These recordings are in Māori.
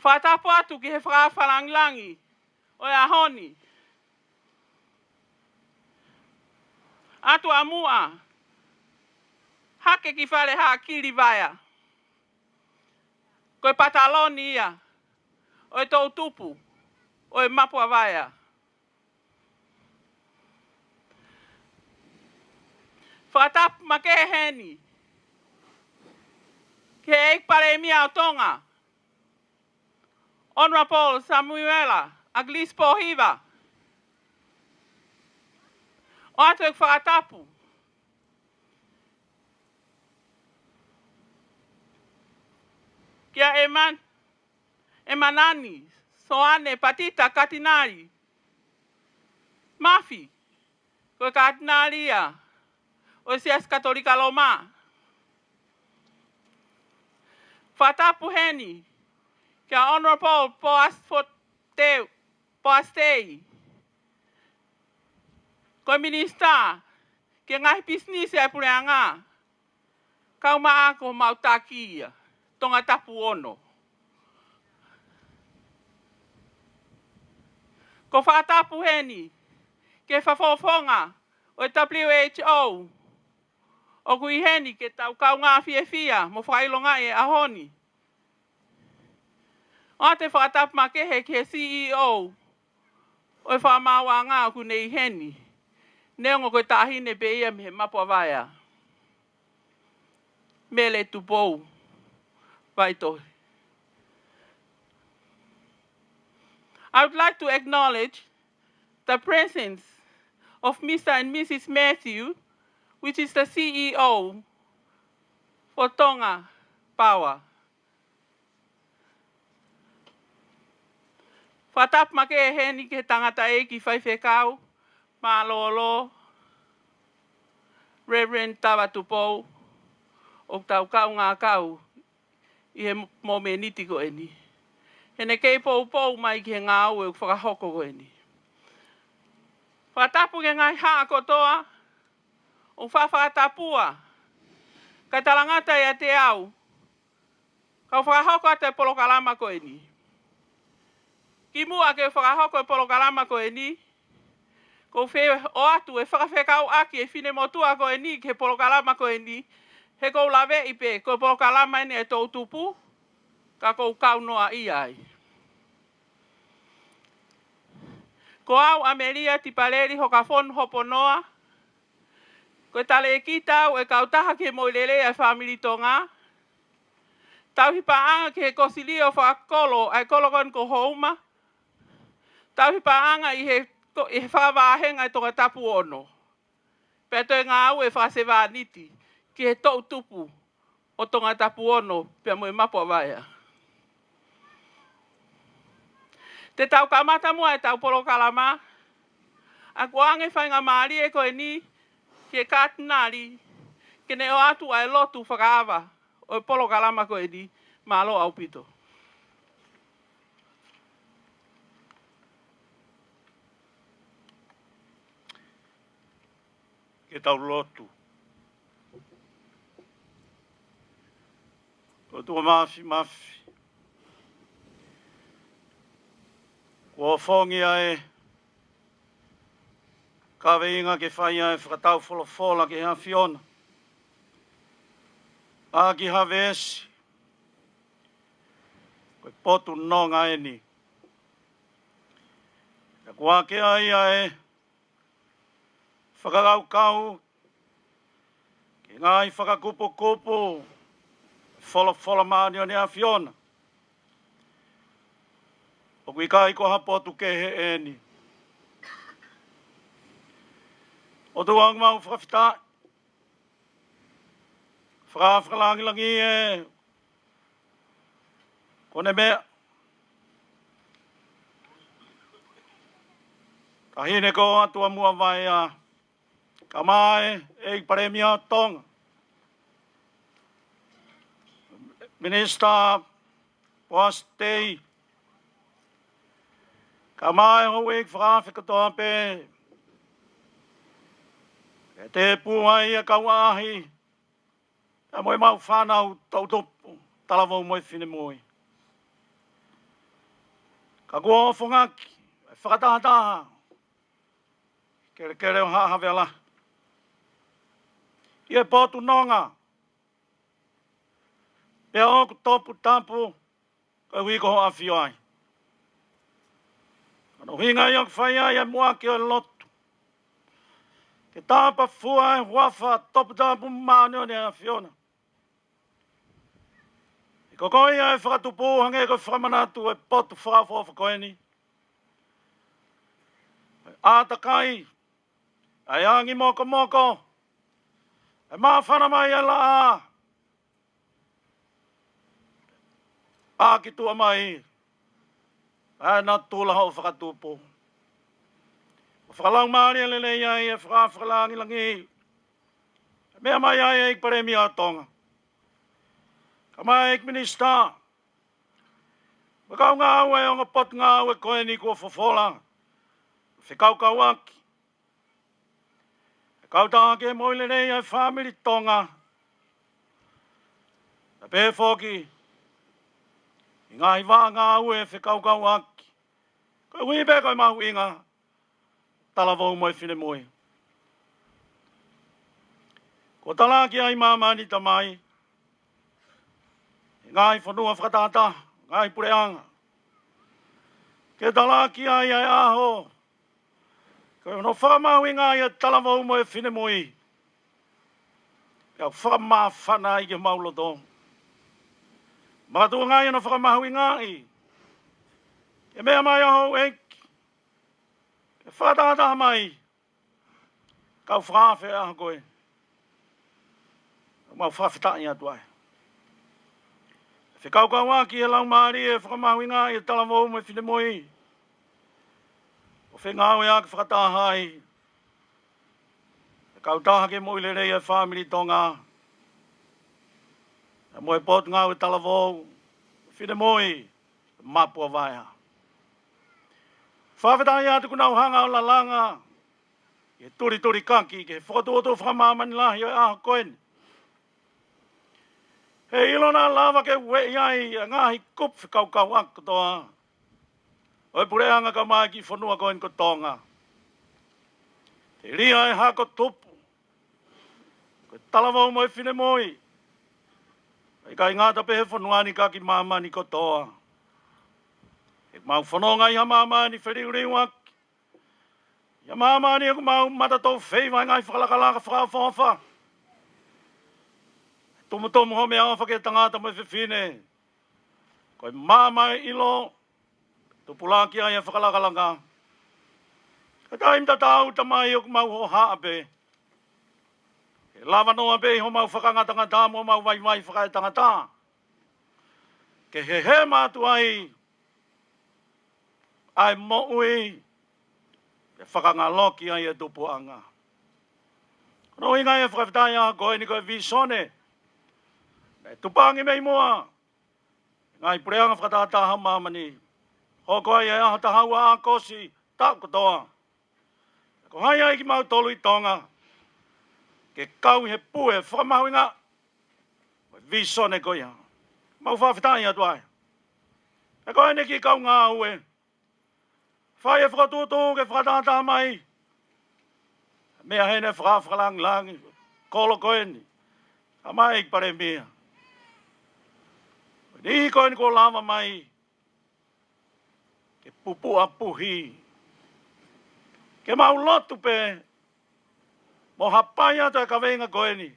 Whatapu atu ki he whakawhalangilangi o e ahoni. Atu amua. Hake ki whare haa kiri vaya. Koe pataloni ia. O e tau tupu. O e mapua vaya. Whatapu ma ke heni. Ke eik pare mia o tonga. Honorable Samuela Aglis Pohiva. O atu e whakatapu. Kia emanani. Soane patita katinari. Mafi. Koe katinaria. O sias katolika loma. Whatapu heni. Kia Honorable Poastei. Koe minista. Kia ngahi business e pureanga. Kau maa ko mautakia. Tonga tapu ono. Ko whatapu heni. Ke whafofonga. O WHO. O kui heni ke tau kau ngā fia. Mo whailonga e ahoni. O te whatapu ma kehe ke CEO. O e whamawa ngā ku nei heni. Neongo koe tahine pe ia me mapua vaya. Mele tupou. Vaitohi. I would like to acknowledge the presence of Mr. and Mrs. Matthew, which is the CEO for Tonga Power. Whatap make heni ke tangata e ki whaiwhekau, Malolo, Reverend Tavatupou, o tau kau ngā kau, I he momeniti ko eni. Hene kei pou mai ki he ngā au e whakahoko ko eni. Whatapu ke ngai haa kotoa, o whawhatapua, ka talangata ia te au, ka whakahoko a te polokalama ko eni. Ki mua ke whakahoko e polokalama ko eni, ko whe o atu e whakawhekau aki e whine motua ko eni, ke polokalama ko eni, he kou lawe ipe, ko polokalama eni e tau tupu, ka kou kau noa iai. Ko au Amelia Tipaleri hokafon hopo noa, ko tale e ki tau e kautaha ke moilele e family tonga, tau hipaanga ke he kosilio whakakolo, ai kolokon ko houma, tau hipaanga I he whakawahenga e tonga tapu ono. Peto e ngā au e whasewa niti, ki he tau tupu o tonga tapu ono, pia mo e mapua vaya. Te tau kamata mua e tau polokalama, a kuange whainga maari e koe ni, ki e kātinari, ke ne o atu ai lotu whakaawa, o e polokalama koe ni, malo au pito. Ke tau lotu. O tua mafi. Kua whongi ai, kawe inga ke whaia e whakatau wholofola ke hea whiona. A ki hawe esi. Koe potu nonga eni. Ka kua ke ai ai, whakakau kau, ke ngai whakakupu, wholofola maani o hea whiona. O kui kai ko hapotu ke he eni. O tu ang mau whakawhita. Whakalangilangi e. Kone mea. Tahine ko atua mua vai a. Kamae e paremia Tonga. Minister Poastei. Kamae ho e whakawhikatoa pe. E te puai a kauahi. E moe mau whanau tautopu. Talavau moe whine moe. Ka kua whangaki, whakataha. Kere o haha vela. Ia potu nonga. Pea oku topu tapu, ka wiko ho awhio ai. Ano hinga iok whaia ia mua ki o lotu. Ke tāpa fua e huafa topu tapu maanio ni a whiona. I kokoi ai whakatupu hange ko whamanatu e potu whakafo whakoeni. Ata kai, ai angi moko moko, e maa whana mai e la a. A ki tua mai, ai nā tūla hau whakatupu. O whakalang maari e lele iai e whakalangi langi. Mea mai ai e ikpare mi a tonga. Ka mai ik minista. Wakau ngā au e onga pot ngā au e koe ni kua whawhola. Whikau kau aki. E kau taha ke moile nei ai whamiri tonga. Na pē whoki. I ngā hiwa ngā au e whikau kau aki. Koe hui pē koe mahu inga. Tala vau moi whine moi. Ko tala ki ai mamani ta mai. Ngai whanua whakatata, ngai pureanga. Ke tala ki ai ai aho. Koe no whakamau i ngai e tala vau mo e whine moi. Kau whakamā whana i ke mauloto. Mātua ngai no whakamau i ngai. Ke mea mai aho eki. Ke whakatata mai. Kau whawhe aho koe. Mau whawhetai atu ai. Whikau kau aki e lau maari e whakamahu i ngai e tala vau mo e whine moi. O whengau e ake whakatahai. E kau taha ke mo i le rei e whamiri tonga. E mo e pot ngau e tala vau. Whine moi. Mapua vaiha. Whawhetai atu kunau hanga o lalanga. E turi kaki ke whakatuoto whakamamani lahi o e aho koeni. He ilona lava ke wei ai ngahi kup whikau kau aku toa. Oi pureanga ka mai ki whanua koen ko tonga. Te ria e hako tupu. Ko talavau moi whine moi. Ai kai ngāta pehe whanuani ka ki mamani ko toa. E mau whanonga i ha mamani whiriuriu aki. Ia mamani e ku mau matatou wheiva ngai whakalakalaka whakawhawha. Tomu home a whake tangata mo whiwhine. Koe mamai ilo. Tupulaki ai e whakalakalanga. Ka taim tatau tamai o mau ho haape. E lava noa pe ho mau whakangatangata mo mau vai whakaetangata. Ke he mātu ai. Ai mo ui. E whakangaloki ai e tupuanga. No inga e whakawhitai a koe ni koe visone. E tupangi mei mua. Ngai pureanga whakatataha mamani. Hoko ai e aha tahau a kosi. Tak kotoa. Ko hai ai ki mau tolu i tonga. Ke kau he pue whakamahu inga. Visone koia. Mau whawhitai atu ai. E koe ne ki kau ngā ue. Whai e whakatutu ke whakatataha mai. Mea hene whakawhakalang langi. Kolo koeni. A mai ik pare mea. Ni koen ko lava mai. Ke pupu a puhi. Ke mau lotu pe. Mo hapai ata e kawenga koeni.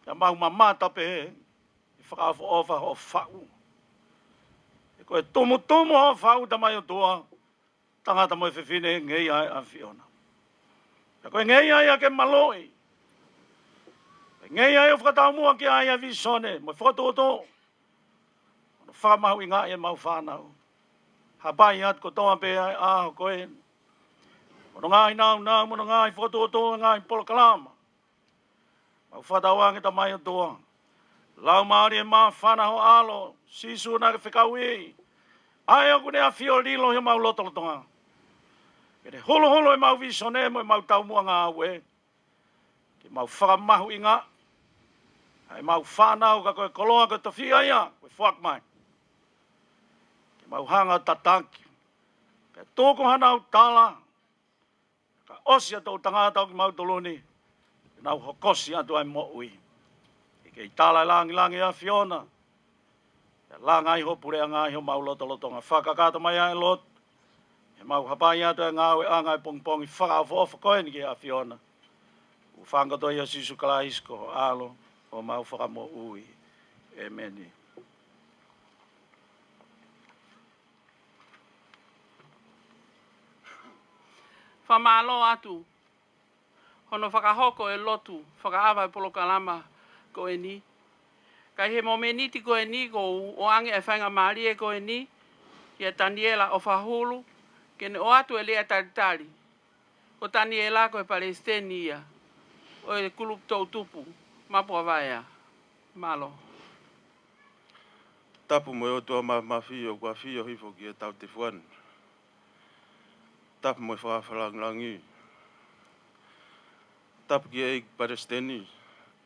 Ke mau mamata pe. I whakawha ofa ho whau. E koe tumu ho whau tamai o tua. Tangata mo e whiwhine ngei ai a Fiona. E koe ngei ai a ke maloi. Ngei ai o whakatau mua ki ai a visone. Mo whakatoto. Whamahu i ngā e mau whanau. Hapai at ko toa pe ai aho koe. Mono ngai nau, mono ngai whakatoto, ngai polokalama. Mau whatawangi ta mai o toa. Lau maari e maa whanaho alo. Sisu na ke whikau i. Ai o kune a whio lilo he mau lotolotonga. Kene holo e mau visone mo e mau tau mua ngā ue. Ke mau whakamahu i ngā. Ai mau whanau ka koe koloa ko ta whia ia. Koe whak mai. Mau hanga tatanki. Tōko hana au tāla. Ka osia tō tangata ki mau toloni. Nau hokosi atu ai mo ui. I kei tāla langi a Fiona. Langa i ho pure anga i ho mau loto ngā whakakata mai ai lot. E mau hapai atu e ngāwe anga i pongpong i whakaofa koe ni ki a Fiona. U whangato i a Sisu Kalaisko alo o mau whakamo ui. Amen. Whamalo atu. Hono whakahoko e lotu, whakaawa e polo kalama ko e ni. Kai he momeniti ko e ni, ko o ange e whainga maari e ko e ni, ia Daniela o whahulu, kene o atu e lea taritari. Ko Daniela ko e Palestini ia, o e kulup tau tupu, mapua vaea. Malo. Tapu mo o tua mawhio, kua whio hifo ki e tau te fuan. Tapu mo e whawhalangi. Tapu ki e ik Palestini,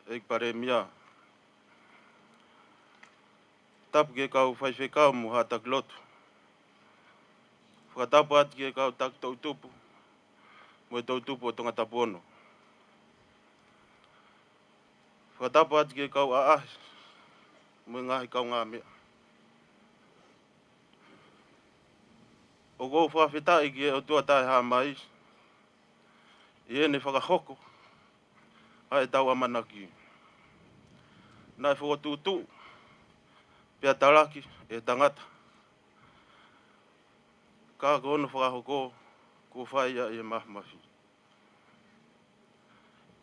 ik Paremia. Tapu ki e kau whaiwhekau mo hatak lotu. Whakatapu ati ki e kau tak tau tupu, mo e tau tupu o tonga tapu ono. Whakatapu ati ki e kau aahi, mo e ngahi kau ngā mea. O kou whawhetai ki e o tuatai haa mai, i ene whakahoko, hae tau amanaki. Nai whakotūtū, pia taraki e tangata. Ka kono whakahoko, ko whai a e mahmahi.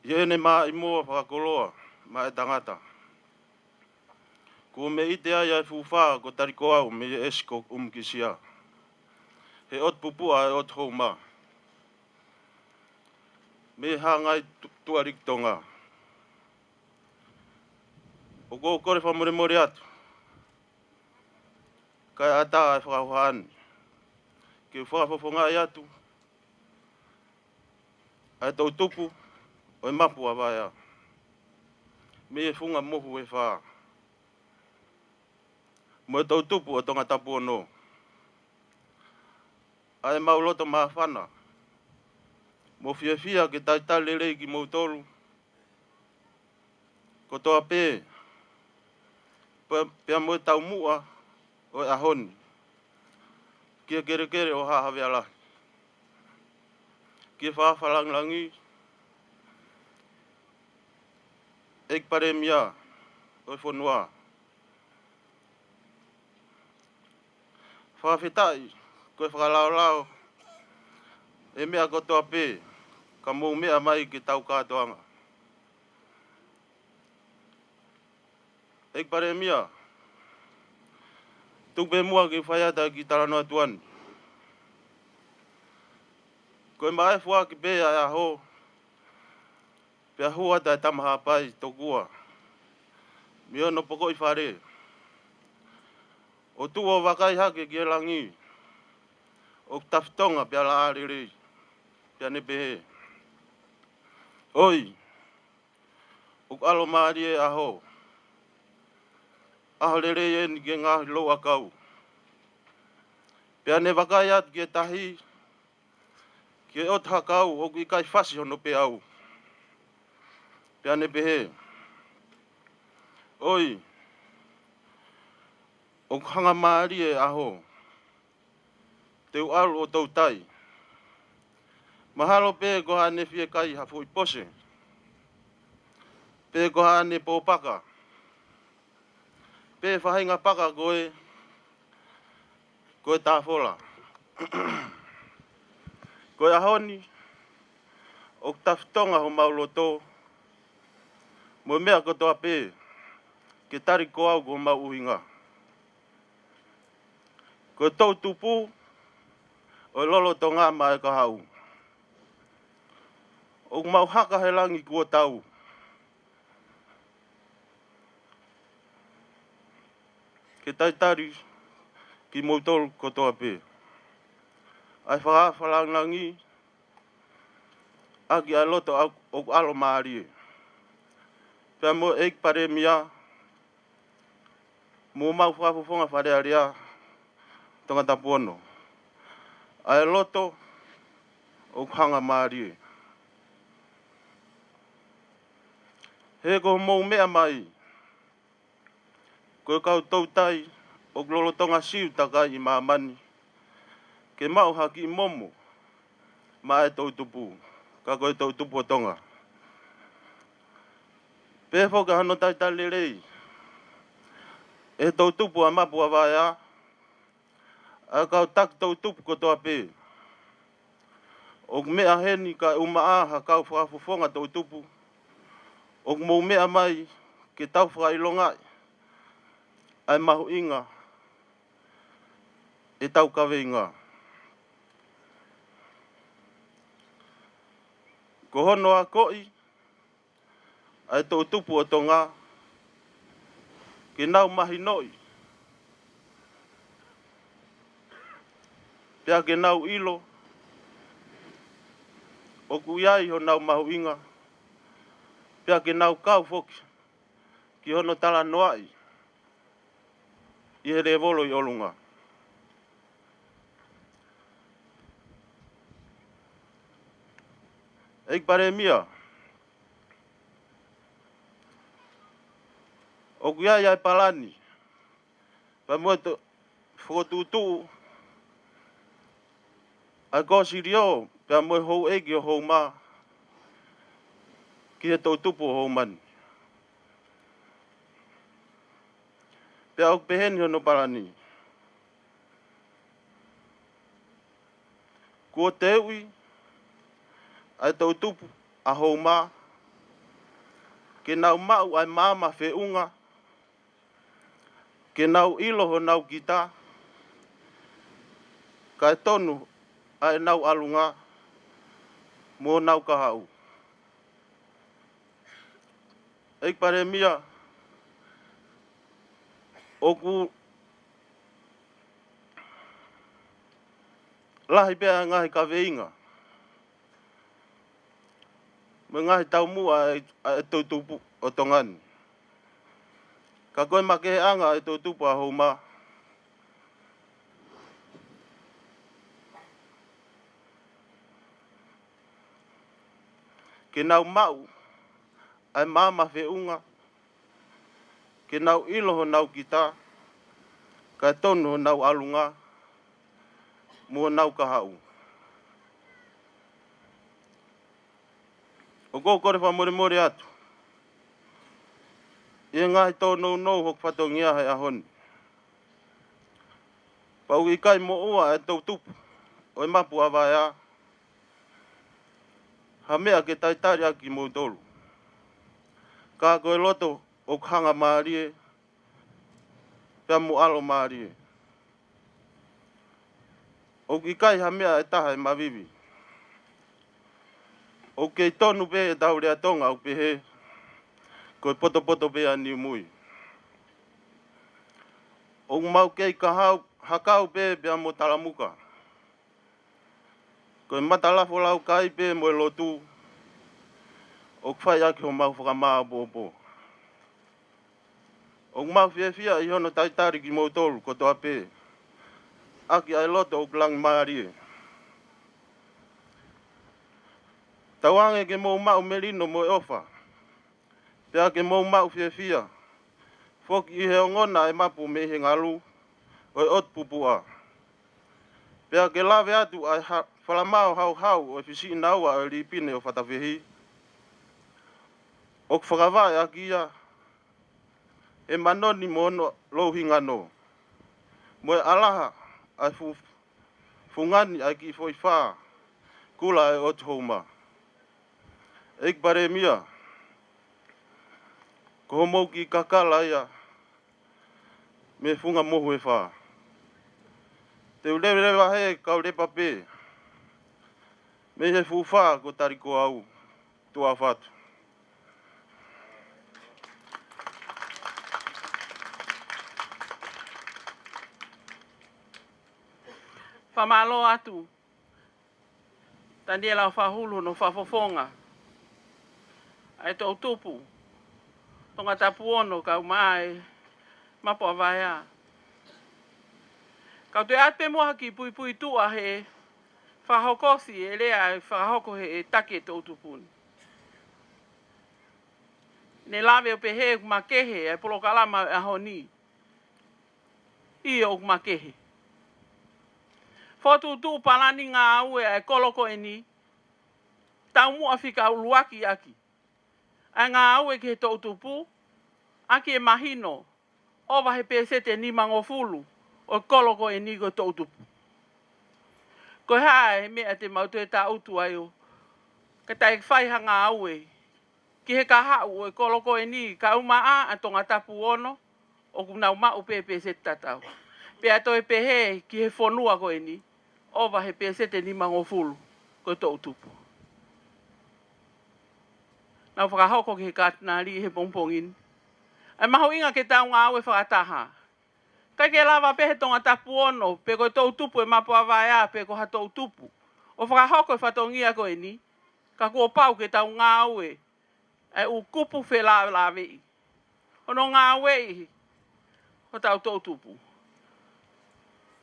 I ene maa i mua whakakoloa, maa e tangata. Ko me ite ai ai fuwhaa ko tariko au me e esiko umkisia. He ot pupua e ot hou maa. Me hangai tuarik tonga. O kou kore whamore atu. Kai ata ai whakauhaani. Ke whakafofonga i atu. Ai tau tupu o e mapua vaea. Me e funga mohu e whaa. Mo e tau tupu o tonga tapu ono. Ai mauloto maa whana. Mo fia ke taitale rei ki mautolu. Ko toa pē. Pea mo e tau mua o e ahoni. Kia kere o hahawe ala. Kia whawhalangi. Ek Paremia o e whanua. Whawhetai ko e whakalao. E mea ko toa pē. Ka mou mea mai ki tau kātoanga. Ek Paremia. Tupe mua ki whaiata ki taranoa tuani. Ko e mai fua ki pē ai aho. Pea hua tai tamaha pai tokua. Mio no poko i whare. O tu o wakai hake ki e langi. O taftonga pea la arere. Pea ne pehe. Oi. O alo maari e aho. Aho rere e ni ke ngā lo akau. Pea ne wakai at ki e tahi. Ki e ot hakau o ki kai whasi hono pe au. Pea ne pehe. Oi. O hanga maari e aho. Te uaru o tau tai. Mahalo pe ko hane fie kai hafu i pose. Pe ko hane pōpaka. Pe whahinga paka koe. Koe tāwhola. Koe ahoni. O taftonga ho mauloto. Mo mea ko toa pe. Ke tari ko au ko mau uhinga. Ko tau tupu. O lolo to ngā mai ka hau. O mau haka he langi kua tau. Ke taitari ki moutolu ko toa pē. Ai whakawhalangi. Aki ai loto o alo maari. Pea mo Ek Paremia. Mo mau whafufonga whare aria. Tonga tapu ono. Ai loto o hanga maari. He ko mou mea mai. Ko kau tautai o lolotonga siu taka i mamani. Ke mau haki momo ma e tau tupu. Ka koe tau tupu o tonga. Pefo ka hano tai tai lerei. E tau tupu a mapu a vaya. A kau tak tau tupu ko toa pe. O mea heni ka umaa ha kau whakafufonga tau tupu. O mou mea mai ke tau whakailongai. Ai mahu inga. E tau kawe inga. Ko hono a koi. Ai tau tupu o tonga. Ke nau mahi noi. Pea ke nau ilo. O kuiai ho nau mahu inga. Pea ke nau kau foki. Ki hono tala noai. I here volo i olunga. Eik pare mia. O kuiai ai palani. Pa moeto whotutu. Ai kosi rio. Pea moe hou eki o hou maa. Ki he tau tupu o hou mani. Pea ok peheni hono palani. Kua te ui. Ai tau tupu a hou maa. Ke nau mau ai mama fe unga. Ke nau ilo ho nau kita. Kai tonu ai nau alunga. Mo nau kahau. Eik pare mia. Oku lahi pea ngahi ka veinga. Me ngahi tau mua ai tau tupu o tongani. Ka koe make anga ai tau tupu a hou maa. Ke nau mau ai mama fe unga. Ke nau ilo ho nau kita. Kai tonu ho nau alunga. Mo nau kahau. O kore wha more more atu. Ia ngai tō nou hok whatongia hei ahoni. Pau i kai mo ua e tau tupu. O e mapu awaya. Ha mea ke taitari aki mo tolu. Ka koe loto o hanga maarie. Pea mo alo maarie. O ki kai ha mea e taha e mavivi. O kei tonu pe e tau rea tonga o pe he. Koe poto pe a ni mui. O mau kei kahau hakau pe pea mo talamuka. Koe matalafo lau kai pe mo e lotu. O kwhai aki ho mau whakamaa popo. O mau fia i hono taitari ki mo tolu ko toa pe. Aki ai loto o klang maarie. Tawange ke mo mau merino mo e ofa. Pea ke mo mau fia. Foki i he ongona e mapu me he ngalu. O e ot pupua. Pea ke lawe atu ai whalamau hau o e fisi inaua o e ripine o whatawhihi. O whakawai aki ia. E manoni mo no louhinga no. Mo e alaha ai fungani ai ki foi wha. Kula e ot houma. Eik pare mia. Ko mou ki kakala ia. Me funga mohu e wha. Te ulewe wahe kau lepa pe. Me he fuwha ko tariko au. Tua whatu. Whamalo atu. Tandia lau whahulu no whafofonga. Ai tau tupu. Tonga tapu ono kau mai. Mapo avaya. Kau te ate moha ki pui tua he. whahokosi e lea e whahoko he e take tō tupuni. Ne lawe o pehe ma kehe e polo kalama a honi. I o ma kehe. Fotu tu palani ngā aue e koloko e ni. Tau mua whika uluaki aki. A ngā aue ke tō tupu. Aki e mahino. Owa he pesete ni mangofulu. O koloko e ni ko tō tupu. Ko hae mea te mautu e tā utu ai o. Ka tai whaiha ngā aue. Ki he kahau e koloko e ni. Ka umaa a tonga tapu ono. O kuna umau pepe se tatau. Pea to e pehe ki he whonua ko e ni. Owa he pesete ni mangofulu. Ko tō tupu. Nau whakahoko ki he kātinari he pongpongin. Ai maho inga ke tau ngā aue whakataha. Kai ke lava pehe tonga tapu ono, pe ko tō tupu e mapua vai pe ko ha tō tupu. O whakahoko e whatongia ko e ni, ka kua pau ke tau ngā aue, e u kupu whe la vei. Ono ngā aue i, ko tau tō tupu.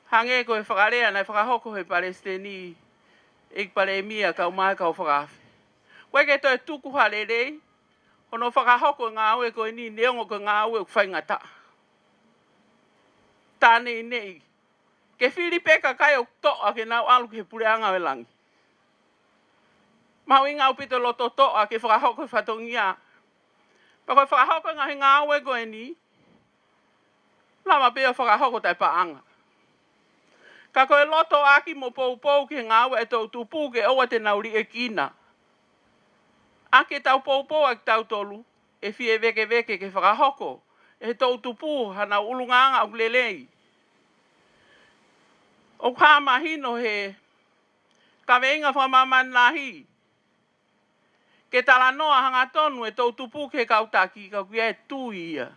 Hange ko e whakarea nei whakahoko he Palestini, e pare mia ka umai ka o whakafe. Koe ke tō e tuku harerei, ono whakahoko ngā aue ko e ni, neongo ko ngā aue u whaingata. Tāne nei. Ke Filipe ka kai o toa ke nau alu ke pureanga e langi. Mau inga upito loto toa ke whakahoko e whatongia. Pako e whakahoko ngā he ngā aue ko e ni, lama peo whakahoko tai paanga. Ka koe loto aki mo pou ke ngā aue e tau tupu ke oa te nauri e kina. Ake tau pou ak tau tolu, e fie veke ke whakahoko. E tau tupu hana ulunganga o lelei. O kā mahino he kaweinga whamaman lahi. Ke tala noa hanga tonu e tau tupu ke kautaki ka kuia e tui ia.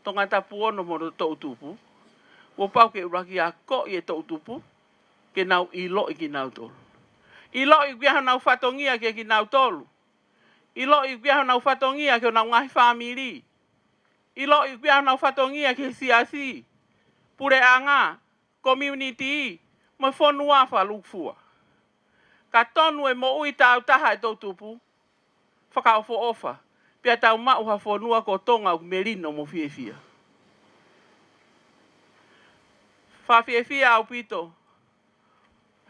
Tonga tapu ono mo tau tupu. Wo pau ke uraki a ko i e tau tupu. Ke nau ilo i ki nau tolu. Ilo i kuia nau whatongia ke ki nau tolu. Ilo i kuia nau whatongia ke nau ngahi whamiri. Ilo i kuia nau whatongia ke siasi, pure anga, community, mo whonua whalukfua. Ka tonu e mo ui tau taha e tau tupu, whakaofo ofa, pia tau mau ha whonua ko tonga u merino mo fiefia. Whafiefia au pito,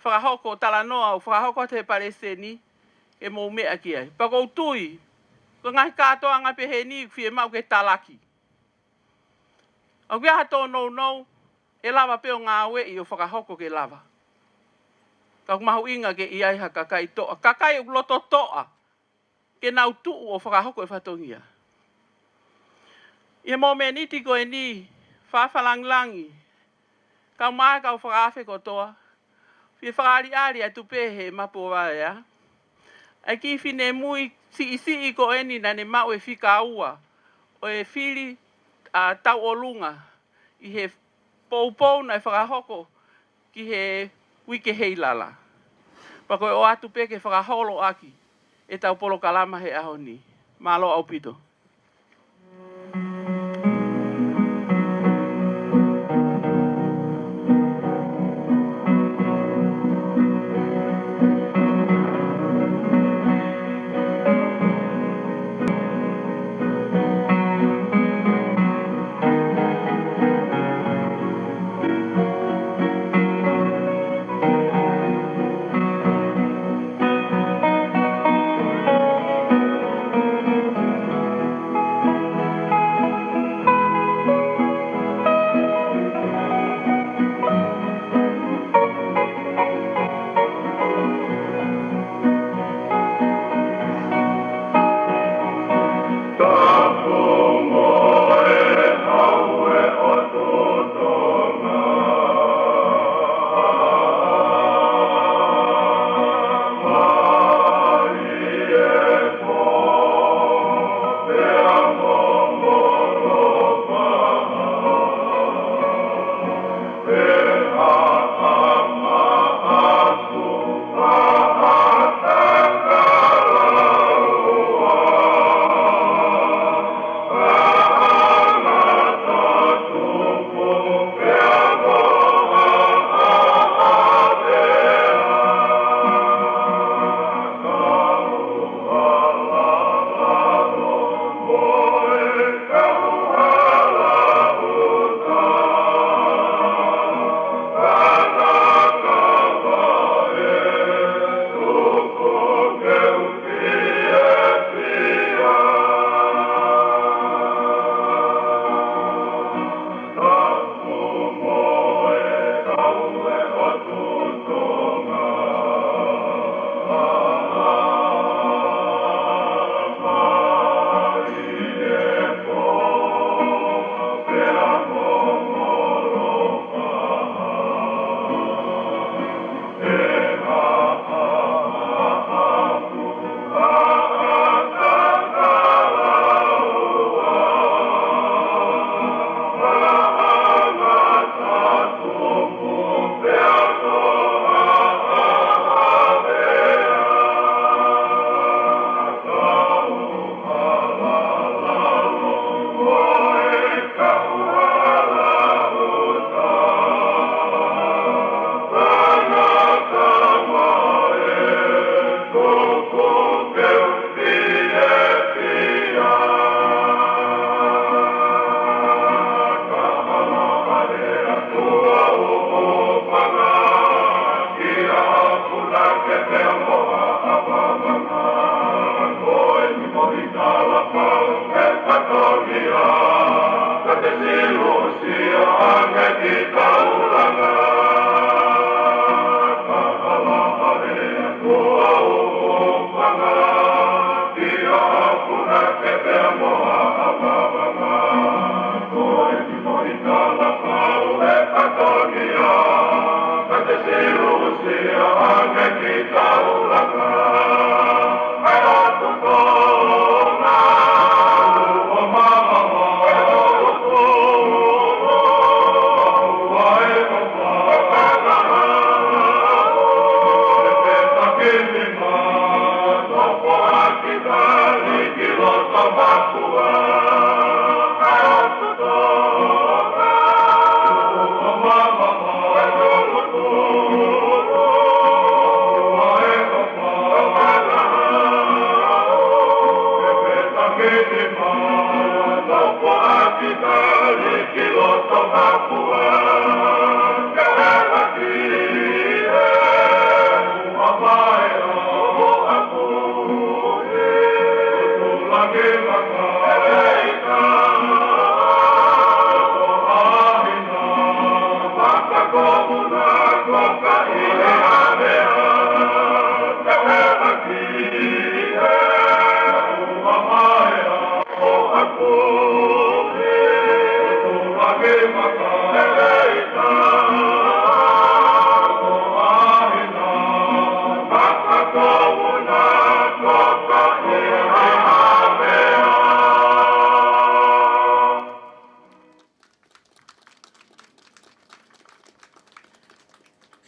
whakahoko talanoa au whakahoko te Palestini, e mo mea ki ai. Pako tui, ko ngai katoa ngā pehe ni fie mau ke talaki. Au kia hato nou, e lava peo ngā aue i o whakahoko ke lava. Ka mahu inga ke iai ha kakai toa. Kakai o loto toa. Ke nau tuu o whakahoko e whatongia. I mo me niti ko e ni, whawhalanglangi. Ka mai ka o whakafe ko toa. Fie whakari ari atu pehe mapo waea. Ai ki fine mui si ko e ni na ne mau e whika ua. O e whiri tau o lunga i he pou na whakahoko ki he wike hei lala. Pako e o atu peke whakaholo aki e tau polo kalama he aho ni. Malo au pito.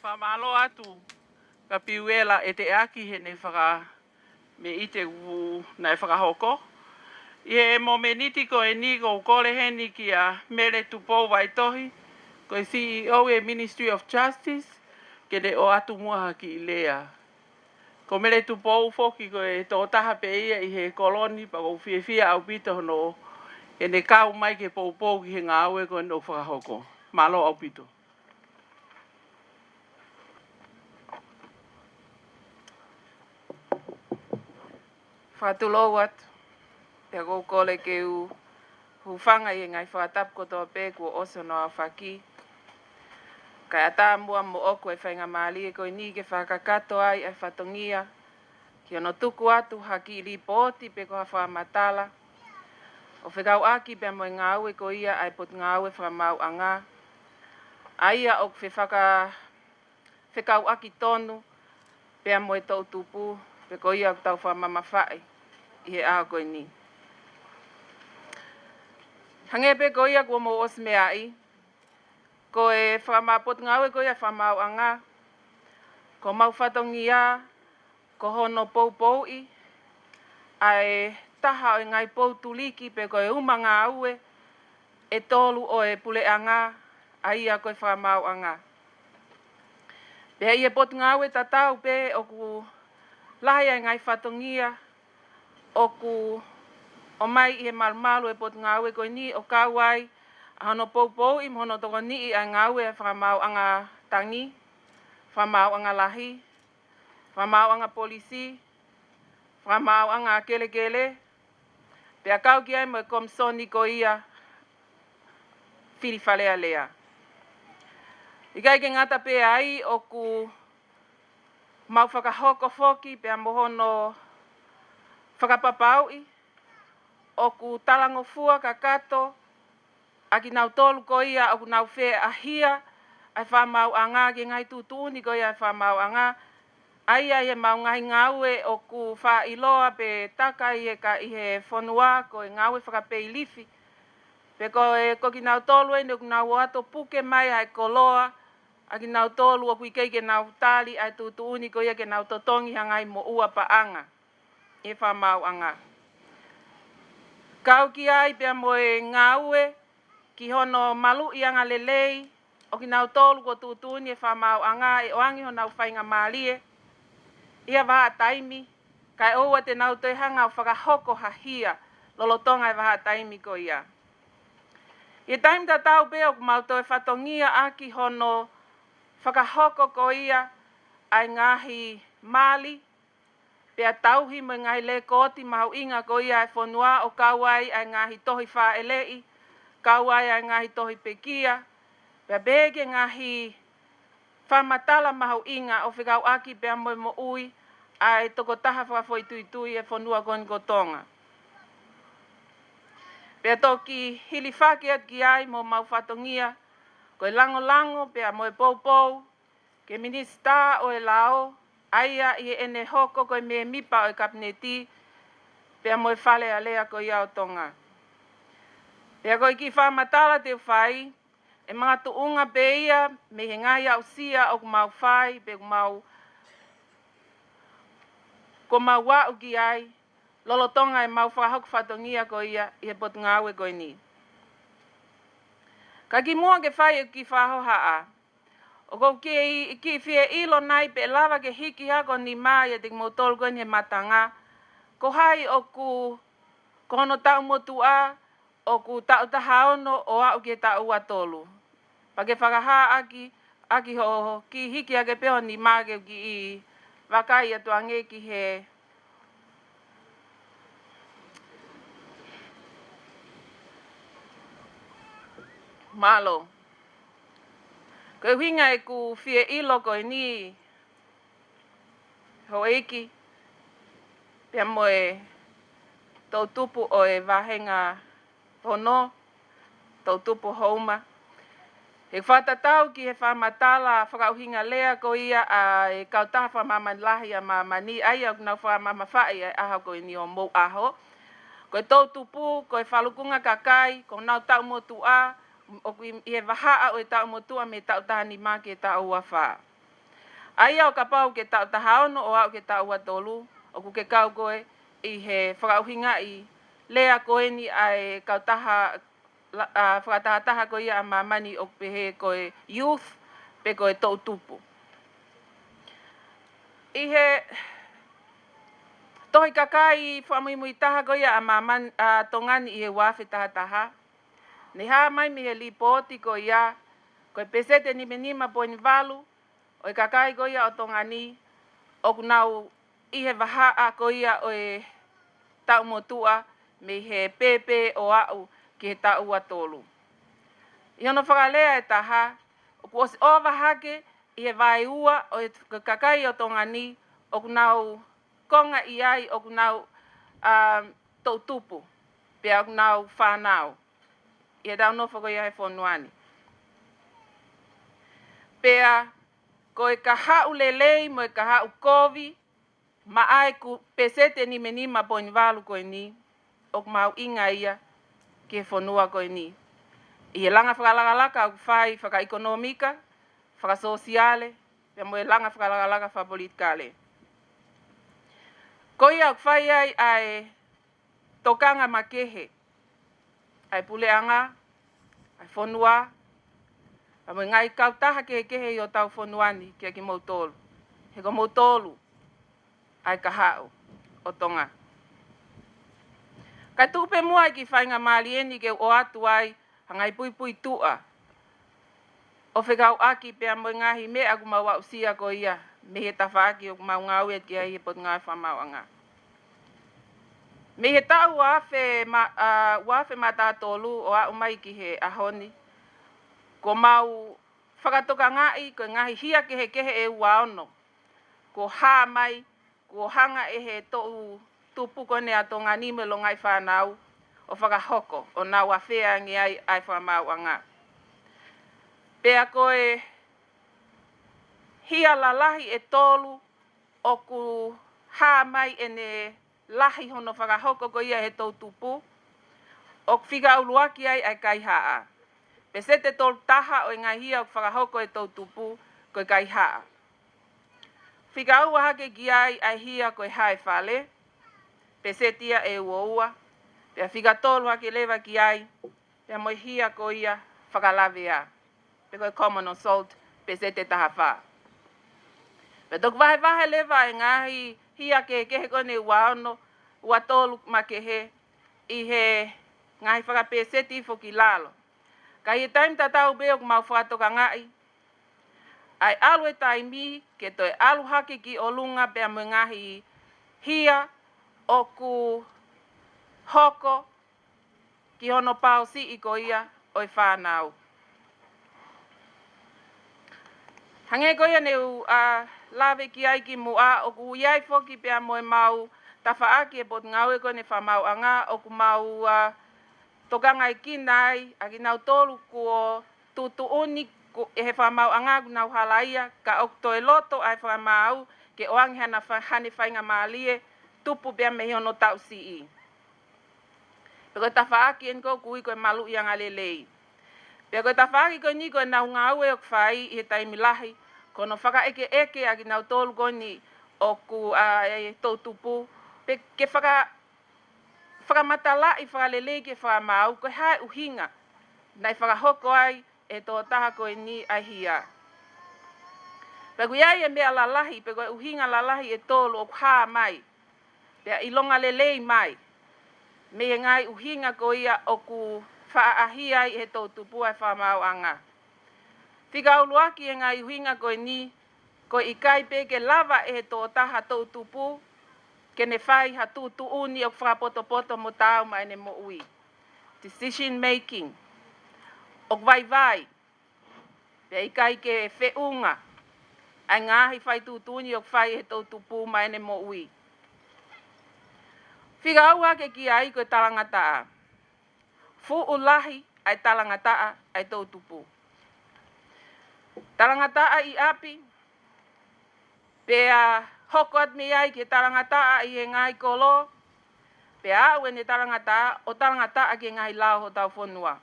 Whamalo atu ka piuela e te aki he ne whaka me i te u nei whakahoko. I he mo meniti ko e ni ko kore heni ki a mere tupo waitohi ko e CEO e Ministry of Justice ke ne o atu muaha ki i lea. Ko mere tupo foki ko e tō taha pe ia i he koloni pa ko whiawhia au pito hono e ne kau mai ke poupou ki he ngā aue ko e no whakahoko. Malo au pito. Whatulo atu, pia kou kole ke u hufanga i ngai whakatap kotoa pē kua oso noa whaki. Kai ata mua mo oku e whainga maali e koe ni ke whakakato ai e whatongia. Ki ono tuku atu haki li pōti pe koha whamatala. O whekau aki pia mo ngā ue ko ia ai pot ngā ue whamau anga. Aia o whekau aki tonu pia mo e tau tupu pe ko ia tau whamama whae. I he aha koe ni. Hangepe ko ia kua mo osme ai. Ko e whamapot ngawe ko ia whamau anga. Ko mau whatongia. Ko hono pou i. Ai taha o ngai pou tuliki pe ko e uma ngā ue. E tolu o e pule anga. Ai a ko e whamau anga. Pea i e pot ngawe tatau pe o ku lahi ai ngai whatongia. Oku o mai i he malumalu e pot ngāwe koe ni o kāwai a hono pou i mohono toko ni i a ngāwe e whamau anga tangi, whamau anga lahi, whamau anga polisi, whamau anga kele. Pea kau ki ai mo e komsoni ko ia whiriwhalea lea. Ikai ke ngata pe ai o ku mau whakahoko foki pea mohono whakapapau i, o ku talango fua ka kato, a ki nau tolu ko ia, o ku nau whee ahia, ai whamau anga ki ngai tutuni ko ia whamau anga, ai he mau ngai ngaue o ku wha iloa pe taka i he ka i he whanua ko e ngaue whakapei lifi, pe ko ki nau tolu e ne ku nau ato puke mai ai koloa, a ki nau tolu o ku i kei ke nau tali ai tutuni ko ia ke nau totongi hangai mo ua pa anga. E whamau anga. Kau ki ai pia mo e ngaue, ki hono malu i anga lelei, o ki nau tolu ko tutuni e whamau anga, e oangi ho nau whainga maalie, ia waha taimi, kai oua te nau toi hanga o whakahoko hahia, lolotonga e waha taimi ko ia. I taimi ta tau pia o mau toi whatongia aki hono whakahoko ko ia, ai ngahi mali, pea tauhi mo ngai le koti mau inga ko ia e whanua o kauai ai ngahi tohi wha elei, kauai ai ngahi tohi pekia, pea bege ngahi whamatala mau inga o whikau aki pea mo ui ai toko taha whakafoi tui e whanua kon kotonga. Pea toki hili whake at ki ai mo mau whatongia, ko e lango pea mo e pou, ke minista o e lao, aia i ene hoko koe me mipa o e kabineti, pea moe fale a lea ko ia o tonga. Pea koe ki whamatala te whai, e mga tuunga pe ia, me he ngai au sia o kumau whai, pe kumau wau ki ai, lolo tonga e mau whahok whatongia ko ia, i he pot ngāwe koe ni. Ka ki mua ke whai e ki whaho haa, o ko ki whie ilo nai pe lava ke hiki hako ni mai e te motol koe ni he matanga, ko hai o ku kono tau motua, o ku tau tahaono o au ke tau atolu. Pake whakaha aki ho ki hiki ake peo ni mage ki i wakai atu ange ki he malo. Koe winga e ku whie ilo koe ni ho eki, pia moe tau tupu o e wahenga hono, tau tupu houma. He whatatau ki he whamatala whakauhinga lea ko ia a e kautaha whamamalahi a mamani ai au nau whamamawhai e aha koe ni o mou aho. Koe tau tupu, koe whalukunga kakai, ko nau tau motua, o i he wahaa o e tau motua me tau tahani mā ke tau ua whaa. Ai au ka pau ke tau tahaono o au ke tau atolu, o ku ke kau koe i he whakauhinga i lea koe ni ai kautaha whakatahataha ko ia a mamani o pehe koe youth pe koe tau tupu. I he tohi kakai whamui taha ko ia a mamani tongani i he wafe tahataha. Ni haa mai mi he lipoti ko ia koe pesete ni menima poini valu o i kakai ko ia o tongani o kunau i he wahaa ko ia o e tau motua me he pepe o au ki he tau atolu. I hono whakalea e taha, o kuosi o wahake i he vai ua o e kakai o tongani o kunau konga i ai o kunau tau tupu, pia o kunau whanau. I he tau nofo ko ia he whonuani. Pea ko e ka hau lelei mo e ka hau kovi, ma ai ku pesete ni menima poini valu koe ni, o kumau inga ia ki he whonua koe ni. I he langa whakalakalaka au whai whakaekonomika, whakasosiale, pia mo e langa whakalakalaka whapolitikale. Ko ia au whai ai tokanga makehe, ai puleanga, ai whonua, a mo ngai kautaha kehe i o tau whonuani kia ki mautolu. He ko mautolu ai ka hau o tonga. Kai tupe mua ki whainga maalieni ke o atu ai hangai pui pui tua. O whekau aki pia mo ngahi me aku mau au sia ko ia. Me he tawhaaki o mau ngau e ki ai he pot ngai whamau anga. Me he tau wafe mata tolu o au mai ki he ahoni. Ko mau whakatoka ngai ko ngahi hia kehe e uaono. Ko haa mai, ko hanga e he tou tupu kone a tonga nime lo ngai whanau o whakahoko o nā wawhea ngi ai whamau anga. Pea koe hia la lahi e tolu o ku haa mai e ne lahi hono whakahoko ko ia he tou tupu o whika uluaki ai kai haa. Pe se te tolu taha o ngai hia o whakahoko e tou tupu ko kai haa. Whika ua hake ki ai hia koe hae whale, pe se tia e uoua, pea whika tolu hake lewa ki ai, pea moi hia ko ia whakalawea, pe koe common assault, pe se te taha wha. Pe tok wahe lewa e ngahi hia kehe kone uaono, ua tolu makehe, i he ngahi whakapeseti fo ki lalo. Ka i taim tatau beo kumau whatoka ngai, ai alu e taimi ke toi alu hake ki o lunga pea mo ngahi hia o ku hoko ki hono pao si i ko ia o i whanau. Hange ko ia ne lawe ki ai ki mua o ku iai foki pea mo e mau tawhaaki e pot ngau e ko ne whamau anga o ku mau tokanga i kinai a ki nau tolu ko tutu uni e he whamau anga nau halaia, ka ok toi loto ai whamau, ke oang hana hane whainga maalie, tupu bea me hiono tau si i. Peko ta whaaki en ko kui koe malu i anga lelei. Peko ta whaaki koe ni koe nau ngau e ok whai i he taimilahi, kono whaka eke agi nau tolu koe ni o ku tau tupu, pe ke whakamata i whakalelei ke whamau, koe hae uhinga, nai whakahoko ai e tō taha koe ni ai hia. Peko iai e mea lalahi, peko uhinga lalahi e tolu o kuhaa mai, pea ilonga lelei mai, me ngai uhinga ko ia o ku whaahia i he tō tupu ai whamau anga. Whika uluaki e ngai uhinga koe ni, ko i kai pe ke lava e he tō taha tō tupu, ke ne whai ha tūtu uni o whakapoto mo tāu mai ne mo ui. Decision making. O vai, pe i kai ke whiunga, ai ngahi whai tūtu uni o whai he tō tupu mai ne mo ui. Whika aua ke ki ai koe talangataa. Fu'ulahi ai talangataa ai tō tupu. Talangataa i api, pea hoko at me ai ke talangataa i he ngai kolo, pea au ne talangataa, o talangataa ke ngai lao ho tau whonua.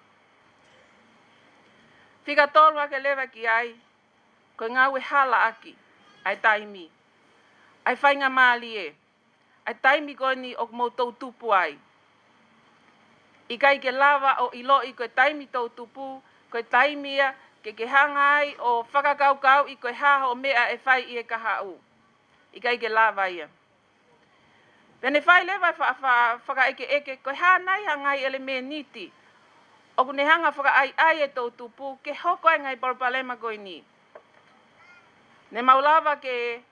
Whika tolua ke lewa ki ai, koe ngau e hala aki, ai taimi. Ai whainga maalie, ai taimi koe ni o mo tau tupu ai. I kai ke lava o ilo i koe taimi tau tupu, koe taimia ke hanga ai o whakakaukau i koe haho mea e whai i e kahau. I kai ke lava ia. Pene whai lewa whaka eke, koe hanai hangai ele me niti. O kune hanga whaka ai e tau tupu, ke hoko ai ngai palpalema koe ni. Ne maulava ke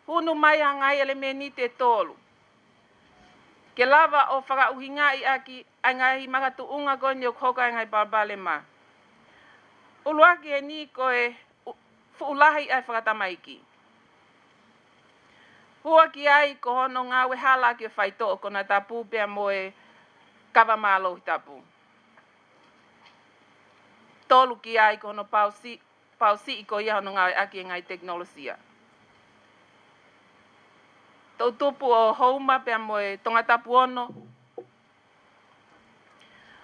hunu mai hangai ele me niti e tolu. Ke lava o whaka uhinga i aki, ai ngai makatu unga koe ni o hoko ai ngai palpalema. Uluaki e ni koe fuulahi ai whakatamaiki. Hua ki ai ko hono ngā we hala ki o whaito o kona tapu pia moe kawamalo i tapu. Tolu ki ai ko hono pausi i ko ia hono ngā we aki e ngai teknolosia. Tau tupu o houma pia moe tonga tapu ono.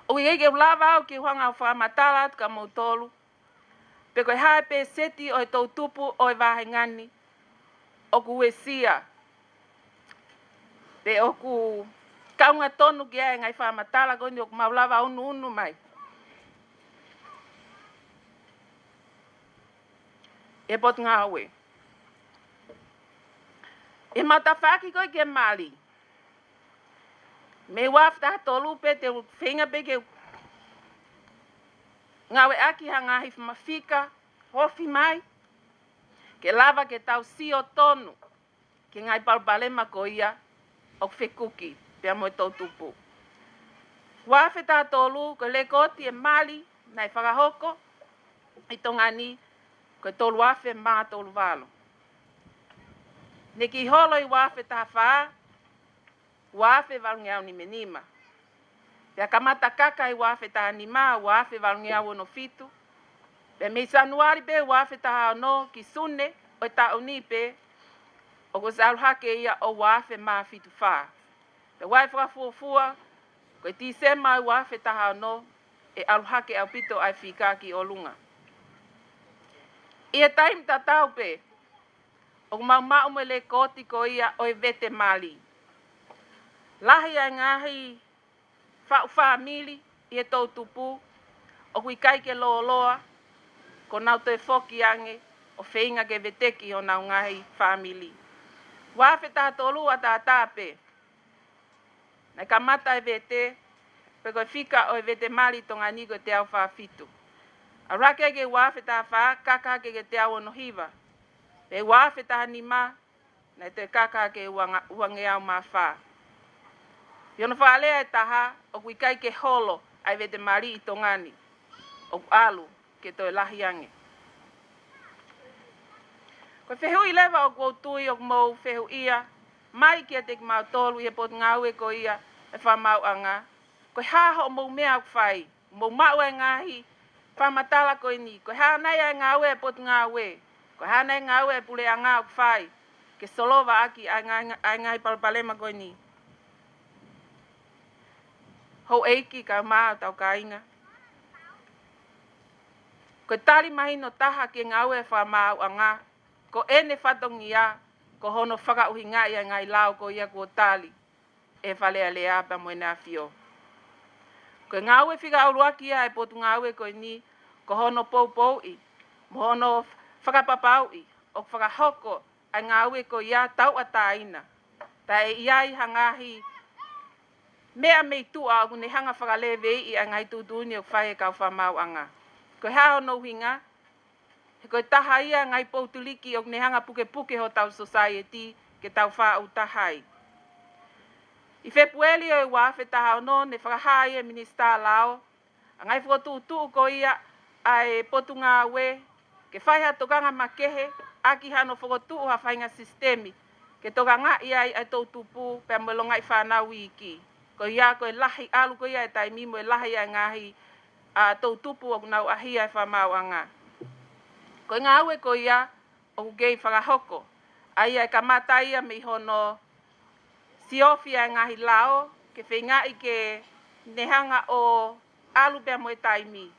O i eke ulava au ki huanga o whamatala ka mo tolu. Pe koe hae pe seti o tau tupu o e wahe ngani. O ku wesia. Pe o ku kaunga tonu ki ai ngai whamatala koni o ku maulava unu mai. E pot ngā we. E matawhaki koe ke mali. Me wafta tolu pe te whinga pe ke ngawe aki hanga hif mafika, hofi mai, ke lava ke tau sio tonu, ke ngai palpalema ko ia, o whekuki, pia moe tau tupu. Wafe tā tolu, ko le koti e mali, nai whakahoko, i tonga ni, ko tolu wafe maa tolu walo. Ne ki holo i wafe tā whaa, wafe walungiau ni menima. Pea kamata kaka i wafe ta anima, wafe walungia wono fitu. Pea me sanuari pe wafe ta hano ki sune, o ta unipe, o ko saluhake ia o wafe maa fitu faa. Pea wafe wafua, ko ti sema i wafe ta hano, e aluhake au pito ai fikaki o lunga. Ia taim ta tau pe, o mau me le koti ko ia o e vete mali. Lahi ai ngahi, famili i e tau tupu, o kui kai ke loa, ko nau te foki ange, o whainga ke veteki o nau ngahi famili. Wafe tā tolu a tā tāpe, nei ka mata e vete, pe koe whika o e vete mali tonga niko te au whawhitu. A rake ke wafe tā wha, kaka ke te au ono hiva. Pe wafe tā nima, nei te kaka ke uange au mā wha. Yono whaalea e taha, o kui kai ke holo, ai vete mari i tongani, o alu, ke toi lahiange. Ko whehu i lewa o koutui o mou whehu ia, mai kia te mau tolu i e pot ngau e ko ia, e whamau anga. Ko haho o mou mea whai, mou mau e ngahi, whamatala koe ni. Koe hanai ai ngā ue potu ngā ue. Koe hanai ngā ue pule a ngā whai. Ke solova aki ai ngai palpalema koe ni. Hou eiki ka maa tau ka inga. Koe tali mahi no taha ke ngā ue wha mau a ngā. Ko ene whatongi a. Ko hono whakauhi ngā ia ngai lau ko ia ko tali. E whalea lea pa moena a whio. Koe ngā ue whika auruaki a e potu ngā ue koe ni. Ko hono pou i. Mo hono whakapapau i. O whakahoko ai ngā ue ko ia tau a taina. Ta e iai hangahi. Mea mei tua o kune hanga whakalewe i a ngai tūtuni o whae kau whamau anga. Koe hao no hinga. He koe taha ia ngai poutuliki o kune hanga puke puke ho tau society ke tau wha au tahai. I Februari o i wafe taha ono ne whakahai e minista lao. A ngai whakotūtu ko ia ai potu ngā ue. Ke whaiha tokanga makehe aki hano whakotū ha whainga sistemi. Ke toka ngā ia ai tau tupu pia mwelonga i whanau iki. Ko ia koe lahi alu ko ia e taimi mo e lahi ai ngahi tau tupu o kunau ahia e whamau anga. Ko ngā ue ko ia o kukei whakahoko. Ai ai kamata ia me hono siofi ai ngahi lao ke whinga i ke nehanga o alu pia mo e taimi.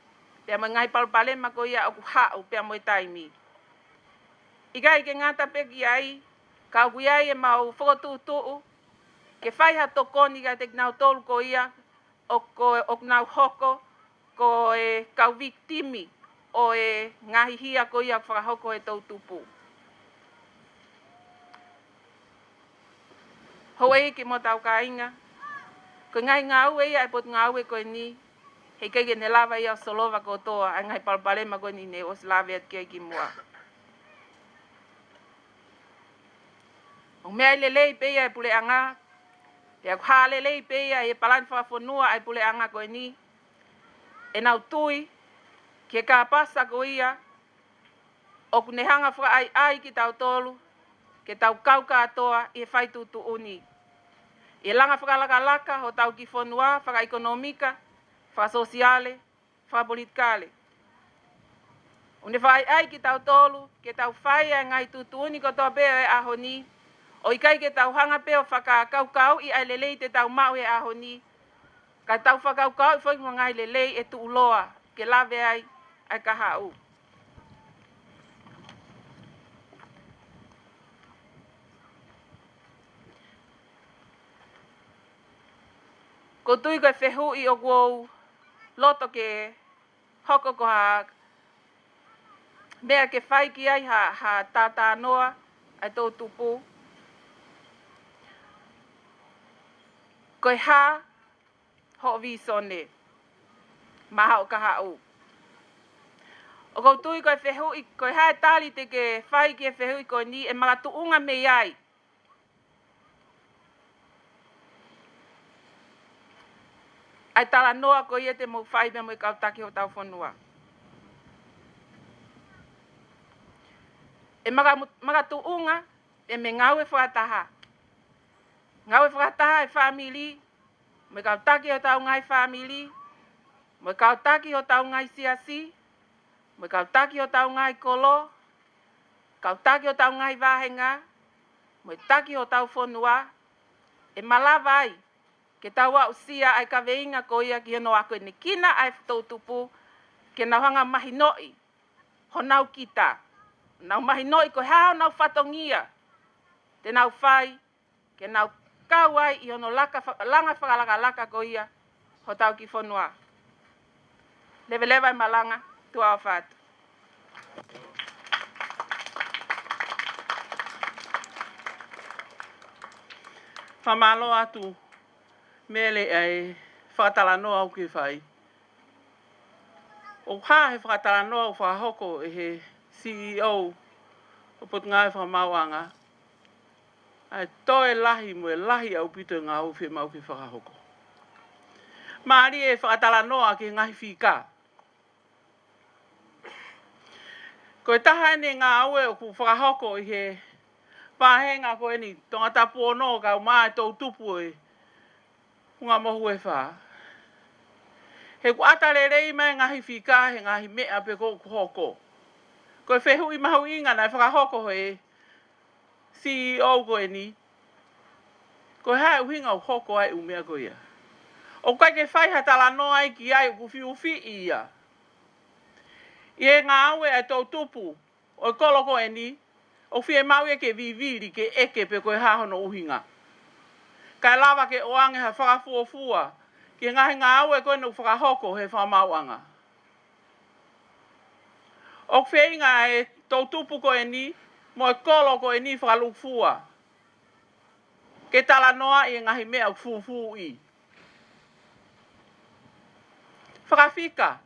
Pia mo ngai palpalema ko ia o kuhau pia mo e taimi. Ikai ke ngata peki ai kau kui ai e mau whakotūtuu. Ke whaiha tokoni ka te nau tolu ko ia o nau hoko ko e kau viktimi o e ngahi hia ko ia whakahoko e tau tupu. Hoi ki mo tau ka inga. Ko ngai ngā ue ia e pot ngā ue koe ni. Hei kei ne lava ia o solova ko toa. Ai ngai palpalema koe ni ne o slavi at kei ki mua. O mea i lelei pe ia e pule anga. Te aku hālelei pe ia e palani whakafonua ai pule anga koe ni. E nau tui. Ke ka pasa ko ia. O kunehanga whaka ai ki tau tolu. Ke tau kau katoa i e whai tutu uni. I langa whakalaka ho tau ki whanua, whaka ekonomika, whaka sosiale, whaka politikale. Une whai ai ki tau tolu, ke tau whai ai ngai tutu uni ko toa peo e aho ni. O ikai ke tau hanga peo whaka kau i ai lelei te tau mau e aho ni. Ka tau whakau i whai ngai lelei e tu uloa, ke lawe ai ka hau. Ko tui koe whehu i o kuou loto ke hoko ko ha mea ke whai ki ai ha tata noa ai tō tupu. Koe ha ho visone maha o ka hau. O kou tui koe whehu i koe ha e tali te ke whai ki e whehu i koe ni e mga tuunga me iai. Ai tala noa ko ia te mo whai me mo i kautaki o tau whanua. E maga tuunga e me ngau e whakataha. Ngau e whakataha e whamili, mo i kautaki o tau ngai whamili, mo i kautaki o tau ngai siasi, mo i kautaki o tau ngai kolo, kautaki o tau ngai vahenga, mo i taki o tau whanua, e malawai. Ke taua usia ai ka veinga ko ia ki hono ako ni kina ai tau tupu ke nau hanga mahinoi ho nau kita. Nau mahinoi ko hao nau whatongia te nau whai ke nau kau ai i hono langa whakalaka ko ia ho tau ki whanua. Lewe lewa i malanga tua o whatu. Whamalo atu. Mele ai whakatala noa au ki whai. O ha he whakatala noa o whahoko e he CEO o Potungai Whamauanga. Ai toe lahi mo e lahi au pito ngā uwhi mau ki whakahoko. Maari e whakatala noa ki ngahi whika. Ko e taha ene ngā aue o ku whakahoko i he whahenga ko e ni tonga tapu ono ka umā e tau tupu e. Hunga mohu e wha. He ku ata rei mai ngahi whika he ngahi mea pe ko hoko. Ko whehu I mahu inga nai whakahoko he CEO ko e ni. Ko hae uhinga o hoko ai umea ko ia. O kai ke whai hatala noa ai ki ai ku whiuwhi ia. I e ngā aue ai tau tupu o kolo ko e ni. O whie mau e ke viviri ke eke pe koe hahono uhinga. Kai lava ke oange ha whakafuafua. Ki ngahi ngā aue koe no whakahoko he whamauanga. O wheinga e tau tupu ko e ni. Mo e kolo ko e ni whakalukfua. Ke tala noa I ngahi mea fufu I. Whakawhika.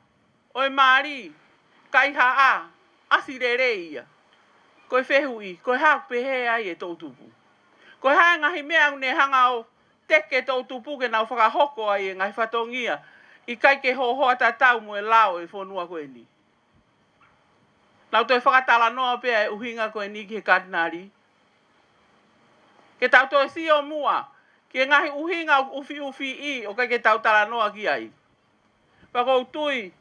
O e maari. Kai haa. Asirere ia. Koe whehu I. Koe hau pehe ai e tau tupu. Koe hae ngahi mea une hanga o teke tau tupu ke nau whakahoko ai e ngahi whatongia. I kai ke hohoa tatau mo e lao e whonua koe ni. Nau toi whakatala noa pea e uhinga koe ni ki he kardinari. Ke tau toi si o mua. Ke ngahi uhinga o ufi I o kai ke tau tala noa ki ai. Wako tui.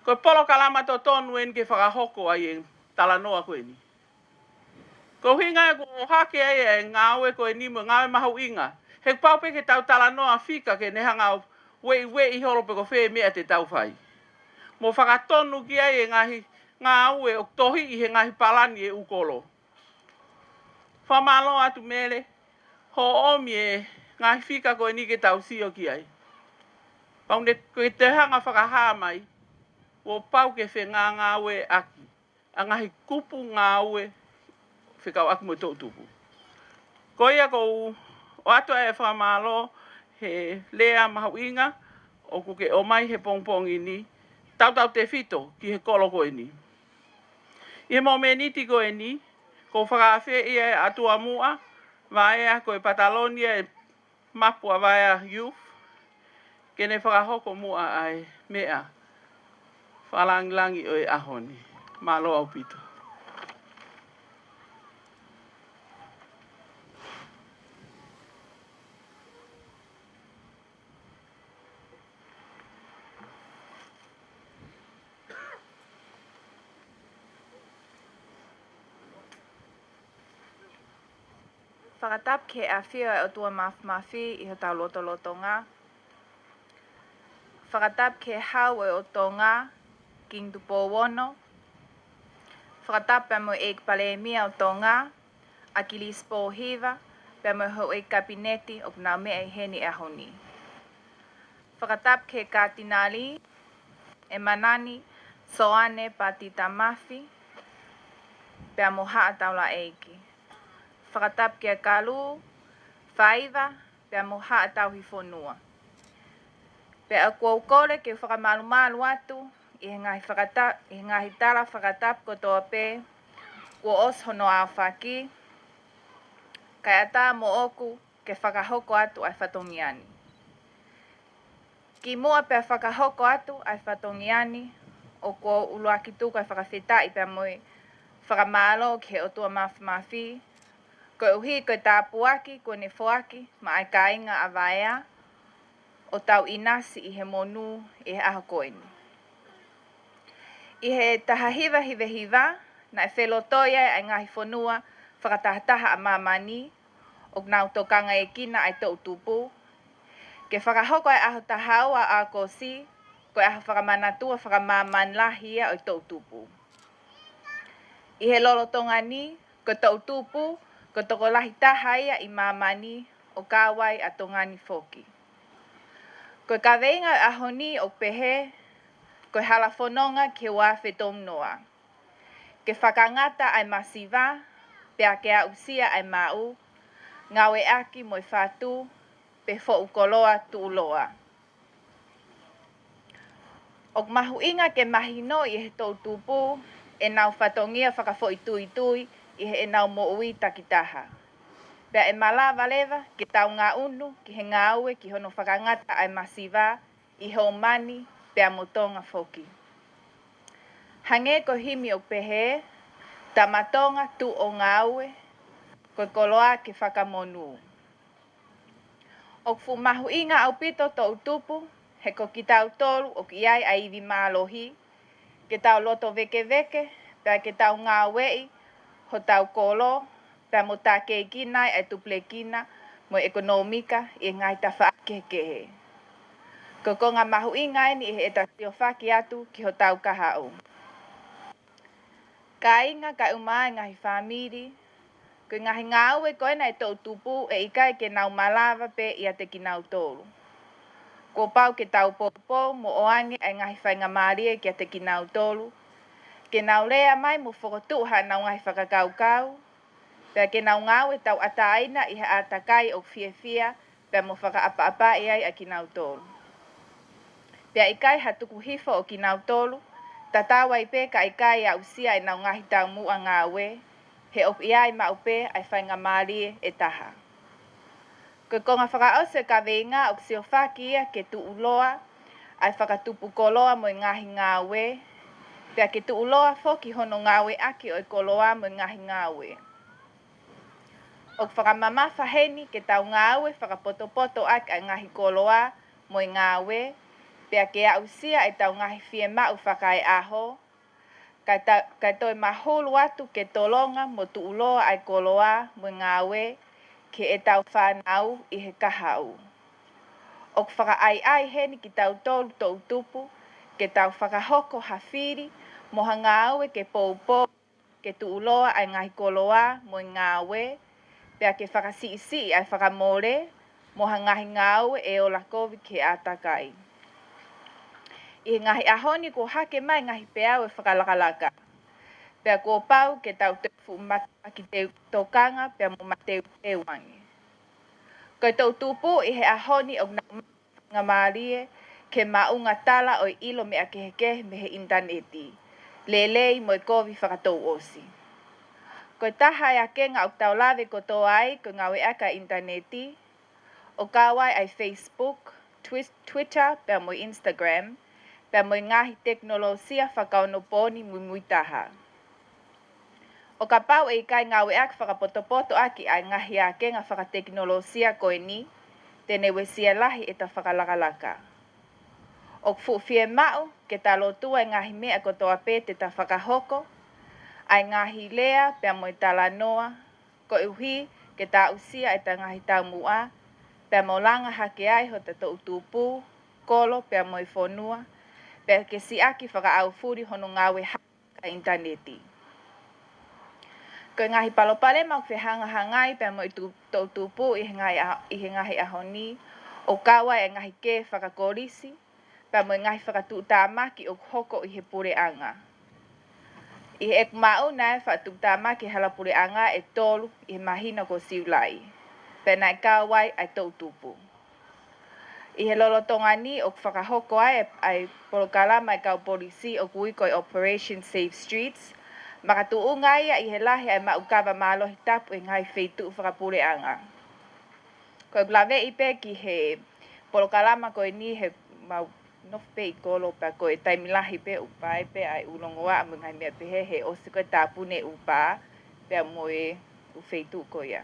Koe polo kalama to tonu en ke whakahoko ai e tala noa koe ni. Ko hinga e ko hake ai e ngāwe koe ni mo ngāwe mahu inga. He paupe ke tau tala noa whika ke nehanga o wei holo pe ko whee mea te tau whai. Mo whakatonu ki ai e ngahi ngāwe o tohi I he ngahi palani e ukolo. Whamalo atu mele. Ho omi e ngahi whika koe ni ke tau sio ki ai. Paune koe te hanga whakahaa mai. O pau ke whe ngāwe aki. A ngahi kupu ngāwe whikau aku mo tō tupu. Ko ia ko o ato e whamalo he lea mahu inga o kuke o mai he pongpong ini. Tau te whito ki he kolo ko ini. I he momeniti ko ini. Ko whakawhi ia e atua mua. Vaea ko e Patalonia e mapua vaea youth. Kene whakahoko mua ai mea. Whalangilangi o e ahoni. Malo au pito. Whakatap ke a whia o tua mafi I ho tau loto ngā. Whakatap ke hau o tonga King Tupo Wono. Whakatap pe mo e pale mia o tonga Akilis Pohiva pe mo ho e kabineti o nau mea I heni e honi. Whakatap ke Katinali e manani Soane Patita Mafi pe mo haa taula eiki. Whakatap kia kalu, whaiva, pia moha atau hi whonua. Pia kua ukore ke whakamalu atu, I ngahi tala whakatap ko toa pe, kua os hono au whaki, kai ata mo oku ke whakahoko atu ai whatongiani. Ki mua pia whakahoko atu ai whatongiani, o kua uluaki tuku ai whakawhitai pia moe whakamalo ke o tua mafi, ko uhi ko tāpuaki, ko ne whoaki, ma ai kāinga a vaea, o tau inasi I he monu I he aho koeni. I he taha hiva, na e whelotoia ai ngahi whonua, whakatahataha a mamani, o nau tokanga e kina ai tau tupu, ke whakahoko ai aho tahaua a kosi, ko aho whakamanatua whakamamanlahia o tau tupu. I he lolotonga ni, ko tau tupu, ko toko lahi taha ia I mamani o kāwai a tongani foki. Ko ka veinga ahoni o pehe, ko hala whanonga ke wafe tomnoa. Ke whakangata ai masiva, pea ke a usia ai mau, ngawe aki moi whatu, pe fo ukoloa tuuloa. O mahu inga ke mahino I he tau tupu, e nau whatongia whakafo I tui, I he nau mo ui takitaha. Pea e malawa lewa ki tau ngā unu, ki he ngā ue, ki hono whakangata ai masiva, I ho mani, pea motonga foki. Hange ko himi o pehe, tamatonga tu o ngā ue, ko koloa ki whakamonu. O fu mahu inga au pito tau tupu, he ko ki tau tolu o ki ai a iwi mālohi, ke tau loto veke veke, pēr ke tau ngā wei, ho tau kolo, pēr mo tā kei kinai ai tuple kina, mo ekonomika i ngai ta whaakekehe. Ko ngā mahu i ngai ni e ta tio whaki atu ki ho tau kahau. Ka inga ka umai ngahi whamiri, ko ngahi ngāu e koe nei tau tupu e ikai ke nau malawa pe ia te ki nau tolu. Ko pau ke tau popo mo oange ai ngahi whainga marie kia te ki nau tolu, ke nau lea mai mo whakotu ha nau ngahi whakakaukau, pēr ke nau ngāu e tau ataaina i ha atakai o fia, pēr mo whakaapa e ai a ki nau tolu. Pēr ikai ha tuku hifo o ki nau tolu, tatawa i pē ka ikai a usia e nau ngahi tau mua ngā we, he op i ai ma upe ai whainga marie e taha. Ko konga whakaose ka veinga o ksio whaki ia ke tu uloa, ai whakatupu koloa mo i ngahi ngā we, pēr ke tu uloa foki hono ngā we aki o i koloa mo i ngahi ngā we. O whakamama whaheni ke tau ngā we whakapoto aki ai ngahi koloa mo i ngā we, pēr ke a usia e tau ngahi fie mau whakai aho, kai toi mahulu atu ke tolonga mo tu uloa ai koloa mo i ngā we, ke e tau whanau i he kahau. O whakaai heni ki tau tolu tau tupu, ke tau whakahoko hawhiri, mo ha ngā we ke poupo, ke tu uloa ai ngahi koloa mo i ngā we, pēr ke whakasi ai whakamore, mo ha ngahi ngā we e o lakovi ke atakai. I ngahi ahoni ko hake mai ngahi peau e whakalakalaka. Pēr ko pau ke tau te whumata ki te tokanga pēr mo mateu te wangi. Ko tau tupu i he ahoni o ngā marie ke maunga tala o ilo me a kehekehe me he interneti. Lelei mo i kovi whakatou osi. Ko taha e a kenga o tau lawe ko tō ai ko ngā we aka interneti, o kawai ai Facebook, Twitter, pēr mo Instagram, pēr mo i ngahi teknolosia whakaonoponi mui taha. O ka pau e kai ngā we aka whakapoto aki ai ngahi a kenga whakateknolosia koe ni, tene we sia lahi e ta whakalakalaka. O fuwhie mau ke ta lotua e ngahi mea ko toa pē te ta whakahoko, ai ngahi lea pēr mo i tala noa, ko uhi ke ta usia e ta ngahi tau mua, pēr mo langa hake ai ho te tau tupu, kolo pēr mo i whonua, pēr ke si aki whakaau furi hono ngā we haka interneti. Ko ngahi palopale mau whehanga hangai pēr mo i tau tupu i he ngahi ahoni, o kawa e ngahi ke whakakorisi, pēr mo i ngahi whakatūtāmaki o hoko i he pureanga. I he ek mau nai whakatūtāmaki hala pureanga e tolu i he mahina ko siulai, pēr nai kawai ai tau tupu. I he lolotonga ni o whakahoko ai polokalama i kau polisi o kui koi Operation Safe Streets, makatuunga ia i he lahi ai maukawa mālohi tapu i ngai wheitu whakapureanga. Ko lawe i pe ki he polokalama koe ni he mau nofe i kolo pa koe taimilahi pe upai pe ai ulongoa amu ngai mea pehe he osi koe tāpune upa pe moe u wheitu koe ia.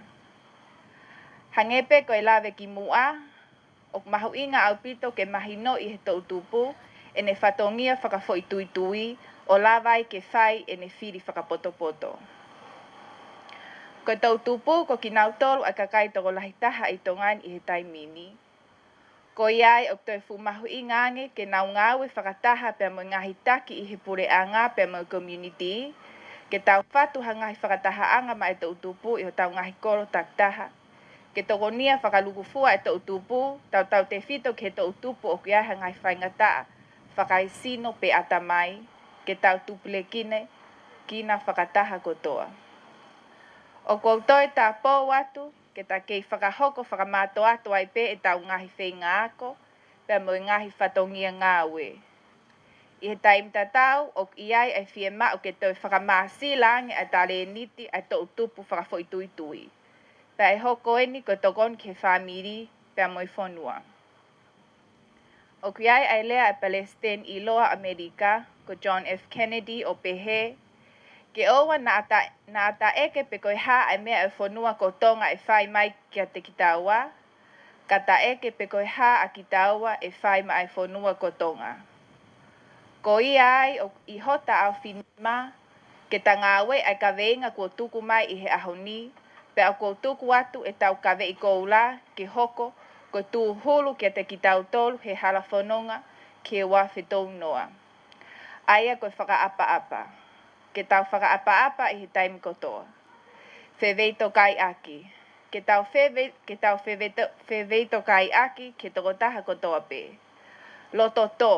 Hangepe koe lawe ki mua, o mahu inga au pito ke mahino i he tau tupu, e ne whatongia whakafo i tui o lawai ke whai e ne whiri whakapoto. Ko tau tupu ko ki nau tolu a kakai toko lahitaha i tongan i he taimini. Ko iai o toi fumahu i ngange ke nau ngawe whakataha pia mo ngahi taki i he pureanga pia mo community, ke tau whatu ha ngahi whakataha anga ma e tau tupu i ho tau ngahi koro taktaha. Ke toko nia whakalukufua e tau tupu, tau te whito ke tau tupu o kia ha ngai whaingataa, whakaisino pe atamai, ke tau tupule kina whakataha kotoa. O koutoe tā pō atu, ke tā kei whakahoko whakamato atu ai pe e tau ngahi whenga ako, pia mo ngahi whatongia ngāwe. I he taim tatau, o iai ai whie mao ke toi whakamasi lange a tale niti ai tau tupu whakafo i tui. Pea e hoko eni ko tokon ke whamiri pea moi whonua. O kiai ai lea e Palestine i loa Amerika ko John F. Kennedy o pehe, ke owa na ata eke pe koe ha ai mea e whonua ko tonga e whai mai kia te kitaua, Kata eke pe koe hā a ki taua e whai ma ai whonua kotonga. Ko i ai o i hota au whinima, ke ta ngāwe ai ka veinga kua tuku mai i he ahoni, pe au kua tuku atu e tau ka vei koula, ke hoko, ko tū hulu ke te ki tau tolu he hala whanonga, ke wā whetou noa. Aia koe whakaapa-apa. Ke tau whakaapa-apa i he taimi kotoa. Wheweito kai aki. Ke tau wheweito kai aki ke tokotaha kotoa pē. Loto tō.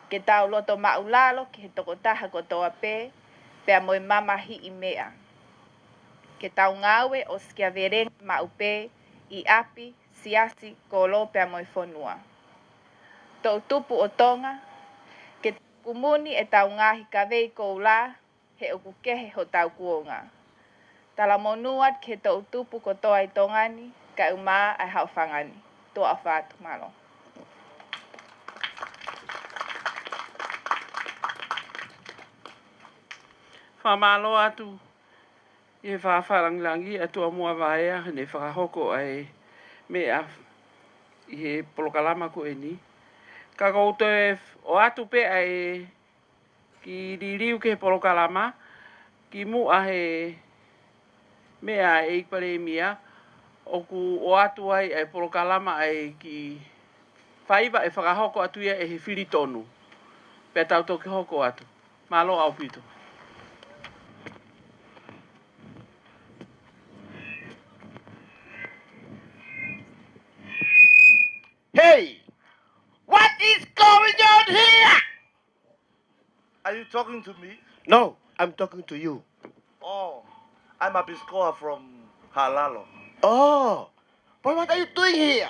Ke tau loto maulalo ke he tokotaha kotoa pē. Pea moe mamahi i mea. Ke tau ngawe o skia verenga mau pē i api, siasi, kolo pea moe whonua. Tō tupu o tonga. Ke kumuni e tau ngahi ka vei kou la, he oku kehe ho tau kuonga. Tala monuat ke tō tupu ko toa i tongani, ka umā ai hau whangani. Tō a whātu malo. Whamalo atu i he whawharangirangi atua mua vaea ne whakahoko ai mea i he polokalama ko e ni. Ka koutou e o atu pe ai ki ririu ke he polokalama ki mua he mea e ikpare mia oku o atu ai ai polokalama ai ki whaiva e whakahoko atu ia e he whiritonu. Pea tau toke hoko atu. Malo au pito. Hey! What is going on here? Are you talking to me? No, I'm talking to you. Oh, I'm a Biscoa from Halalo. Oh, but what are you doing here?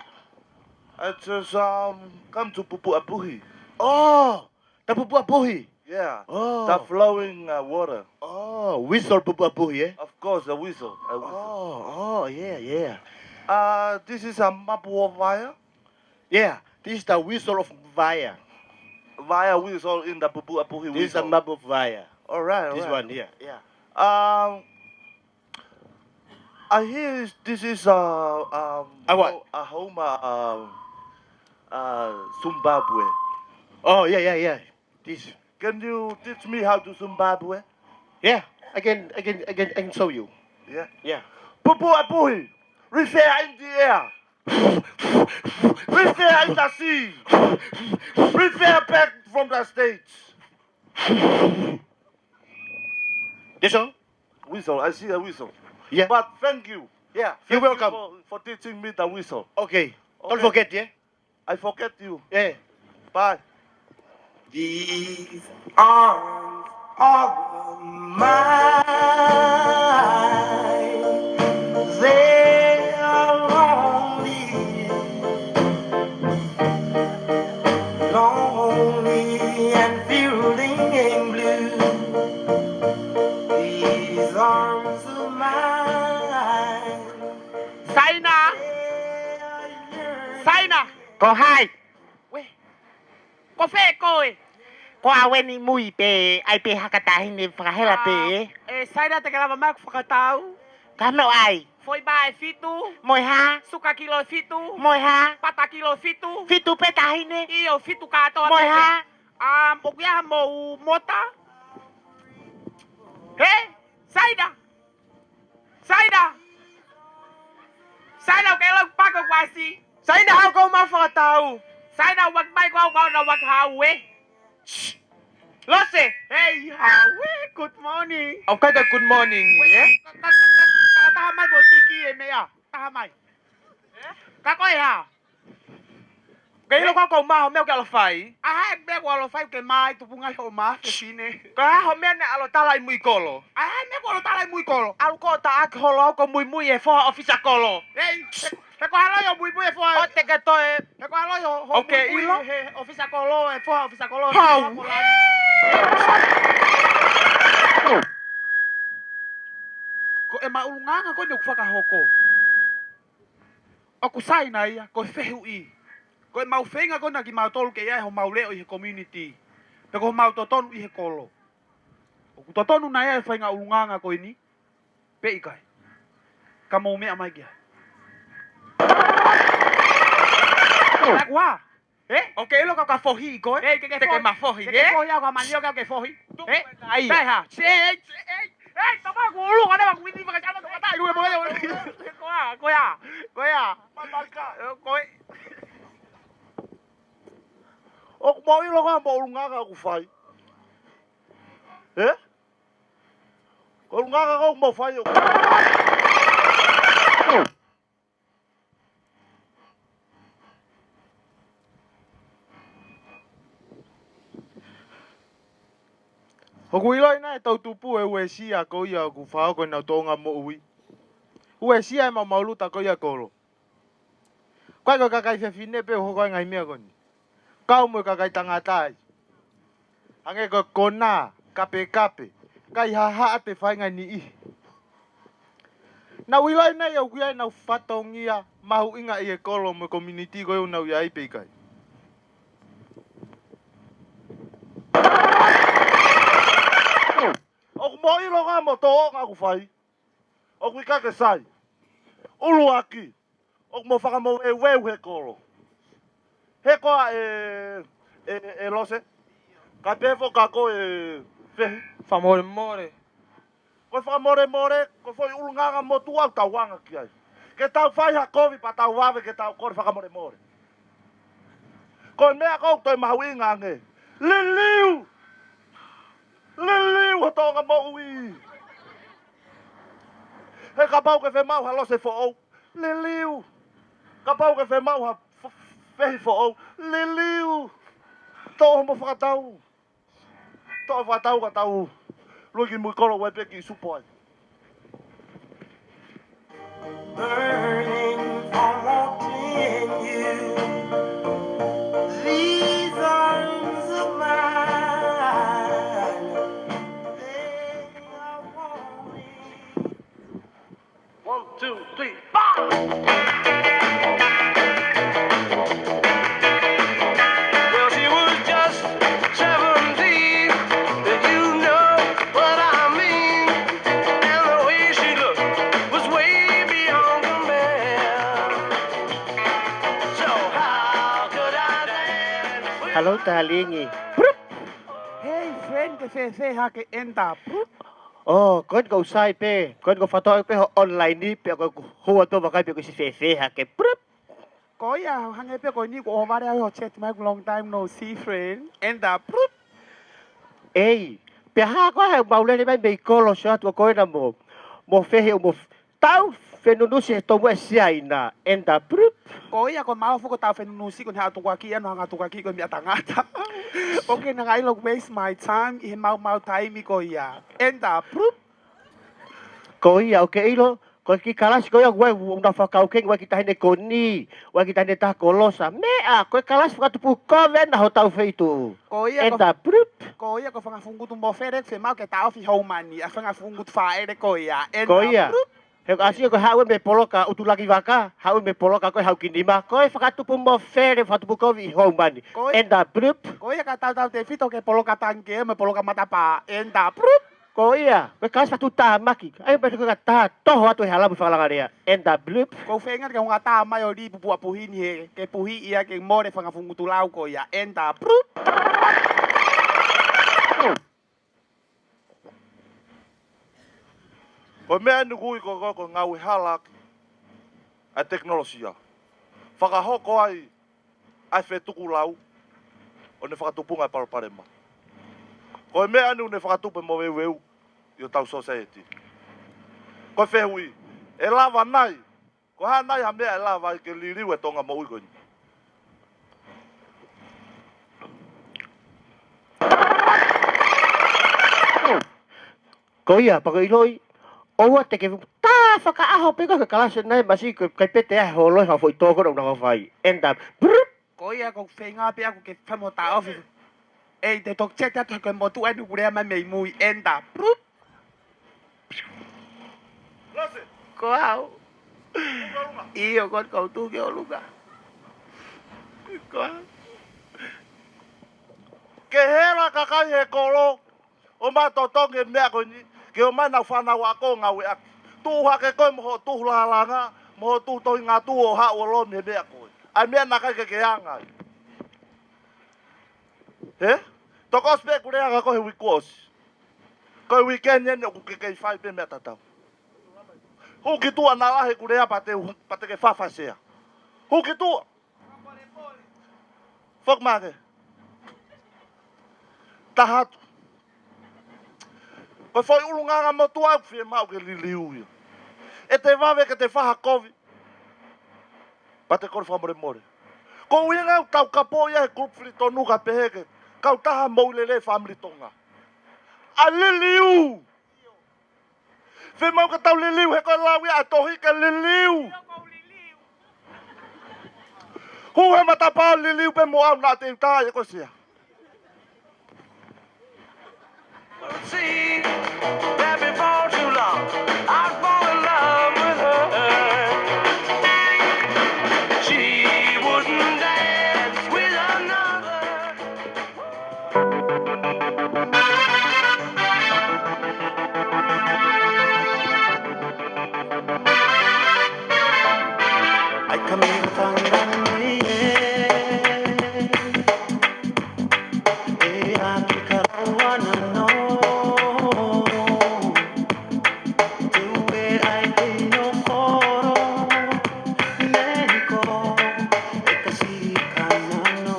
I just come to Pupu Apuhi. Oh, the Pupu Apuhi. Yeah. Oh. The flowing water. Oh, whistle Pupu Apuhi, eh? Of course, the whistle. A whistle. Oh, yeah, yeah. This is a Mapua Via. Yeah, this is the whistle of Vaya. Via whistle in the Pupu Apuhi whistle. This is a map of Vaya. All right, This right. one here, yeah. I hear this is what? a home Zimbabwe. Oh, yeah. This. Can you teach me how to Zimbabwe? Yeah, I can show you. Yeah. Yeah. Pupu Apuhi, reach there in the air. Reach there in the sea. Reach there back from the stage. This one? Whistle, I see a whistle. Yeah. But thank you. Yeah, Thank you're you welcome. for teaching me the whistle. Okay. Don't Okay. forget, yeah? I forget you. Yeah. Bye. These arms are mine. They are lonely and feeling blue. These arms are mine. Saina! They are yearning. Saina! Ko hai, Ko whe koe! ko awe ni mui pe, ai pe hakatahi ni whakahela pe. Saina te kalawa mai whakatau. Ka no ai, Foi ba e fitu. moi ha, Suka kilo e fitu. moi ha, Pata kilo e fitu. fitu pe tahi ne, I o fitu katoa moi ha, O kia mo mota. He? Saina! Saina! Saina o kailang pako kwasi. Saina hau ko ma whakatau. Saina wag mai ko na wag hawe. Lose, Hey, hawe. Good morning. o kada good morning, yeah? Tahamay mo tiki e mea. Tahamay. Kakoy ha. Kaya ko ko ma ho meo ka fai. Aha, me walo fai ke mai tu punga ho ma ke sine. Ka ho mea ne alo talai mui kolo. Aha, me walo talai muy kolo. Alu ko ta ak holo ko mui e fo ofisa kolo. Hey, he ko halo yo muy fo. O te ka to e, He ko halo yo. Okay, ilo? He ofisa kolo e fo ofisa kolo. Hau. Ko e maulunganga ko ni whakahoko. O ku saina ia, ko whehu i. Ko e mau whenga ko na ki mau tolu ke ia ho mau leo i he community. Pe ko mau totonu i he kolo. O ku totonu na ia e whainga ulunganga ko ini. Pe ikai. Ka mau mea mai kia. Agua. Ok lo que fohi ko. Que ma fohi. Que fohi ako manyo que fohi. Ahí. Deja. Toma culo, ka naman hindi makasama to patay. Luwe mo kayo. Kuya. O mo ilo ka mo lunga ka ku fai. Ko lunga ka ko mo fai. O kuiloi na tau tupu e uesia ko ia ku fao ko na tonga mo ui. Uesia ma mauluta ko ia kolo. Kwa ko kakai fe fine pe ho ko ngai mea ko ni. Kau mo kakai tangatai. Ange ko kona kape. Kai ha te fai ngai ni i. Na wilai na ia kuia na fatongia mahu inga i e kolo mo community ko na ia i pe kai. O mo ilo ka mo to nga ku fai. O ku ka ke sai. Ulu aki. O mo faka mo e he kolo. He ko e lose. Ka pefo ka ko e fehi. More. Ko fa more, ko foi ulunga mo tu au tawanga ki ai. Ke tau fai ha kovi pa tau wave ke tau ko fa more. Ko me ko to mahuinga nge. Liliu ho tonga mo ui. He ka pau ke fe mau halo se fo o. Liliu. Ka pau ke fe mau ha fehi fo o. Liliu. To mo fa tau. To fa tau ka tau. Looking muy kolo we pe ki support. Burning for wanting you. These arms of mine, they are wanting. 1, 2, 3, 4. Well, she was just 17, and you know what I mean. And the way she looked was way beyond compare. So how could I dance? Hello, darling. Hey friend ke fe ha ke enta. Oh, kon go sai pe. Kon go fato pe online ni pe ko ho to ba kai pe ko si fe ha ke. Ko ia hange pe ko ni ko vare ho chat my long time no see friend. Enta. Ei, pe ha ko ha ba le ba be ko lo sha to ko na mo. Mo fe he mo tau fe no se to mo sia ina. Enta. Ko ia ko mau ko tau fe no si ko ha to kwa ki ano ha to kwa ki ko mi atangata. Okay, na ngai lo waste my time i mau time ko ia. Enta. Ko ia o ke ilo. Ko ki kalas ko ia we una fa ka ke we kita hene ko ni. We kita hene ta kolosa. Me a ko kalas fa tu ko ven na ho tau fe tu. Ko ia Enta. ko ia ko fanga fungu tu mo fere fe mau ke tau fi home mani. A fanga fungu fa ere ko ia. Enta. Ko ia. He asi ko hawe me poloka utu lagi waka, hawe me poloka ko hau kinima, ko fa tu mo fere fa tu ko vi home mani. Enta. Ko ia ka tau te fito ke poloka tanke me poloka mata pa. Enta. Ko ia, ko kas fa tu ta maki. Ai ba ko ta to ho tu hala bu fa la ria. Enta. Ko fenga ke nga ta mai o di pu puhi ni he, ke puhi ia ke more fanga fungu tu lau ko ia. Enta. Ko mea ni kui ko ngau halak a teknolosia. Whakahoko ai whetuku lau o ne whakatupunga e paraparema. Ko mea ni ne whakatupe mo weu i o tau society. Ko whehui, e lava nai, ko ha nai ha mea e lava i ke liriu e tonga mo uikoni. Ko ia, pa ko iloi. O te ke ta whaka aho pe ko kalase nai masi ko kai pete a ho loi ha foi toko na ko fai. Enda. Ko ia ko fenga pe aku ke famo ta ofi. Ei te tok chat to ko mo tu anu kure ma mei mui enda. Ko au. Iyo ko tu ke o lugar. Ko. Ke hera kakai he kolo o ma totonge mea ko ni. Ke o mai na whanau a ko ngau e aki. Tu hake koe moho tu lalanga, moho tu toi ngā tu o ha o lo me mea koe. Ai mea na kai ke anga. He? Toko spe ku rea ko he wikos. Ko weekend yen ku ke fai pe mea tatau. Hu ki tu ana la he ku rea pate ke fa sea. Hu ki tu. Fok mage. Tahat. Ko foi ulunga mo tua fi mau ke liliu. E te vave ke te faha kovi. Pate kor fa more. Ko winga tau kapo ia grup frito nuka peheke. Kau taha moulele family tonga. A liliu. Fe mau ka tau liliu he ko lawi a tohi ka liliu. Hu he matapa liliu pe mo au na te taha e ko sia. See that before too long, I fall in love with her. She wouldn't dance with another. Ay kami pangrani aki karawana no tuwe ay tino koro Mexico e kasi kanano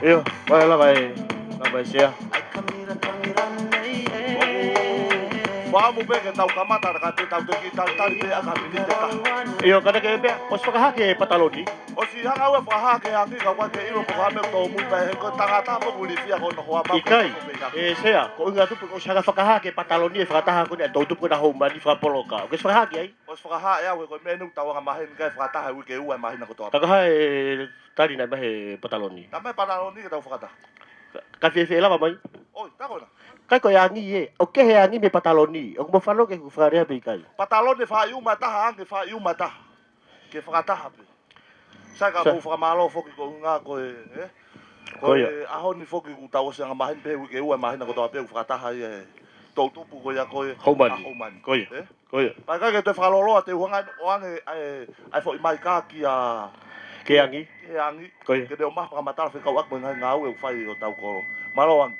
Iyo, vai lá vai sia. ay kamira pangrani Vamos ver que tau kamata ka te tau te ki tau tari pe aka pini te ka. Iyo, kada ke be, os pakahake pataloni. O si hanga ua whaha ke hangi ka wake iro po hame tō muta he ko tangata mo kuri fia ko no hoa mako. Ikai, sea, ko inga tupu ko sanga pakahake pataloni e whakataha ko ni a tautupu na homa ni whapoloka. O kes whakahake ai? O si whaha e awe ko menu tau anga mahen kai whakataha wike ua mahina ko tō. Takaha e tari na mahe pataloni. Tamai panaroni ke tau whakata. Ka fie lava mai. Oi, tako na. Kai ko yangi e, o ke he yangi me pataloni. O mo whalo ke ku whakarea pe kai. Pataloni wha iu mataha ange wha iu mataha. Ke whakataha pe. Sai ka mo whakamalo foki ko ngā ko e, ko e ahoni foki ku tau se anga mahen pe wike ua mahina ko tō pe whakataha i e. Tau tupu ko ia ko e. Haumani. Koia. Koia. Pai kai ke te whakaloloa te huanga o ange ai fo i mai ka ki a Ke yangi. ke angi. Koia. Ke te o maha whakamatara whikau akmo ngā ue whai o tau koro. Malo angi.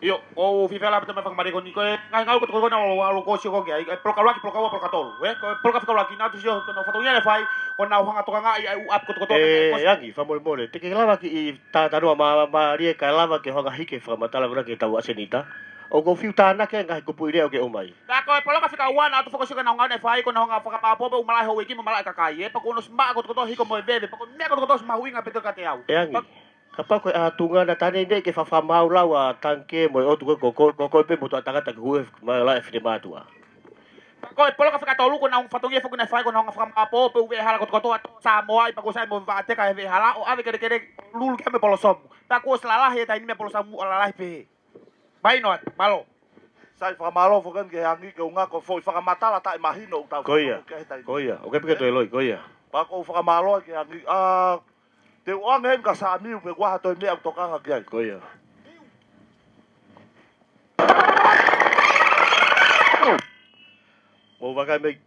Yo, o fifela pete me whakamare ko ni ko ngai ngau ko ko na lo ko si ko ki ai ploka laki ploka wa ploka tolu ko ploka fika laki na tu si no fatonia le fai ko na hanga toka ngai ai up ko to yangi famole mole te ke lava ki i ta no ma rie ka lava ke hoga hike whakamatala kura ke tau asenita o ko fiu tana ke ngai ko puire o ke o mai ka ko ploka fika wa na tu foko si ka na ngai fai ko na hanga whakapapo pe umala ho wiki mala ka kai pa ko no sma ko to hiko mo bebe pa ko me ko to sma winga pete ka te au yangi kapa ko a tunga na tane nei ke whawhamau lau a tanke mo o tuko ko pe mo to atangata ki hue mai la e white matua. Ko polo ka whakatolu ko na whatongia whaku na whai ko na whakapapo pe uwe hala ko to sa moai pa ko sai mo vate ka e hala o ave kere lulu ke me polo somu. Ta ko slala he ta ni me polo samu ala pe. Bai no malo. Sai whakamalo whakan ke hangi ke unga ko foi whakamatala ta i mahino o tau. Koia. O ke pike to eloi koia. Pa ko whakamalo ke hangi te oanga en ka sa miu pe waha toi mea tokanga ki ai. Koia. Mo wakai me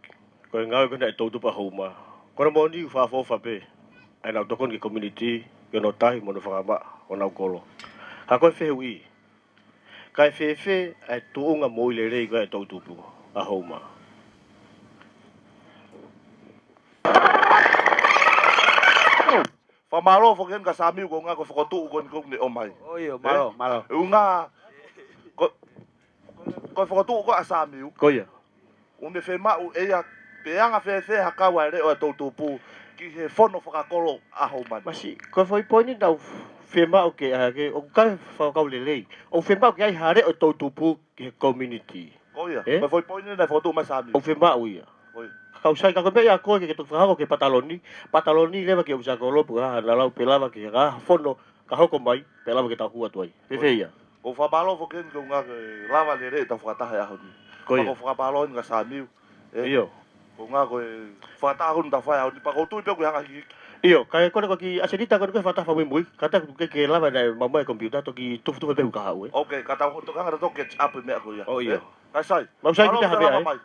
ko ngau ko na tautupa homa. Ko na mo ni fa fofa pe. Ai na tokon ki community ke no tahi mo no whakama o na kolo. Ha ko fe hui. Kai fe ai tuunga mo ile rei ko tautupu a homa. Whamalo whaken ka sa miu ko nga ko whakotu ko ni o mai. Oio, malo. Unga ko whakotu ko a sa miu. Koia. Une fe mau ea peanga fe hakawa re o tautupu ki he fono whakakolo a hauman. Masi, ko foi poni dau fema o ke age o ka fa ka lelei. O fema ke ai hare o tautupu ki community. Koia. Ko foi poni na foto ma sa miu. O fema o ia. Koia. Kau sai ka be ya ko ke to fa ke pataloni leva ke usa ko lo pa na lau pelava ke ga fono ka hoko mai pelava ke ta hua tuai. Feia. O whamalo whaken ko nga lava le re ta whakataha e ahoni. Koia. Ko whamalo nga sa miu. Iyo. Ko nga ko whakataha hon ta whai ahoni. Pa ko tui pe ko hanga hiki. Iyo, kai ko ki asenita ko ke fata fa mui. Kata ke lava na mamai computer to ki tu pe ka hawe. Okay, kata hon to kanga to catch up me ko ya. Oh iya. Kai sai. Mau sai kita habe ai.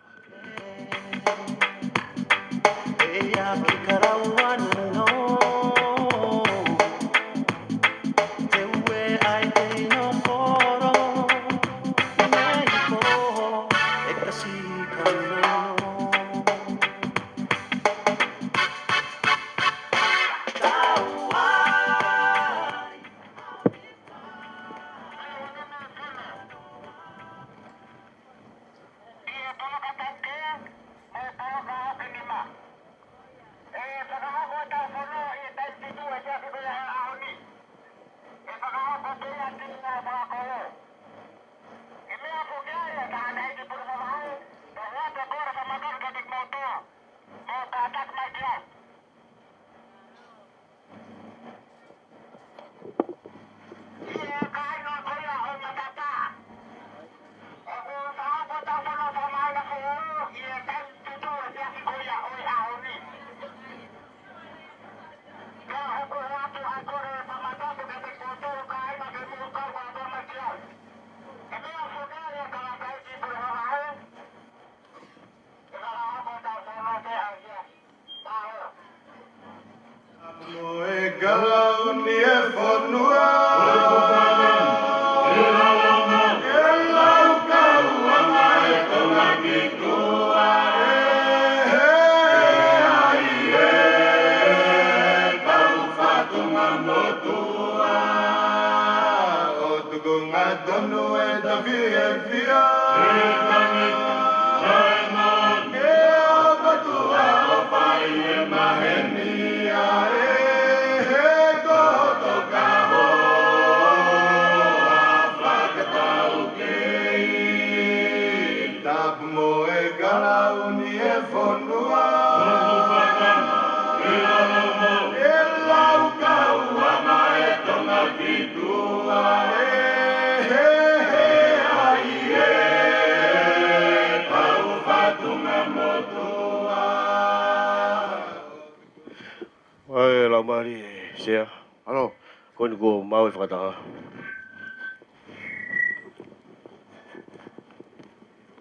Ai, lau mari, sia. Alo. Ko ni ko mau whakataha.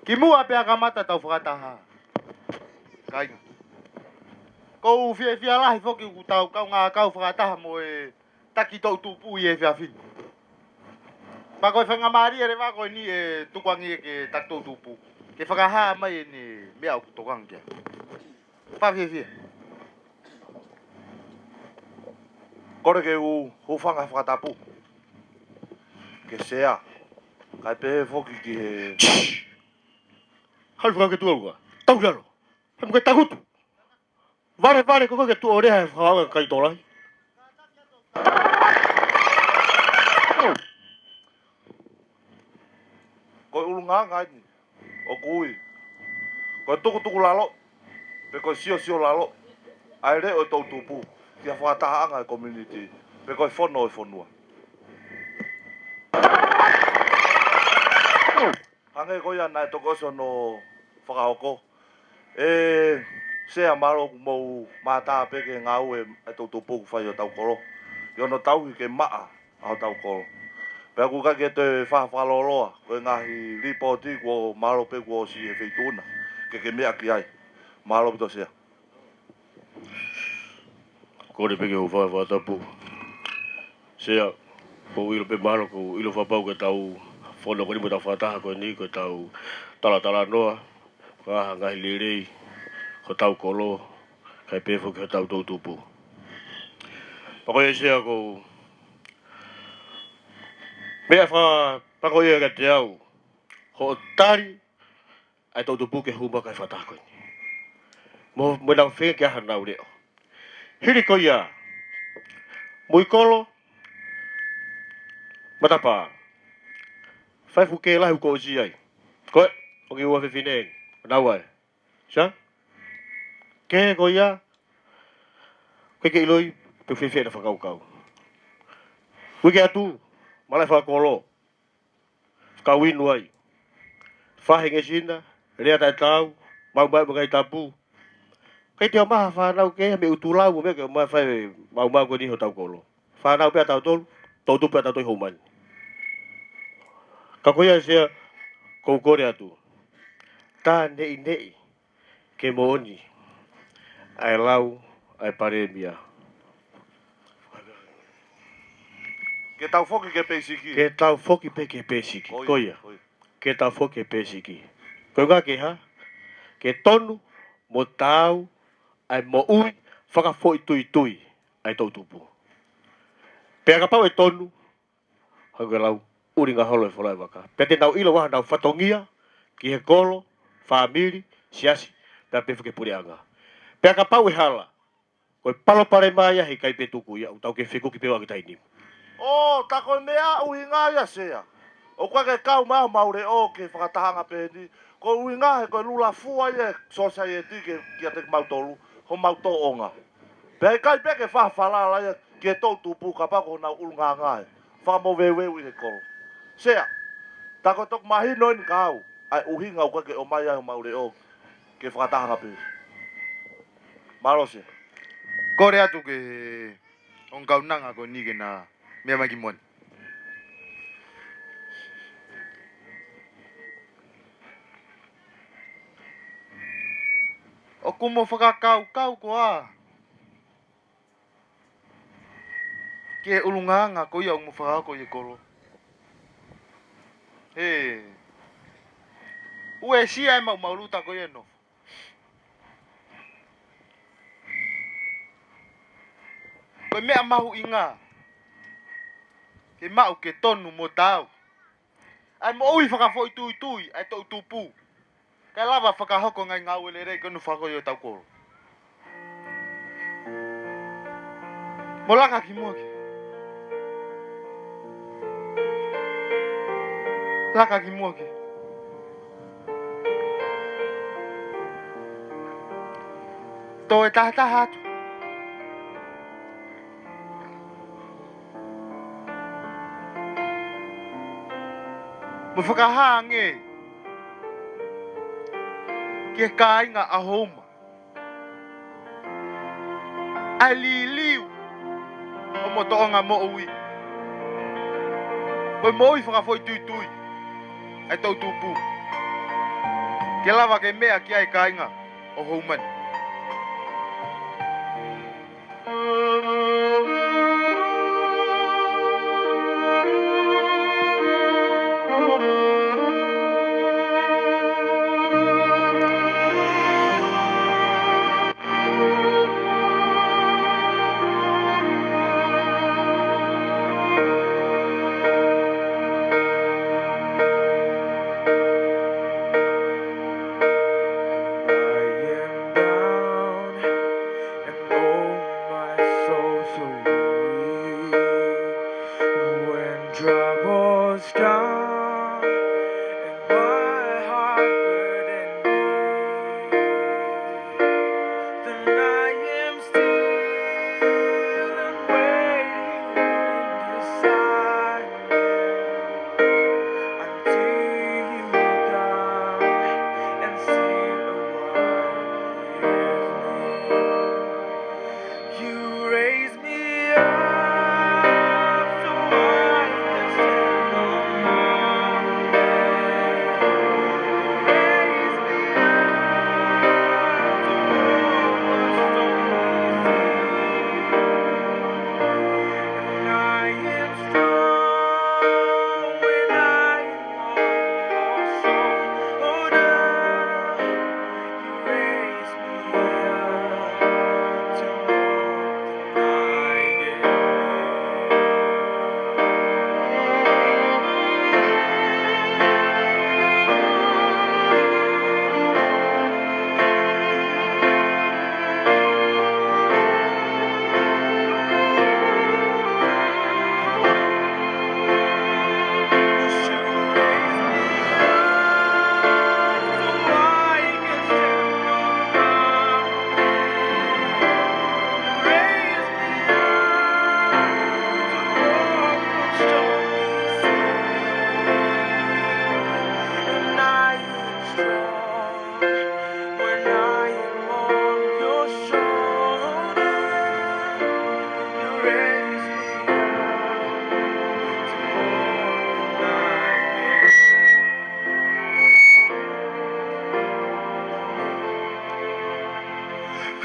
Ki mua pe akamata tau whakataha. Kainga. Kou fia lahi whoki ku tau kau ngā kau whakataha mo e taki tau tupu i e fia whini. Pakoi whangamari ere wako ni e tukwangi e ke tak tau tupu. Ke whakaha mai e ni mea ku tokang kia. Pa fia. Kore ke u hufanga whakatapu. Ke sea. Kai pe foki ki he... Hai whaka ke tua ua. Tau jaro. Hai mga takutu. Vare koko ke tua orea he whaka kai tolai. Koe ulunga ngai ni. O kui. Koe tuku lalo. Pe koe sio lalo. Ai re o tau tupu. Kia whakataha anga e community. Pe koe whono e whonua. Hange koe ana e toko so no whakahoko. Sea maro mou mātā peke ngau e tau tupu ku whai o tau koro. Iono tau hi ke maa au tau koro. Pea ku kake te whawhaloloa. Koe ngahi ripoti kua maro pe kua si e whituna. Ke mea ki ai. Maro pito sea. Kore peke o whatapu. Sea, ko ilo pe maro ko ilo whapau ke tau whono ko ni mo tau whataha ko ni ko tau tala noa. Kaha ngahi lirei. Ko tau kolo. Kai pefo ke tau tau tupu. Pakoe sea ko mea pakoe ka te au. Ho tari ai tau tupu ke huma kai whataha ko ni. Mo nau whenga ke aha nau reo. Hiri ko ia. Mui kolo. Matapa. Whai fuke lahu ko osi ai. Koe, o ki ua whiwhineng. Nau ai. Sa? Ke ko ia. Koe ke iloi. Pe whiwhi na whakaukau. Wike atu. Malai whakolo. Whakawinu ai. Whahinge sina. Rea tai tau. Mau makai tapu. Kei te o maha whanau ke me utulau mo mea ke o maha whai mau ko ni ho tau kolo. Whanau pia tau tolu. Tau tu pia tau toi homani. Ka koia sea kou kore atu. Tā nei ke mo oni. ai lau, ai pare mia. Ke tau foki ke peisiki. Ke tau foki pe ke pesiki, koia. Ke tau foki ke pesiki. Koe ngā ke ha? Ke tonu, mo tau, ai mo ui, whaka fo i tui tui, ai tau tupu. Pea ka pau e tonu, hau ke lau, uri ngā holo e wholai waka. Pea te nau ilo waha nau whatongia, ki he kolo, whamiri, siasi, pea pe whake puri anga. Pea ka pau e hala, koe palo pare mai he kai pe tuku ia, utau ke whiku ki pewa ki taini. O, tako mea uhi ngā ia sea. O kwa ke kau mau maure o ke whakatahanga pēni. Ko uhi ngā he koe lula fua ia society ke kia te mautolu, ho mauto onga. Pea kai pe ke whawhalala ia ke tau tupu ka pako nau ulu ngā ngāe. Whamo weweu i he kolo. Sea, tako tok mahi noin kau, ai uhi ngau kwa ke o mai ai maure o ke whakatahanga pēni. Marose. Kore atu ke on kaunanga ko ni ke na mea mai ki moni. O kumo whakakau kau ko a. Ke ulunganga ko ia umu whakako i kolo. He. Ue si ai mau mauluta ko ia no. Koe mea mahu inga. Ke mau ke tonu mo tau. Ai mo ui whakafo i tui tui, ai tau tupu. Kai lava whakahoko ngai ngau ele rei konu whako i o tau koro. Mo laka ki mua ki. Laka ki mua ki. Tō e tahataha atu. Mo whakahange. Ke kāinga a homa. Ai li liu. O mo toonga mo ui. Koe mo ui whakafoi tui tui. Ai tau tupu. Ke lava ke mea ki ai kāinga o houmani. I am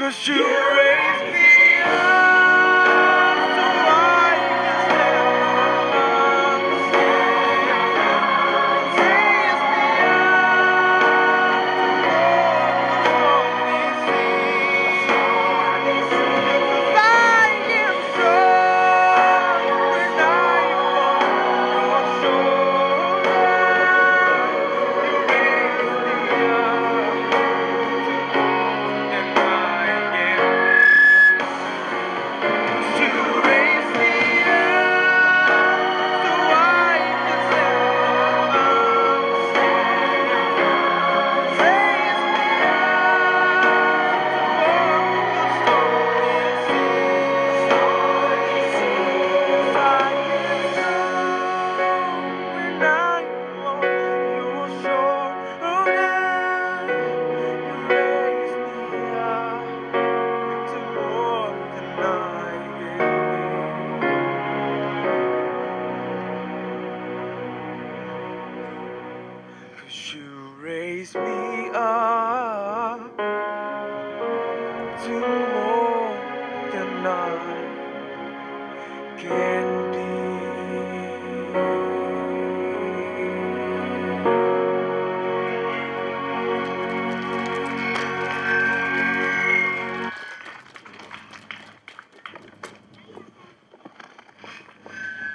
'Cause you raised me up so I can stand on my feet. Raised me up to walk these seas. 'Cause I am strong when I fall on shoulder. You raised me up and I am. You raised me up so I can stand on my feet. Raised me up to walk the stormy seas. I am strong when I'm on your shoulder. You raised me up to more than I am. 'Cause you raised me up to more than I can be.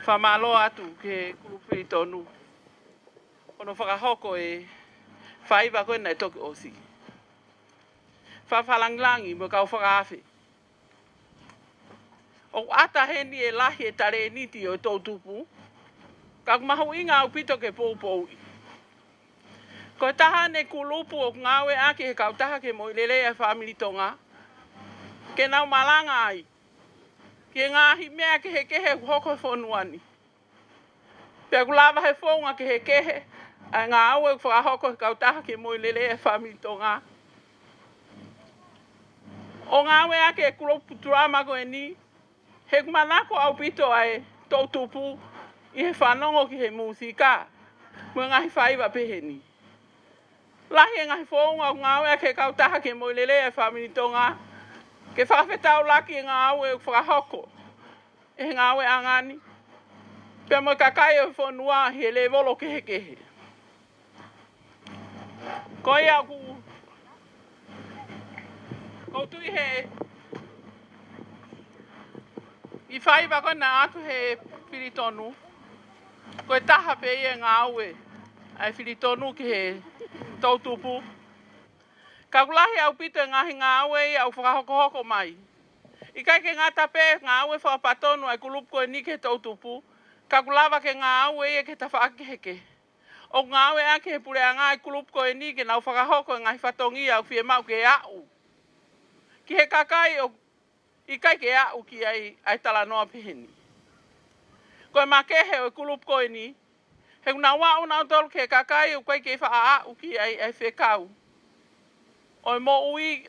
Whamalo atu ke kurupiri tonu. Ono whakahoko e whaiva koe nei toki osi. Whawhalanglangi mo kau whakawhi. O ata heni e lahi e tare niti o tō tupu. Ka mahu inga au pito ke pōpōi. Ko taha ne kulupu o ngawe ake he kautaha ke moilele e whamiri tonga. Ke nau malanga ai. Ke ngahi mea ke he kehe hoko whonuani. Pea kulawa he whonga ke he kehe. Ai ngā au e whakahoko he kautaha ke moilele e whamiri tonga. O ngawe ake e kulupu turama ko e ni. He kumanako au pito ai tō tupu. I he whanongo ki he musika. Mua ngahi whaiva peheni. Lahi e ngahi whonga o ngāwe ake e kautaha ke moilele e whamiri tonga. Ke whawhetau laki e ngā au e whakahoko. E ngā au e angani. Pea mo kakai e whonua he le volo kehe kehe. Ko ia ku... Ko tui he... I whaiva koe na atu he whiritonu. Ko e taha pe ia ngā au e. Ai whiritonu ki he tautupu. Ka kulahi au pito e ngahi ngā au e au whakahoko mai. I kai ke ngā tape ngā au e whakapatonu ai kulupu koe ni ke tautupu. Ka kulawa ke ngā au e ke ta whaakeheke. O ngā au e ake he pure a ngā e kulupu koe ni ke nau whakahoko e ngahi whatongi au whie mau ke au. Ki he kakai o I kai ke au ki ai tala noa piheni. Koe makehe o kulupu koe ni. He kuna wau nau tolu ke kakai o koe ke wha au ki ai whekau. O mo ui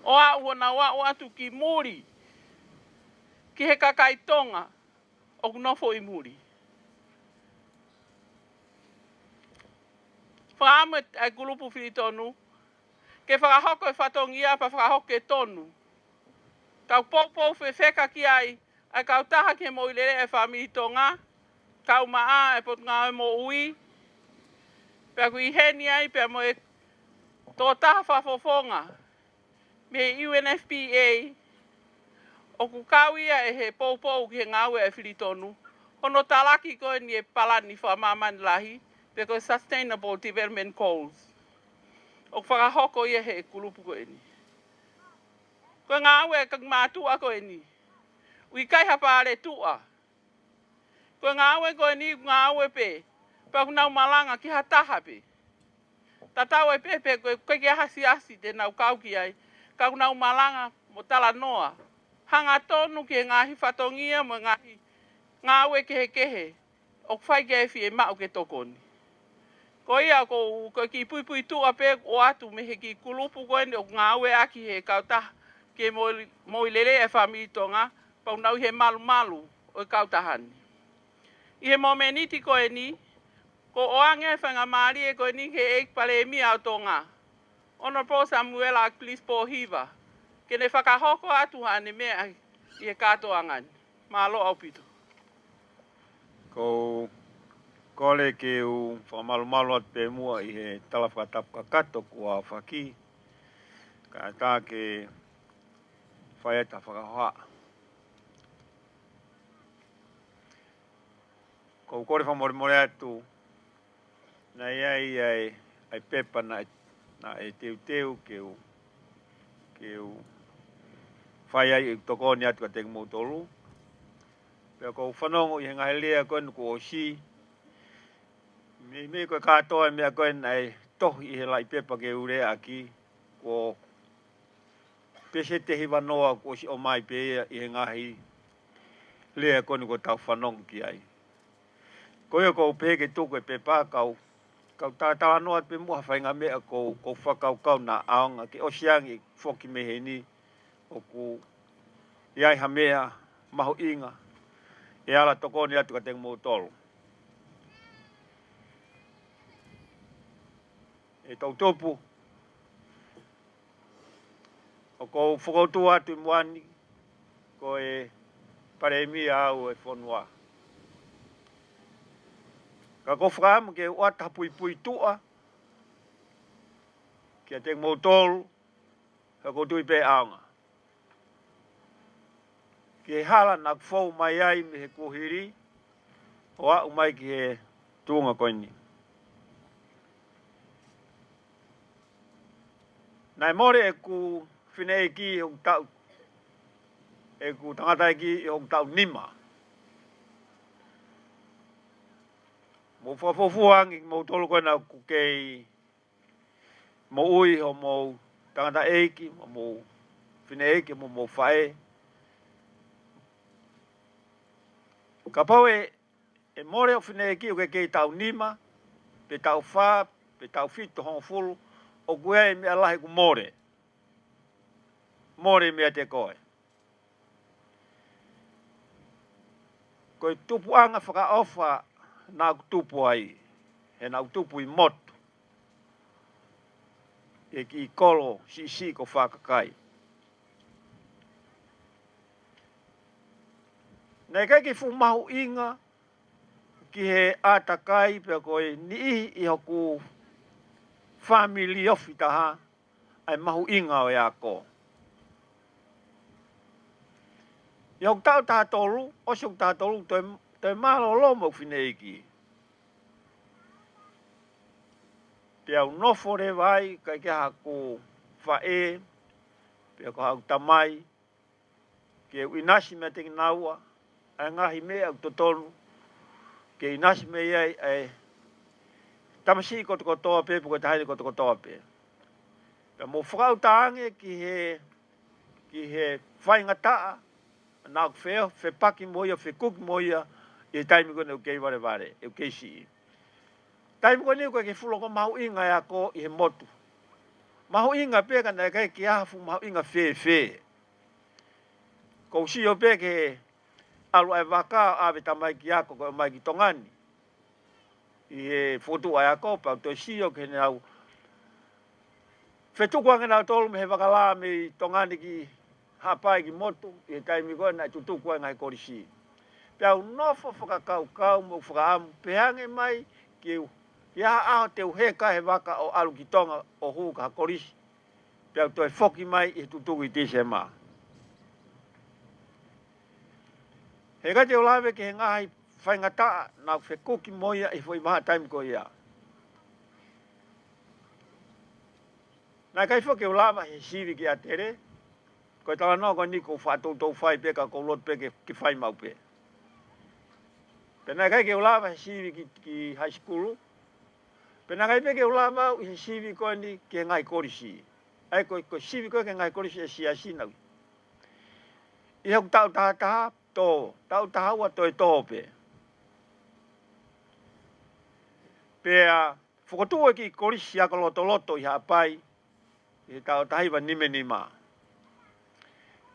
o au o na wau atu ki muri. Ki he kakai tonga o kunofo I muri. Whaamu ai kulupu whiritonu. Ke whakahoko e whatongia pa whakahoko e tonu. Kau popo whewheka ki ai kau taha ke moilere e whamiri tonga. Kau maa e pot ngā e mo ui. Pea kui heni ai pea mo e tō taha whafofonga. Me UNFPA. O ku kau ia e he popo ki he ngāwe e whiritonu. Hono talaki koe ni e palani whamamani lahi. Pea koe Sustainable Development Goals. O whakahoko ia he kulupu koe ni. Koe ngā aue kak mātua koe ni. Ui kai hapare tua. Koe ngā aue koe ni ngā aue pe. Pea kunau malanga ki hataha pe. Tatau e pepe koe ki ahasi te nau kauki ai. Ka kunau malanga mo tala noa. Hanga tonu ki ngahi whatongia mo ngahi ngā aue kehe kehe. O whai ke e mau ke tokoni. Ko ia ko ki pui tua pe o atu me he ki kulupu koe ni o ngā aue aki he kautaha. Ke moilele e whamiri tonga, pau nau he malu o kautahani. I he momeniti koe ni, ko oange whanga maari e koe ni ke eik pale e mi au tonga. Ona po Samuela please po hiva. Ke ne whakahoko atu hane mea i e kato angani. Malo au pito. Ko kole ke u whamalu at pe mua i he tala whakatapka kato kua whaki. Ka tā ke whaieta whakahoa. Ko kore whamore atu na ai pepa na e teu ke u whai ai tokoni atu ka te motolu. Pea ko whanongo i henga helea koen ko o si. Me koe katoa mea koen ai tohi i he lai pepa ke urea aki. Ko pese te hiwa noa ko si o mai pe i henga hi. Lea koen ko tau whanongo ki ai. Koe ko peke tuku e pepa kau tātawa noa pe mua whainga mea ko whakau na aonga ki osiangi whoki mehe ni o ku iai ha mea mahu inga e ala tokoni atu ka te motolo. E tau topu o ko whakautu atu i muani ko e paremia au e whanua. Ka ko whakamu ke wata pui tua kia te motolu ka ko tui pe aonga. Ke hala na kufou mai ai me he kuhiri o a umai ki he tuunga koini. Nai more e ku whine e ki hong tau e ku tangata e ki hong tau nima. Mo whafofuang i mo tolo koe na ku kei mo ui o mo tangata eiki, mo whine eiki, mo whae. Ka pau e more o whine eiki o kei tau nima, pe tau wha, pe tau whito hong fulu, o kue e mea lahi ku more. More mea te koe. Koe tupu anga whaka ofa nā tupu ai, he nā tupu i motu. E ki kolo si ko whakakai. Nei kai ki fumahu inga, ki he atakai pe koe ni i hoku family ofi taha, ai mahu inga o ia ko. I hoku tau tātolu, osi hoku tātolu, toi malo lomo whine iki. Te au nofo re vai, kai ke haku whae, pe ko hau tamai, ke inasi mea te naua, ai ngahi mea au totonu, ke inasi mea iai ai tamasi ko toko toa pe, puko tahaini ko toko toa pe. Pe mo whakau taange ki he whaingataa, nā ku wheo, whepaki moia, whekuki moia, i taimi kone u kei ware, u kei si. Taimi kone koe ke fuloko mahu inga ya ko i he motu. Mahu inga peka na kai ki ahafu mahu inga whe. Ko si o peke alu ai waka awe tamai ki ako koe mai ki tongani. I he fotu ai ako, pa to si o ke ne au. Whetuku ange nā tolu me he wakala me tongani ki hapai ki motu, i taimi koe na tutuku ai ngai korisi. Pea u nofo whakakau mo whakaamu, pehange mai ki ia aho te uheka he waka o alu ki tonga o huu ka korisi. Pea toi whoki mai i tutuku i tise maa. He kate o lawe ke he ngahi whaingataa na whekuki moia i fwoi maha taimi koe ia. Nā kai whoke o lawa he siwi ki a tere, koe tala noa koe niko whātou whai peka ko lot peke ki whai mau pe. Pena kai ke o lawa he siwi ki high school, pena kai peke o lawa he siwi koe ni ke ngai korisi. Ai koe siwi koe ke ngai korisi e siasi nau. I hau tau taha tō, tau taha ua toi tō pe. Pea, whakotua ki korisi ako loto i hapai, i tau tahiwa nime nima.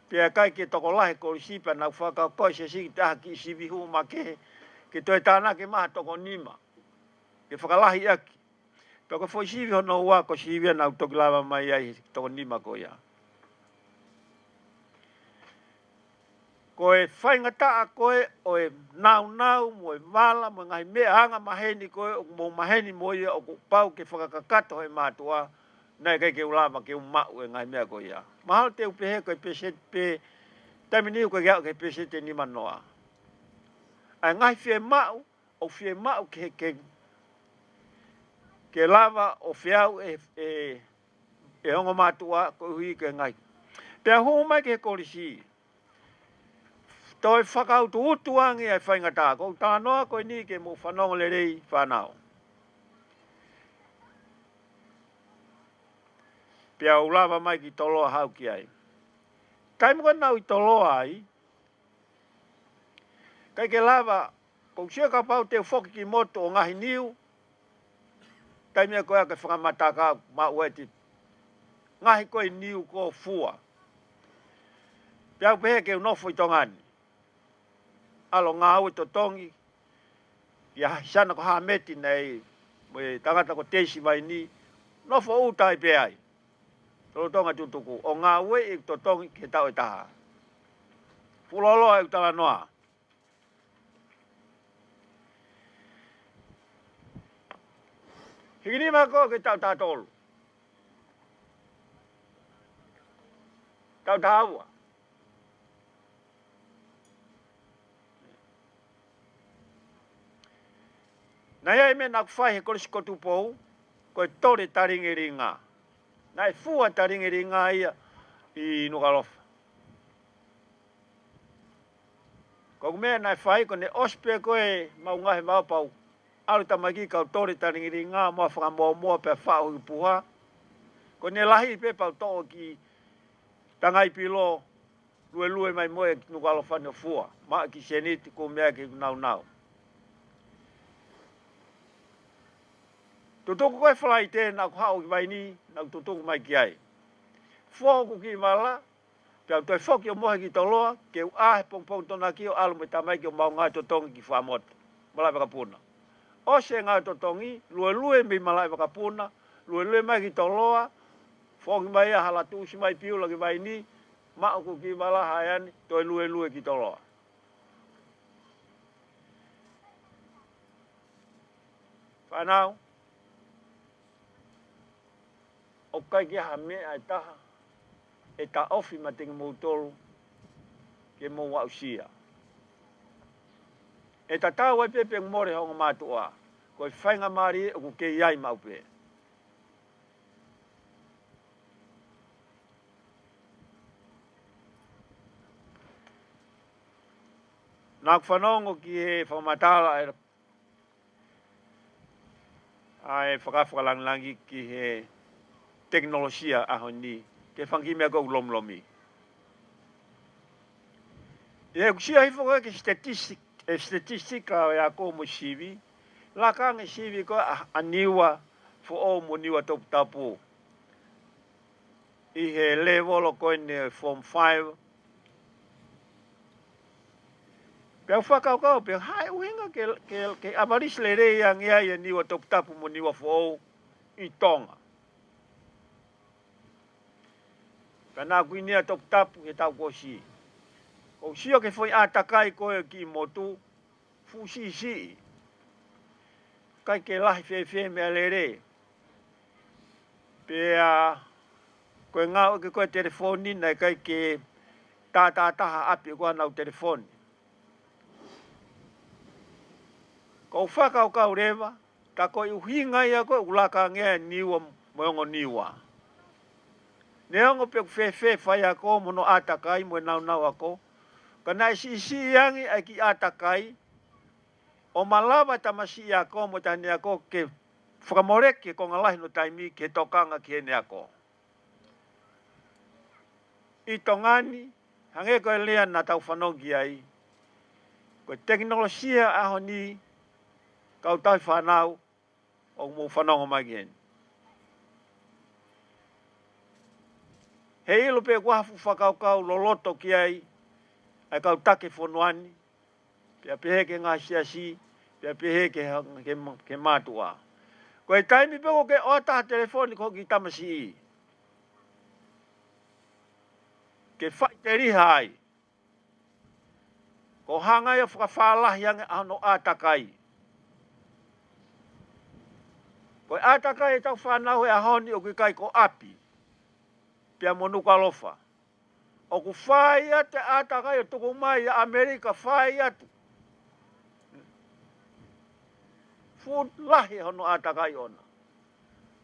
Pea kai ke toko lahe korisi pa nau whakau koe se siki taha ki siwi huu ma ke toi tāna ke maha toko nima. Ke whakalahi aki. Pea ko foi sivi hono ua ko sivi na toki lava mai ai toko nima ko ia. Ko e whaingata a koe o e nau mo e wala mo ngai mea hanga maheni koe mo maheni mo ia o pau ke whakakakato he mātua nei kai ke ulama ke umau e ngai mea koe ia. Mahal te upehe koe peset pe taminiu koe gau ke peset te nima noa. Ai ngai fie mau o fie mau ke lava o fiau e hongo mātua ko hui ke ngai. Pea hu mai ke kolisi. Toi whakau tu utuangi ai whaingata. Ko tā noa koe ni ke mo whanongo le rei whanau. Pea ulawa mai ki toloa hau ki ai. Kai mga nau i toloa ai. Kai ke lava, ko sia ka pau te whoki ki moto o ngahi niu. Tai mea koe ke whakamataka ma ueti. Ngahi koe niu ko fua. Pea upehe ke unofo i tongani. Alo ngā au to tongi. Ia hisana ko hameti nei. Moe tangata ko teisi mai ni. Nofo utai pe ai. Tolo tonga tutuku. O ngā ue i to tongi ke tau e taha. Pulolo e utala noa. Hikini mako ke tau tātolu. Tau tāua. Nai ai me nak fai he kolisi kotu pou, koe tore taringeri ngā. Nai fua taringeri ngā ia i Nukalofa. Ko mea nai fai ko ne ospe koe mau ngahe mau pau. Alu tamaki kau tore taringeri ngā mua whakamoa pe whao i puha. Ko ne lahi pe pau tō ki tangai pilo lue mai moe Nukalofa ne fua. Maa ki seniti ko mea ki nau. Tutuku koe whalai tēnā ku hao ki vai ni, nau tutuku mai ki ai. Fōku ki wala, pia toi whoki o mohe ki toloa, ke u ahe pongpong tona ki o alu me tamai ki o mau ngai totongi ki whamota. Malai wakapuna. O se ngai totongi, lue mi malai wakapuna, lue mai ki toloa, whoki mai a halatusi mai piula ki vai ni, mauku ki wala haiani, toi lue ki toloa. Whanau. O kai ki ha mea e taha, e ta ofi ma tingi moutolu, ke mou wau sia. E ta tau ai pepe ngmore honga mātua, koe whainga maari o ku ke iai maupe. Nā whanongo ki he whamatala ai whakawhakalangi ki he teknolosia aho ni, ke whangi mea kou lomlomi. E kusia hifo koe ke statistika o ya kou mo sivi, la kange sivi koe aniwa fo o mo niwa topu tapu. I he level o koe ne form 5. Pea whakau pea hai uhinga ke amaris le rei ang ia niwa topu tapu mo niwa fo o i tonga. Kana kuinia top tapu ke tau kosi. Ko sio ke foi atakai koe ki motu fu si. Kai ke lahi fe me alere. Pea koe ngau ke koe telefoni nai kai ke taha api koe nau telefoni. Ko whakau kau rewa, ta koe uhinga ia koe ulaka ngea niwa moongo niwa. Neongo pe fe fai ako mono atakai mo nau ako. Kana si yangi ai ki atakai. O malava tamasi ako mo tani ako ke whakamoreke ko ngalahi no taimi ke tokanga ki ene ako. I tongani, hange ko lea na tau whanongi ai. Ko teknolosia aho ni kau tai whanau o mo whanongo mai gen. He ilo pe wafu whakau loloto ki ai kau take whonuani, pia pehe ke ngā siasi, pia pehe ke mātua. Koe taimi pe ko ke o ta telefoni ko ki tamasi. Ke fai te rihai. Ko hanga ia whakawhaalahi ange ano atakai. Koe atakai e tau whanau e ahoni o ki kai ko api. Pia monuka lofa. O ku whai ate atakai o tuku mai a Amerika whai atu. Fun lahi hono atakai ona.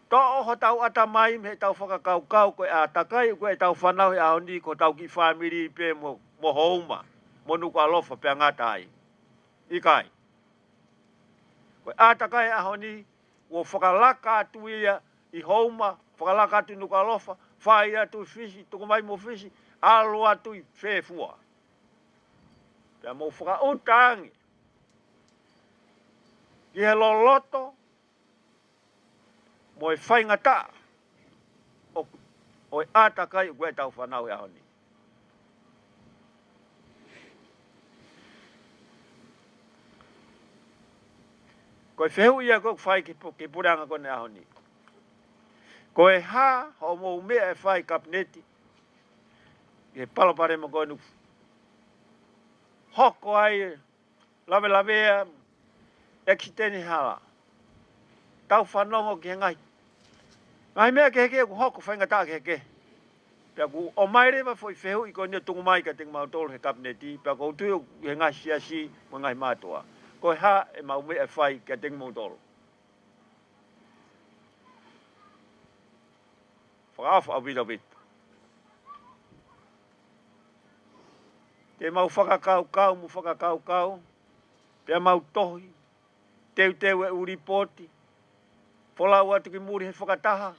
To oho tau ata mai me tau whakakaukau koe atakai koe tau whanau e ahoni ko tau ki whamiri pe mo houma. Monuka lofa pe ngata ai. Ikai. Koe atakai ahoni o whakalaka atu ia I houma, whakalaka atu nuka lofa, whai atu fisi, tuku mai mo fisi, alo atu I whewhua. Pea mo whakautangi. Ki he loloto, mo e whaingata, o e atakai koe tau whanau e ahoni. Koe whehu ia koe whai ki puranga kone ahoni. Koe ha, ho mo mea e whai kapneti, e palapare mo koe nufu. Hoko ai, lawe lawea, ekiteni hala. Tau whanongo ki he ngai. Ngai mea ke heke, ku hoko whaingata ke heke. Pea ku o mai rewa foi whehu I koe nia tungu mai ka ting mautolo he kapneti, pea ku tui o he ngai siasi, mo ngai mātua. Koe ha e mau mea e whai ka ting mautolo. Whakaafa au vita vita. Te mau whakakau, mu whakakau, pea mau tohi, teu e uripoti, wholau atu ki muri he whakataha,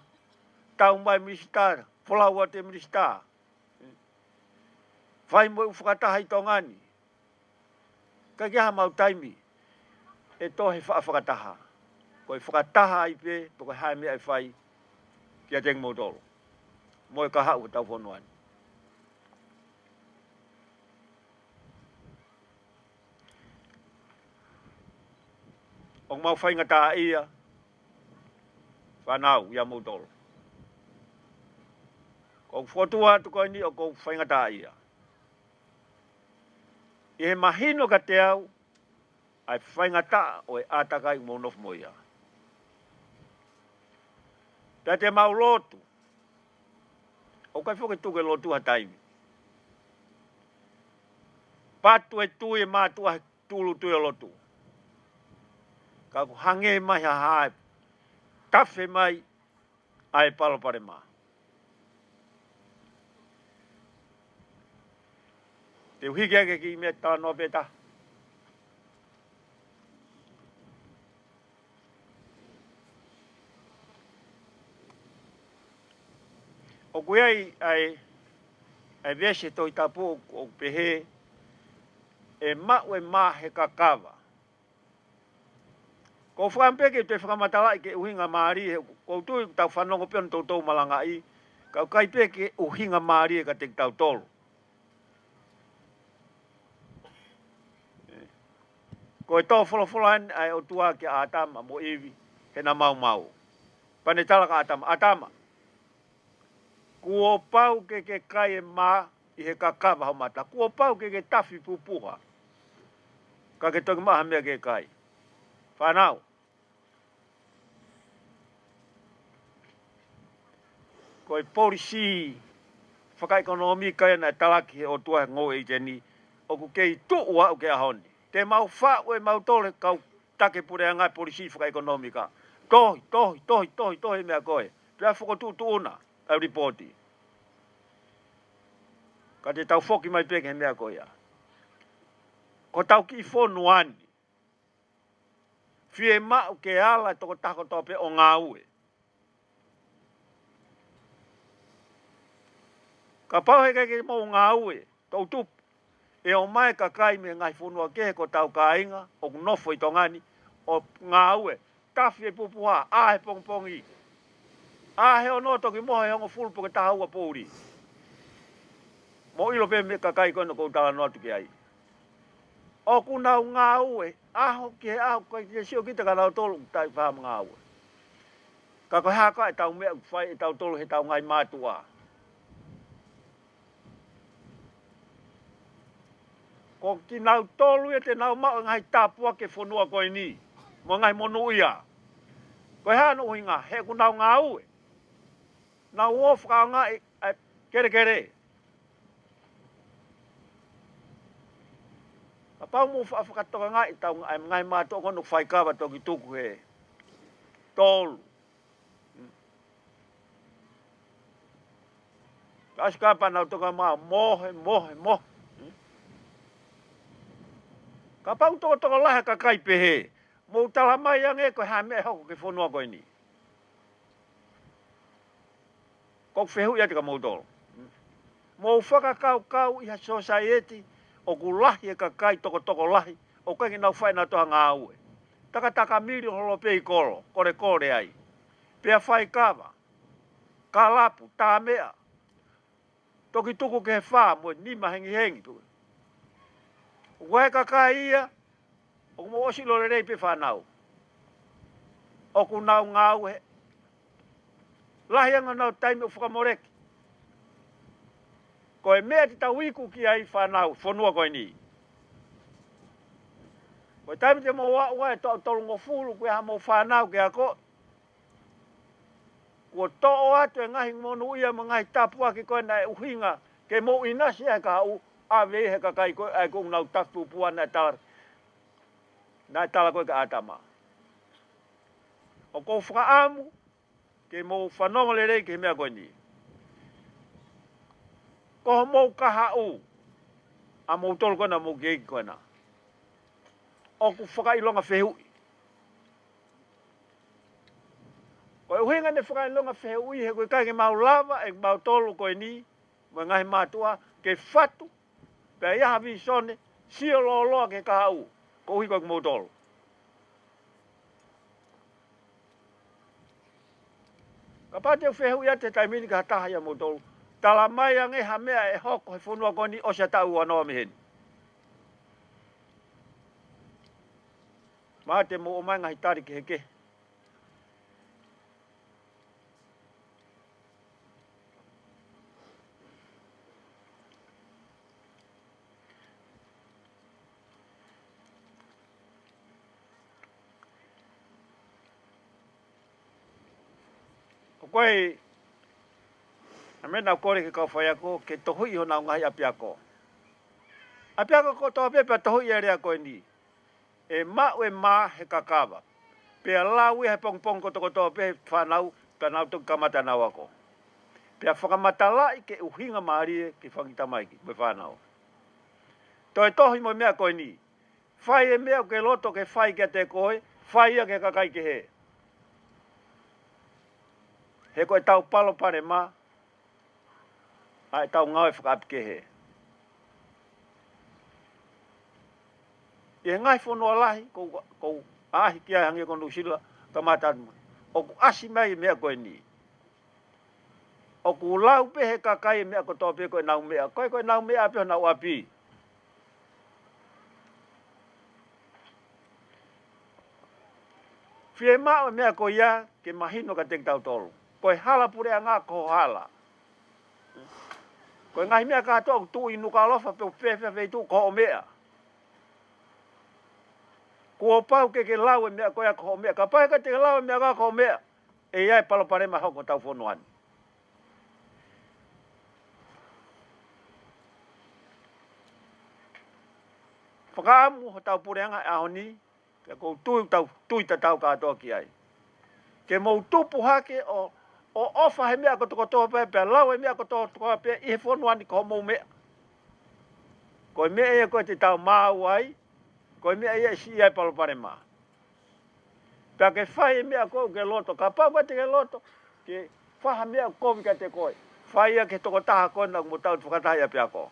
tau mai ministara, wholau atu e ministara. Whai mo whakataha I tongani. Ka kia mau taimi, e tohe whakataha. Koe whakataha I pe, toko hae mea e whai, kia teng mautolo. Moe ka hau tau whonuani. O mau whaingata ia, whanau ia mautolo. Ko whotua tu koe ni o ko whaingata ia. I he mahino ka te au, ai whaingata o e atakai monof moia. Pea te mau lotu, o kai whoke tuke lotu ha taimi. Patu e tui e mātua tulu tui e lotu. Ka ku hange mai ha hae, tafe mai, ai palopare maa. Te uhiki ake ki mea tānoa peta. O kui ai vese toi tapu o pehe, e mau e maa he kakawa. Ko whakampeke te whakamatala I ke uhinga maari, ko tui tau whanongo peon tautou malanga I, kau kai peke uhinga maari e ka te tau tolu. Ko e tō wholofolohan ai o tua ke atama mo iwi, he na mau mau. Pane tala ka atama. Kuo pau ke kai e maa I he kakawa hau mata. Kuo pau ke tafi pupuha. Ka ke toki maha mea ke kai. Whanau. Ko e polisi whakaekonomi kai na talaki he o tua ngō e jeni. O ku kei tuua o ke ahoni. Te mau whao e mau tole kau take pure ngai polisi whakaekonomi ka. Tohi mea koe. Pea whakotutu una au ripoti. Ka te tau whoki mai peke he mea koe ya. Ko tau ki whonu ani. Fie mau ke ala toko tako tope o ngā ue. Ka pau he ke mo ngā ue, tau tupu. E o mai ka kai me ngai whunua ke ko tau ka inga, o nofo I tongani, o ngā ue. Tafi e pupuha, ahe pongpongi. Ahe o no toki mohe hongo fulpo ke taha ua pouri. Mo ilo pe me ka kai kono kou tala noatu ke ai. O kunau ngā ue, aho ke aho kai te sio kita ka nau tolu tai wham ngā ue. Ka koe haka e tau mea whai e tau tolu he tau ngai mātua. Ko ki nau tolu e te nau mau ngai tāpua ke whanua koe ni. Mo ngai monu ia. Koe hano uhinga, he ku nau ngā ue. Nau o whakaanga e kere kere. A pau mo whakatoka ngai tau ngai mātua kono whaikawa toki tuku he. Tolu. Kasi kapa nau toka maa mohe. Ka pau toka laha ka kai pehe. Mo tala mai ange koe ha mea hoko ke whanua koe ni. Kok whehu ia te ka mautolo. Mo whakakau iha society o ku lahi e ka kai toko lahi o kai ki nau whai na toha ngā ue. Taka miri holo pei koro, kore ai. Pea whai kawa, ka lapu, tā mea. Toki tuku ke he whā, mo nima hengi. Koe ka kai ia, o ku mo osi lore rei pe whanau. O ku nau ngā ue. Lahi anga nau taime o whakamoreki. Koe mea te tau iku ki ai whanau, whanua koe ni. Koe taime te mo wa e tolu ngo fulu koe ha mo whanau ke ako. Kua to'o atu e ngahi monu ia ma ngahi tapua ki koe na e uhinga ke mo inasi e ka u awe he ka kai koe ai kong nau tapu pua na tala. Na tala koe ka atama. O kou whakaamu ke mo whanonga le rei ke mea koe ni. Ko mo kaha u a mo tolu koe na mo keiki koe na. O ku whakailonga whehui. Koe uhinga ne whakailonga whehui he koe kai ke mau lava e mau tolu koe ni. Mo ngahi mātua ke whatu. Pea iaha visone sio loa ke kaha u. Ko uhi koe ke mau tolu. Ka pāteu whehui ate taimini ka hataha ia mau tolu. Tala mai ange ha mea e hoko he whanua koe ni o se tau anoa mehen. Mā te mo o mai ngahi tari ke heke. O koe, a mena kore ke kau whai ako, ke tohu iho nau ngahi apiako. Apiako ko toha pepe tohu i area koe ni. E mā he kakawa. Pea lau he pong ko toha pepe whanau, pea nau toki kamata nau ako. Pea whakamatala i ke uhinga maari ke whangita maiki, me whanau. Toi tohi mo mea koe ni. Whai e mea ke loto ke whai ke te koe, whai ia ke kakai ke he. He koe tau palo pare mā, ai tau ngau e whakaapi ke he. E ngai whanua lahi, kou ahi ki ai hangi konu sila, ka mātanu. O ku asi mai mea koe ni. O ku lau pe he kakai mea ko tope koe nau mea. Koe nau mea api o nau api. Whie mao mea ko ia ke mahino ka teki tau tolu. Koe hala pure a ngā ko hala. Koe ngahi mea ka tōku tu inu ka alofa pe upefe veitu ko o mea. Kua pau ke lau e mea koe a ko o mea. Ka pai ka te lau e mea ka ko o mea. E iai palo parema hoko tau whonuani. Whakaamu ho tau pureanga e aho ni. Ke kou tui ta tau katoa ki ai. Ke mou tupu hake o ofa he mea ko toko toa pēpea, lau he mea ko toa pēpea, i he whonuani ko mou mea. Koe mea ia koe te tau māu ai, koe mea ia si ai palo pare mā. Pea ke whai mea koe ke loto, ka pau te ke loto, ke whaha mea koe ka te koe. Whai ia ke toko taha koe na mo tau whakataha ia pea koe.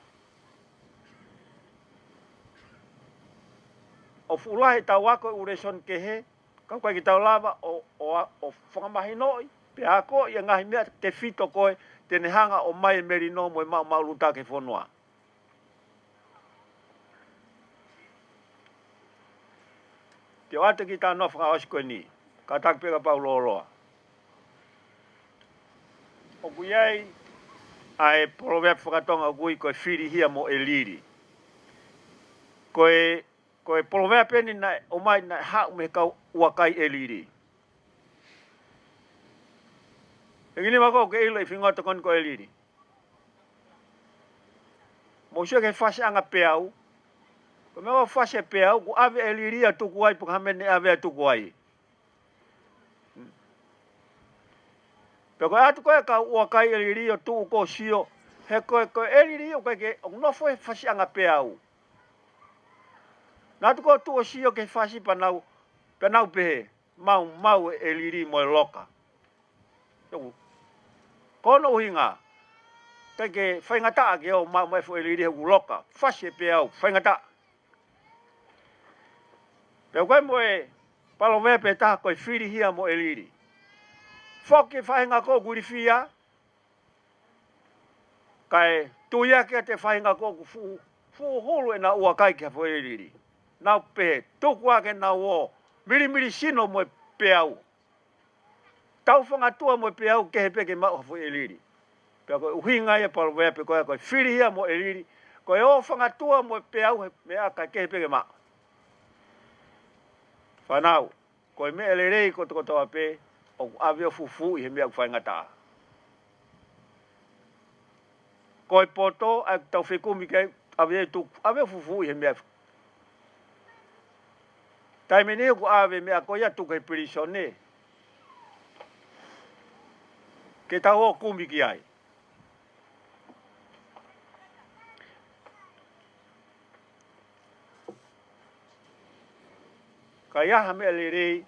O fulahi tau ako ure son ke he, kau koe ki tau lava o whakamahinoi, pe ako ia ngahi mea te fito koe, te nehanga o mai meri no mo i mau luta ke whanua. Te o ate ki tā noa whakaosi koe ni, ka tak peka pau loa loa. o kuiai ai proverb whakatonga o kui koe whiri hia mo e liri. Koe proverb eni na o mai na hau me kau uakai e liri. E gini wako ke ilo i whingoto kon ko e liri. Mo sio ke whase anga peau. Ko me o whase peau ku ave e liri a tuku ai puka hamene ave a tuku ai. Pe koe atu koe ka uakai e liri o tuku ko sio. He koe e liri o koe ke o nofo e whase anga peau. Nā tu ko tu o sio ke whasi panau pehe. Mau e liri mo e loka. Kono uhinga. Ke whaingata ke o mau mai fo e liri hu loka. Whasi peau, whaingata. Pe koe mo e palo wepe taha koe whiri hia mo e liri. Whoke whainga ko guri whia. Kai tuia ke te whainga ko ku fu hulu e na ua kai ke fo e liri. Nau pe tuku ake nau o miri sino mo e peau. Tau whangatua mo e peau ke he peke mau hafo e liri. Pea koe uhinga ia palo wepe koe koe whiri hia mo e liri. Koe o whangatua mo e peau me aka ke he peke mau. Whanau, koe me ele rei ko toko toa pe, o avio fufu i he mea whaingata. Koe poto, a tau whekumi kei, avio fufu i he mea. Tai mene ku ave mea koe atu kei prisone. Ke tau o kumi ki ai. Ka iaha mea le rei,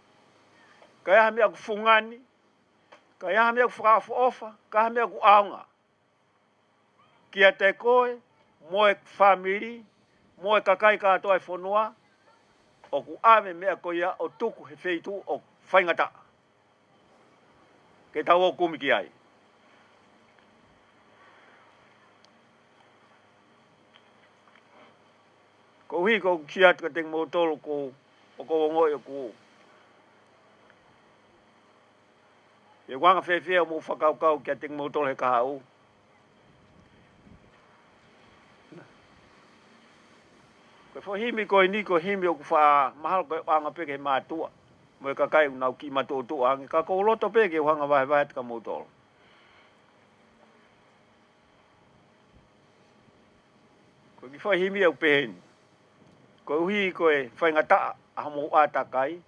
ka iaha mea ku fungani, ka iaha mea ku whakafu ofa, ka iaha mea ku aunga. Kia te koe, moe whamiri, moe kakai katoa e whanua, o ku ave mea koe ia o tuku he wheitu o whaingata. Ke tau o kumi ki ai. Ko hui ko kiat ka teng mo tolo ko o ko ngoi o ko. E wanga whewhea mo whakaukau kia teng mo tolo he kahau. Ko whahimi ko ni ko himi o ku wha mahalo ko anga peke he mātua. Mo e kakai unau ki mato tu angi. Ka ko loto peke o hanga vai ka mo tolo. Ko ki whahimi au peheni. Ko uhi ko e whaingata a mo atakai.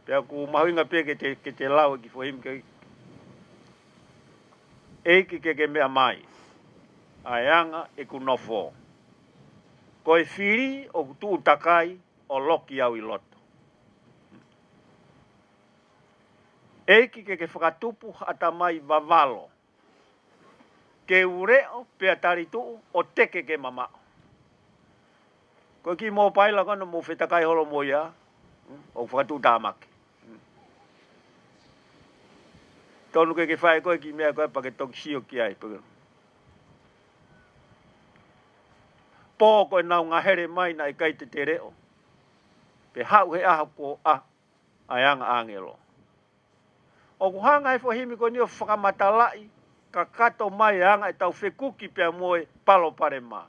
Pea ku mahuinga pe ke te lau ki whahimi ke eiki ke mea mai. Aianga e ku nofo. Ko e whiri o ku tuu takai o loki au i loto. Eiki ke whakatupu ata mai vavalo. Ke ureo pea taritu o teke ke mama. Ko ki mō paila kono mō whetakai holo mo ia, o whakatu tāmaki. Tonu ke whae koe ki mea koe pa ke toki sio ki ai. Pō koe nau ngahere mai na i kai te reo. Pe hau he aha ko aianga angelo. O kuhanga he whahimi ko ni o whakamatalai, ka kato mai anga e tau whekuki pia moe palo pare maa.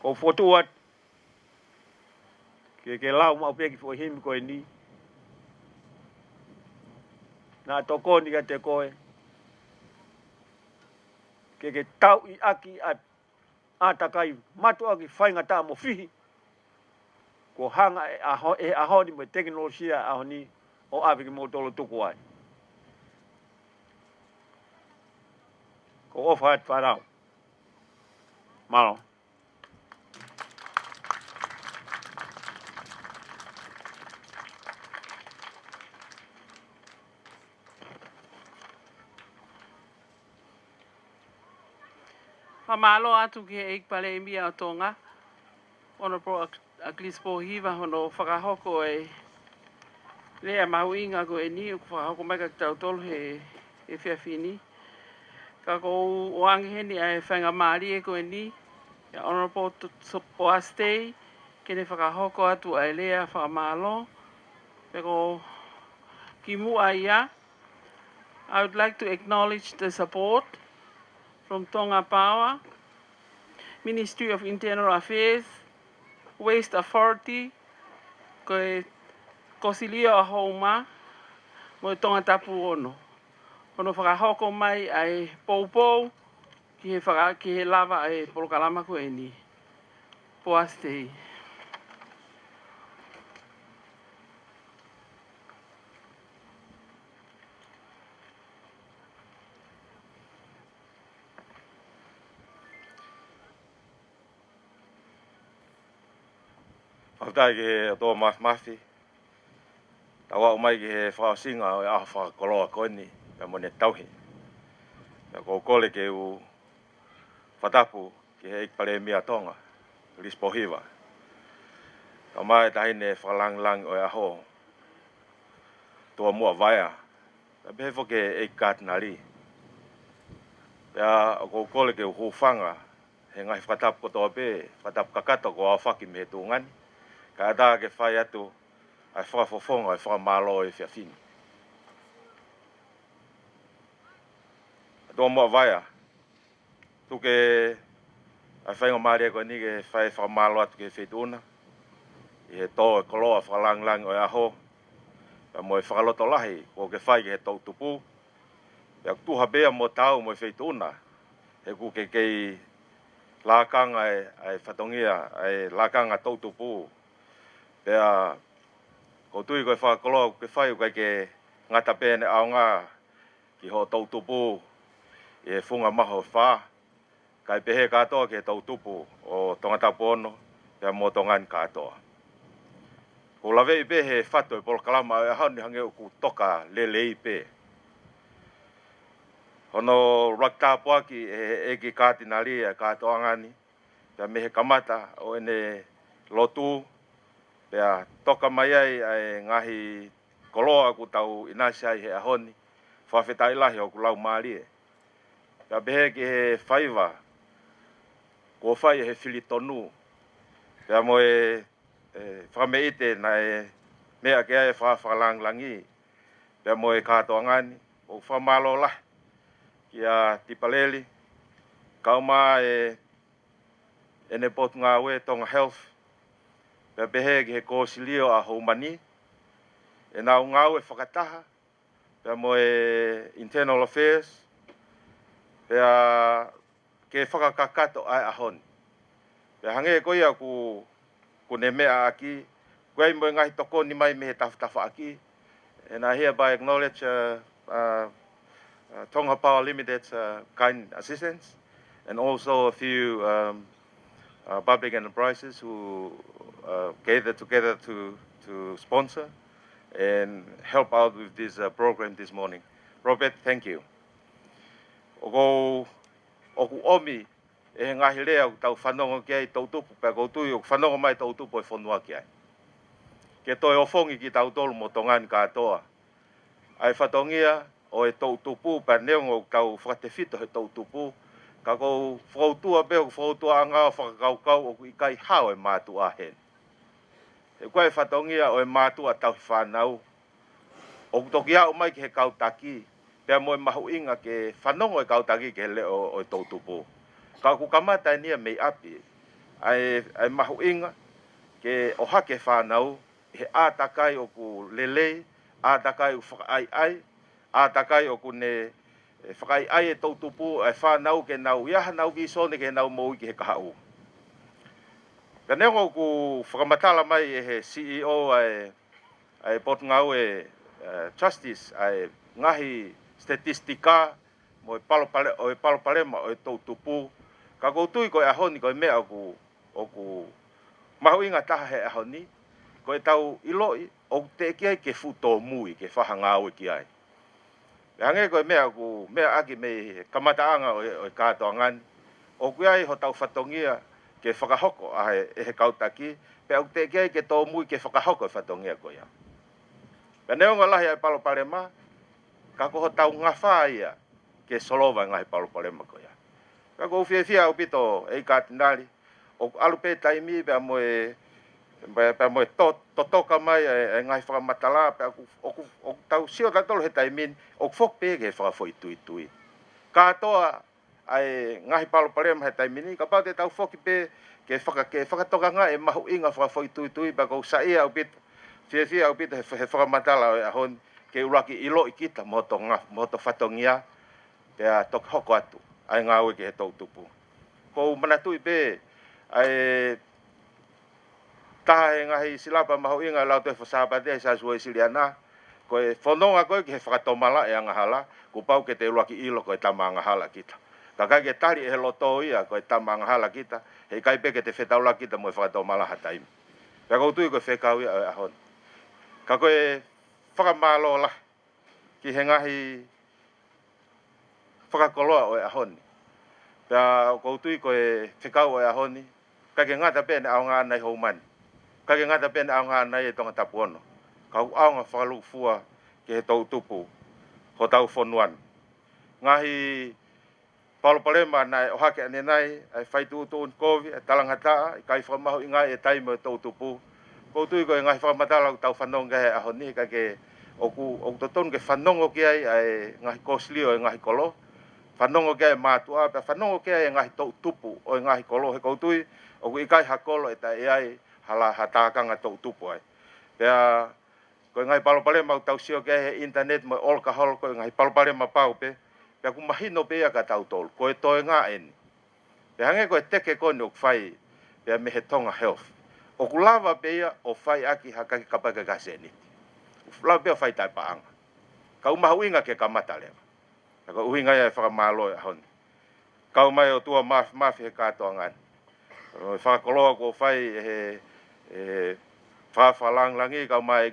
Ko fotuat, ke lau mau pia ki whahimi ko e ni. Nā toko ni ka te koe. Ke tau i aki a takai matua ki whaingata mo whihi. Ko hanga e ahoni mo teknolosia ahoni o awiki mo tolo tuku ai. Ko ofa at whanau. Malo. Pamalo atu ki e ikpale e mia o tonga. Ono pro a glispo hiva hono whakahoko e lea mahuinga ko e ni o whakahoko mai ka tau tolu he whiawhini. Ka ko o angi heni a e whanga maari e ko e ni. Ya ono pro o a stay Kene whakahoko atu ai lea whakamalo. Peko ki mua ia. I would like to acknowledge the support from Tonga Power, Ministry of Internal Affairs, Waste Authority, koe Kosilio a Houma, mo Tonga Tapu ono. Kono whakahoko mai ai poupou, ki he lava ai polokalama koe ni. Poastei. Whakatai ki he toa mafi. Tawa umai ki he whakasinga o e aha whakakoloa koe ni. Pea mo ne tauhi. Pea kōkole ke u whatapu ki he ikpare mia tonga. Rispohiva. Ka mai tahine whakalang o e aho. Toa mua vaia. Pea behe fo ke eikat nari. Pea kōkole ke u hufanga. He ngai whatapu kotoa be. Whatapu kakato ko a whaki me tu ngani. Ka ada ke whai atu. Ai whakafofonga, ai whakamalo e whiawhini. Toa mua vaia. Tuke ai whainga maria koe ni ke whai whakamalo atu ke whetuna. I he tō e koloa whakalang o e aho. Pea mo e whakaloto lahi. Ko ke whai ke he tau tupu. Pea tuha bea mo tau mo e whetuna. He ku ke kei lakanga ai whatongia. Ai lakanga tau tupu. Pea ko tui koe whakakoloa ke whai ukai ke ngata pēne ao ngā ki ho tau tupu i he whunga maho whā. Kai pehe katoa ke tau tupu o Tonga Tapu ono pea mo tongan katoa. Ko lawe i pehe whato e polokalama e hauni hange o ku toka lele i pe. Hono raktapu aki e ki kātinari e katoa ngani. Pea mehe kamata o ene lotu. Pea toka mai ai ngahi koloa ku tau inasiai he ahoni. Whawhetai lahi o ku lau maarie. Pea behe ki he whaiva. Ko whai he whilitonu. Pea mo e whameite na e mea ke ai whawhalang-langi. Pea mo e katoa ngani. O whamalo lahi. Ki a Tipaleli. Kauma ene potu ngā we Tonga Health. Pea behe ki he Kosilio a Houmani. E nau ngau e whakataha. Pea mo e Internal Affairs. Pea ke whakakakato ai ahoni. Pea hange koe ia ku ne mea aki. Koe mo e ngahi toko ni mai me he tawhatafa aki. And I hereby acknowledge Tonga Power Limited's kind assistance. And also a few public enterprises who gathered together to sponsor and help out with this program this morning. Robert, thank you. Oku omi e ngahi lea tau whanongo ki ai tau tupu, pea koutui o whanongo mai tau tupu e whanua ki ai. Ke toi ofongi ki tau tolu mo tongani katoa. Ai whatongia o e tau tupu, pea neongo kau whakatewhito he tau tupu, ka kou whautua beo, whautua anga o whakakaukau o ku ikai hao e mātu ahen. He koe whatongia o e mātua tau whanau. O kutoki au mai ki he kautaki. Pea mo e mahu inga ke whanongo e kautaki ke leo o e tautupu. Ka ku kamata nia mei api. Ai mahu inga ke o hake whanau. He ātakai o ku lelei. Ātakai o whakaai. Ātakai o ku ne whakaai e tautupu. Ai whanau ke nau iaha nau visone ke nau moui ki he kahau. Ka nengo ku whakamatala mai e he CEO ai potu ngau e Justice ai ngahi statistika mo e palopalema o e tautupu. Ka koutui ko e ahoni ko e mea o ku mahu inga taha he ahoni. Ko e tau iloi o te ki ai ke futo mui ke whahangau ki ai. E hange ko e mea aki me kamataanga o e katoa ngani. O kui ai ho tau whatongia ke whakahoko a he kautaki. Pe au te ki ai ke tō mui ke whakahoko e whatongia ko ia. Ka neonga lahi ai palopalema. Ka koho tau ngawha ia ke solova ngahi palopalema ko ia. Ka koho whiawhia au pito e katinari. O alupe taimi pia mo e pa mo to ka mai e ngai whakamatala pe o tau sio tatolo he taimin o fok pe ke whakafoi tui. Katoa ai ngai palo parem he taimini ka pa te tau foki pe ke whakatoka nga e mahu inga whakafoi tui pa kou saia au pita. Fia au pita he whakamatala o ahon ke uraki ilo i kita mo to whatongia pe a tok hoko atu ai ngā ue ke he tau tupu. Kou manatui pe ai taha e ngahi silapa mahu inga lau te whasapate sa sua i siliana koe whanonga koe ke he whakatomala e angahala ku pau ke te uruaki ilo koe tama angahala kita. Ka kai ke tari e he loto ia koe tama angahala kita he kai pe ke te whetaula kita mo e whakatomala hataimi. Pea koutui koe whekau ia e ahon. Ka koe whakamalo la ki he ngahi whakakoloa o e ahoni. Pea koutui koe whekau o e ahoni kai ke ngata pene au ngā nei hou mani. Kai ke ngata pene au ngā nei e tonga tapu ono. Kau au ngā whakalu fua ke he tau tupu ho tau whonuan. Ngahi Paulo Palema nai o hake ane nai ai whaitu utu un kovi e talangata i kai whamahu i ngai e taimo e tau tupu. Koutui koe ngahi whamatala tau whanonga he ahoni kai ke oku totonu ke whanongo ki ai ngahi koslio e ngahi kolo. Whanongo ki ai mātua pe whanongo ki ai ngahi tau tupu o ngahi kolo he koutui oku i kai hakolo e tai ai hala hatakanga tau tupu ai. Pea koe ngai Palopalema tau sio ke he internet mo alcohol koe ngai Palopalema pau pe. Pea ku mahino pe ia ka tau tolu. Koe toe ngā eni. Pea hange koe teke kone o whai pea me he tonga health. O ku lava pe ia o whai aki hakaki kapaka kaseni. Lava pe o whai tai paanga. Ka umahu inga ke kamata lewa. Ka uhinga ia e whakamalo e honi. Kau mai o tua mafi he katoa ngani. Whakakoloa ko whai e whawhalang langi kau mai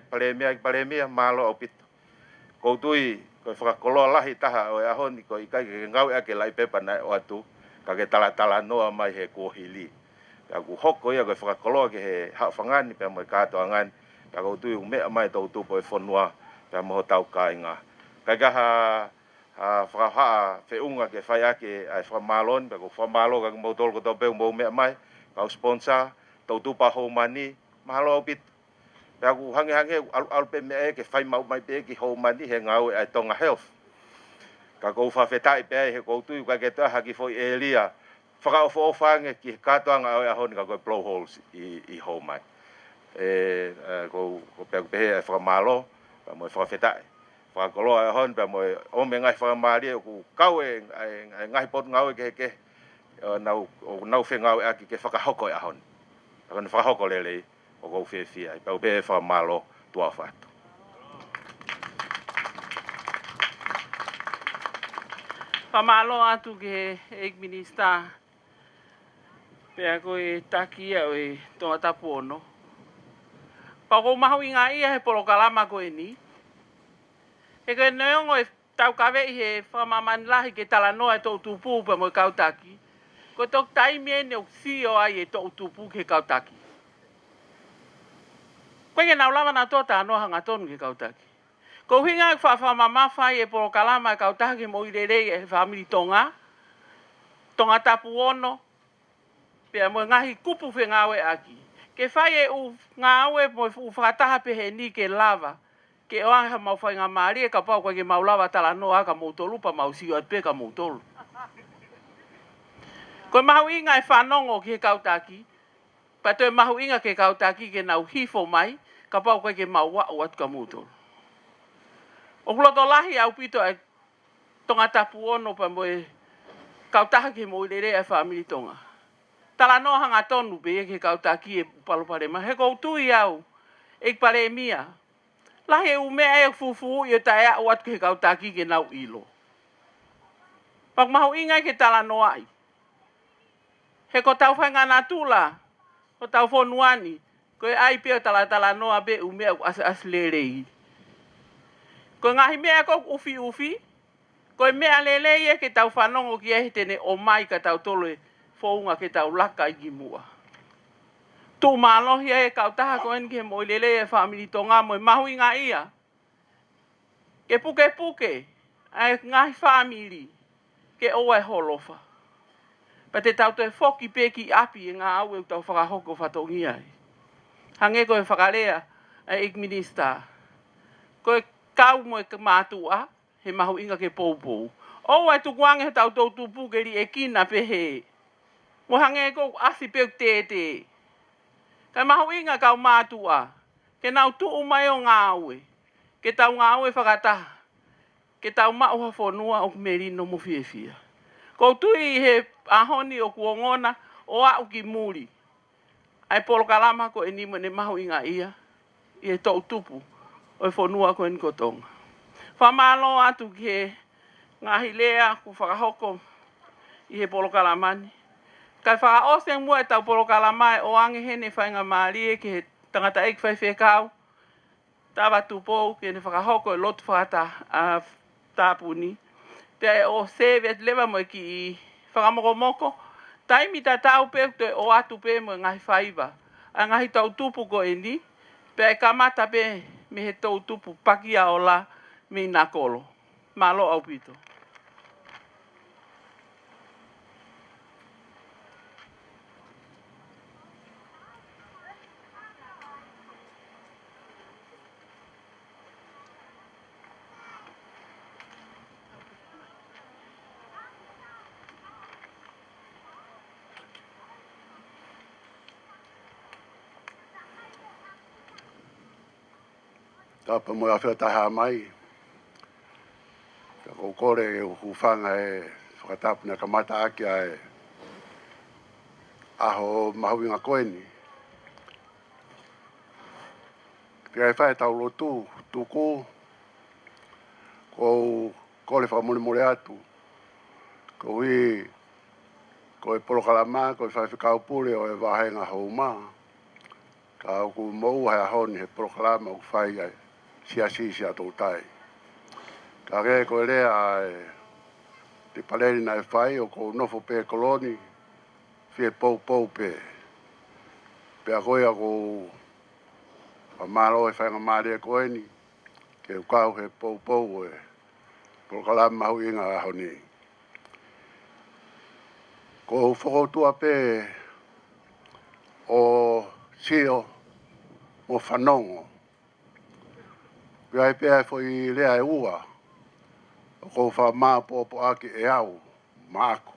palemia malo au pito. Koutui koe whakakoloa lahi taha o e ahoni ko i kai ke ngau ea ke lai pepa nai o atu ka ke tala noa mai he kuohili. Pea ku hoko ia koe whakakoloa ke he hawhangani pea mo e katoa ngani. Pea koutui umea mai tau tupo e whonua pea moho tau ka inga. Kai kaha whakahaa whiunga ke whai ake ai whamalon pea ku whamalo ka mautolo ko tau peu mo umea mai. Kau sponsor tau tupa hou mani mahalo au pito. Pea ku hange alu pe mea ke whai mau mai pe ki hou mani he ngau e tonga health. Ka kou whawhetai pe he koutu ka ke toa haki fo e lia. Whakaofo whange ki katoanga o e ahoni ka koe blowholes i hou mai. Kou pea ku pehe e whakamalo, pea mo e whawhetai. Whakakoloa e ahoni pea mo e ome ngai whakamari e ku kau e ngai pot ngau e ke nau whi ngau e aki ke whakahoko e ahoni. Ka kone whakahoko lelei. O kou whiawhia, i pau pe whamalo tua whatu. Whamalo atu ke Egg Minister. Pea koe takia o e tonga tapu ono. Pau kou mahu i ngā ia he polokalama koe ni. He koe neongo e tau kawe i he whamamani lahi ke talanoa e tau tupu pa mo e kautaki. Koe tok taimi e ne uksio ai e tau tupu ke kautaki. Koe ke naulama na tota anoa hanga tonu ke kautaki. Ko hinga e whawhamamawhai e polokalama e kautaki mo irerei e whamiri tonga. Tonga tapu ono. Pea mo ngahi kupu whengawe aki. Ke whai e ngāwe mo u whakataha pehe ni ke lava. Ke oanga mau whai ngā maari e ka pau koe ke mau lava tala noa ka mautolu pa mau siu at pe ka mautolu. Koe mahu inga e whanongo ke kautaki. Pa toi mahu inga ke kautaki ke nau hifo mai. Ka pau koe ke mau wau atu ka mūtoro. O kuloto lahi au pito e tonga tapu ono pa moe kautaha ke mo irere e whamiri tonga. Tala noa hanga tonu pe e ke kautaki e Palopalema. He koutui au e Palemia. Lahi e umea e fufu i o tae au atu ke kautaki ke nau ilo. Pak mahu inga ke tala noa ai. He ko tau whainga nā tūla. Ko tau whonuani. Koe ai peo tala noa be umea as lerei. Koe ngahi mea kok ufi. Koe mea lelei e ke tau whanongo ki ehe tene o mai ka tau tolo e whounga ke tau laka i ki mua. Tū mālohi e kautaha koen ke mo lelei e whamiri tonga mo e mahu inga ia. Ke puke. Ai ngahi whamiri. Ke oa e holofa. Pa te tau te whoki peki api e ngā au e tau whakahoko whatongi ai. Hange koe whakalea e ik minista. Koe kau mo e ka mātua he mahu inga ke poupou. O ai tukuange he tau tau tupu ke ri e kina pehe. Mo hange ko asi peu tete. Ka mahu inga kau mātua. Ke nau tuu mai o ngāwe. Ke tau ngāwe whakataha. Ke tau mao ha whanua o merino mo fiefia. Ko tui he ahoni o kuongona o au ki muri. Ai polo kalama ko e nima ne mahu inga ia. I e tau tupu o e whanua ko e nikotonga. Whamalo atu ki he ngahi lea ku whakahoko i he polo kalamani. Kai whakaose mua e tau polo kalamai o ange hene whainga maalie ki he tangata eik whaiwhekau. Tawa tupou ki ne whakahoko e lotu whakata tāpuni. Pea o sewe at lewa mo ki i whakamoko. Taimi ta tau pe te o atu pe mo ngahi whaiva. A ngahi tau tupu ko e ni. Pea e kamata pe me he tau tupu pakia o la me nā kolo. Malo au pito. Tapa mo a whetaha mai. Ka kore e hufanga e whakatapuna ka mata aki ai. Aho mahuinga koeni. Pia e whae tau lotu, tuku. Ko kore whakamone more atu. Ko hui, ko e polokalama, ko e whae whikaupure o e wahenga houma. Ka ku mou hai ahoni he polokalama u whae ai. Si a tō tai. Ka re ko rea ai te paleri na e whai o ko nofo pe koloni fie pou pe. Pea koe a ko a maro e whainga maare ko eni ke ukau he pou e ko kalam mahu inga a honi. Ko whakotua pe o sio o whanongo. Pea e pea foi lea e ua. Ko wha maa popo aki e au, maako.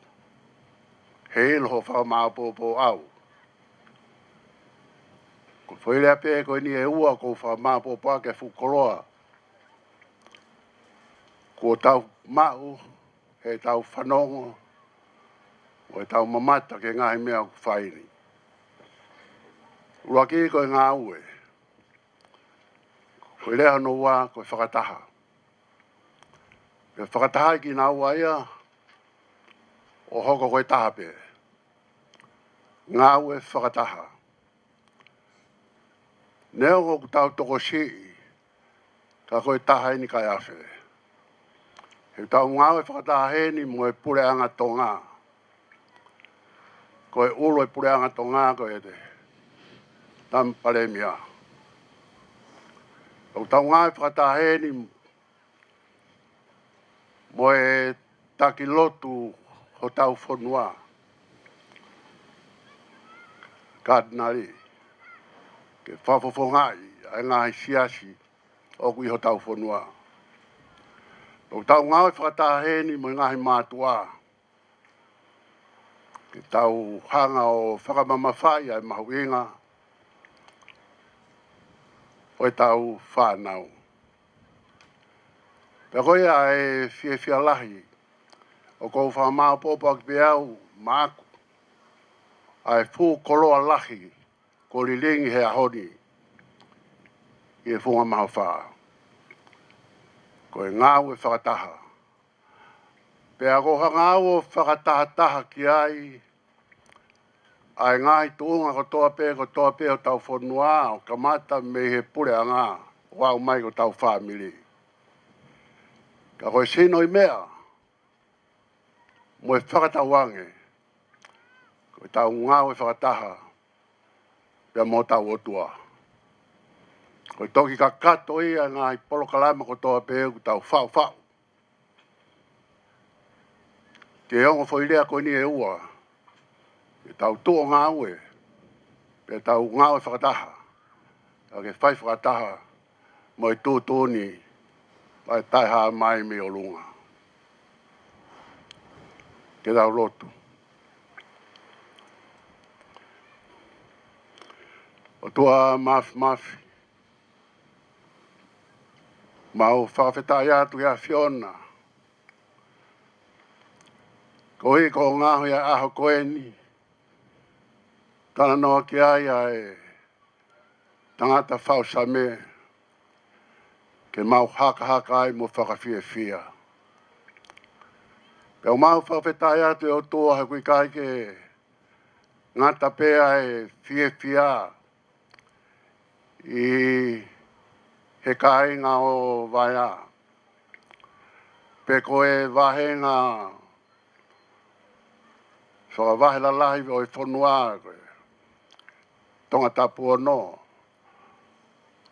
He ilo ho wha maa popo au. Ko foi lea pea ko ni e ua ko wha maa popo aki e fukoloa. Ko tau mau, he tau whanongo, o e tau mamata ke ngahi mea ku whaini. Ua ki ko e ngā ue. Ko lea no wā ko e whakataha. E whakataha ki nā ua ia, o hoko koe taha pe. Ngā ue whakataha. Neo ko tau toko sii, ka koe taha ini kai awhi. He tau ngā ue whakataha heni mo e pure anga tō ngā. Ko e ulo e pure anga tō ngā ko e te tampare mia. Ko tau ngā ue whakataha heni mo e taki lotu ho tau whanua. Kātinari, ke whawhawhangai, ai ngāhi siasi o kui ho tau whanua. O tau ngāi whakataha heni mo ngāhi mātua. Ke tau hanga o whakamamawhai ai mahu inga. O e tau whanau. Pea koe ai fie lahi. O kou whamau popo aki peau maaku. Ai fu koloa lahi. Ko lilingi he ahoni. I e funga maha whaa. Ko e ngāu e whakataha. Pea ko ha ngāu o whakataha ki ai. Ai ngai tuunga ko toa pe o tau whanua. O kamata me he pure a ngā. Wau mai ko tau whamili. Ka koe sino i mea. Mo e whakatawange. Ko e tau ngāu e whakataha. Pea mo tau otua. Ko e toki ka kato ia ngā i polo kalama ko toa pe ku tau whau. Ke ongo whoilea ko ni e ua. E tau tuo ngā ue. Pea tau ngāu e whakataha. a ke whai whakataha mo i tūtūni mai tai ha mai me o lunga. Ke rau lotu. O tua mafi. Mau whawhetai atu ia Fiona. Ko i ko ngahu ia aho koeni. Tana noa ki aia e tangata whau sa me. Ke mau haka ai mo whakawhia. Peo mau whawhetai atu e o tua he kui kai ke ngata pea e whia i he kāinga o vaia. Pe koe vahenga so vahe la lahi o i whanua koe. Tonga tapu no.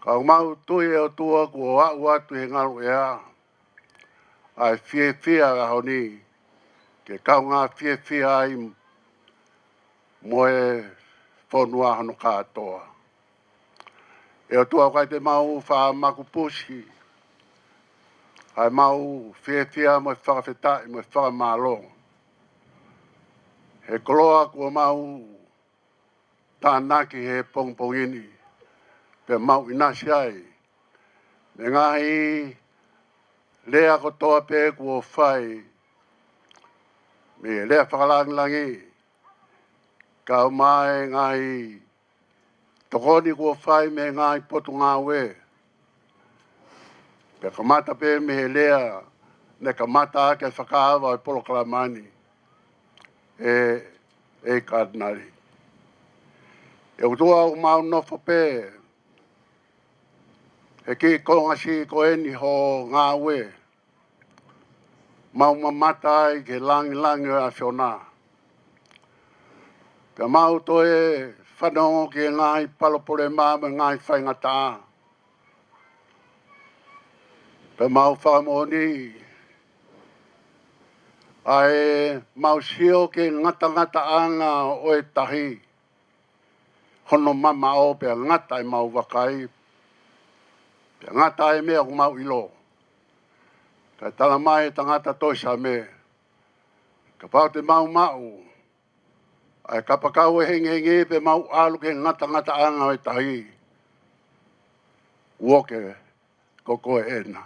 Ka mau tui e o tua kua au atu he ngaru ea. Ai whia a honi. Ke kau ngā whia ai mo e whanua hano kātoa. E o tua kai te mau wha maku pusi. Ai mau whia mo e whakawhetai mo e whakamalo. He koloa kua mau tānaki he pongpongini. Pe mau inasi ai. Me ngahi lea kotoa pe kua whai. Me lea whakalangilangi. Kau mai ngahi tokoni kua whai me ngahi potu ngā we. Pe kamata pe me he lea ne kamata ake whakaawa e polo kalamani. E kārdinari. E utua o mau nofo pe. E ki konga si koeni ho ngā we. Mau mamata ai ke langi a whiona. Pe mau toe whanongo ki ngai palopore māma ngai whaingata. Pe mau whamoni. Ai mau sio ke ngata anga o e tahi. Hono mama o pe ngata e mau wakai. Pe ngata e mea ku mau ilo. Ka tala mai tangata toisa me. Ka pau te mau. Ai kapakau e henge pe mau alu ke ngata anga o e tahi. Uoke koko e ena.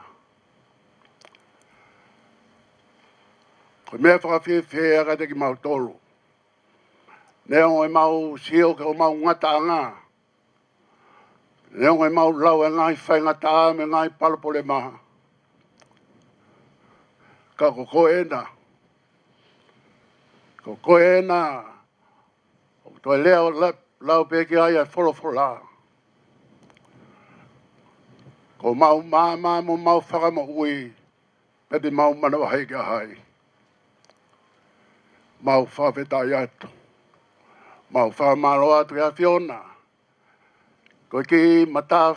Ko mea whakawhiwhia ka te ki mau tolu. Neo e mau sio ke o mau ngata anga. Neo e mau lau e ngai whai ngata me ngai palopole maha. Ka koko ena. Koko ena. O toi leo lau peki ai e wholofola. Ko mau māma mo mau whakama ui. Peti mau manawa heike hai. Mau whawhetai atu. Mau whamalo atu ia Fiona. Ko ki mata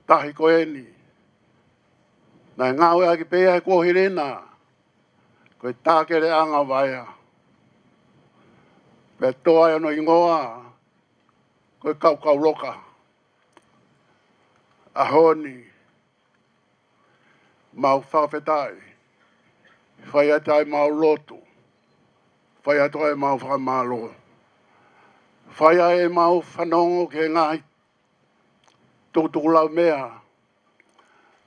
tahi koeni. Nai ngāwe aki pēa e kohirena. Ko tākere anga vaia. Pe toa e no ingoa. Ko kau loka. Ahoni. Mau whawhetai. Whaiatai mau lotu. Whaiatai mau whamalo. Whaia e mau whanongo ke ngai. Tukulau mea.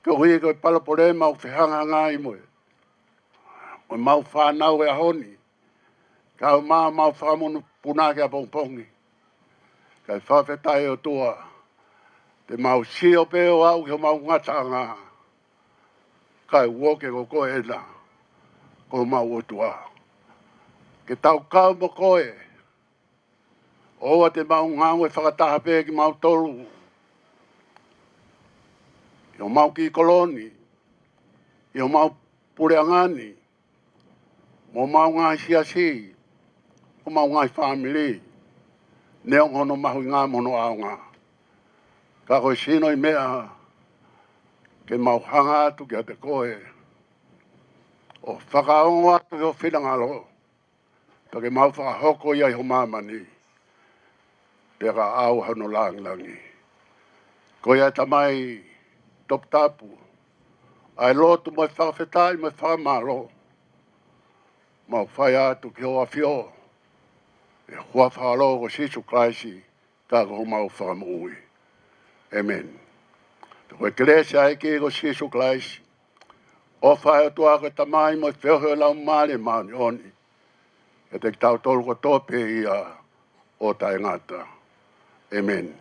Ko hui ko palapore mau whihanga ngai moe. O mau whanau e ahoni. Kau mau whamonu punake a pongpongi. Kai whawhetai o tua. Te mau sio peo au ke mau ngatanga. Kai woke ko koe ena. Ko mau o tua. Ke tau kau mo koe. Oa te mau ngau e whakataha pē ki mau tolu. Io mau ki koloni. Io mau pureangani. Mo mau ngai siasi. O mau ngai family. Neo hono mahu ngā mono au ngā. Ka koe sino i mea. Ke mau hanga atu ki a te koe. O whakaongo atu ki o whirangalo. Ta ke mau whakahoko ia i ho mamani. Peka au hono langi. Ko ia tamai top tapu. Ai lotu mai whawhetai mai whamaro. Ma whai atu ki hoa fio. E hua whalo ko Sisu Kraisi. Tā ko mau whamui. Amen. Koe Keresia eke ko Sisu Kraisi. O whai atu ako tamai mai whioheo lau maare maani oni. E te tau tolu ko tope ia o tai ngata. Amen.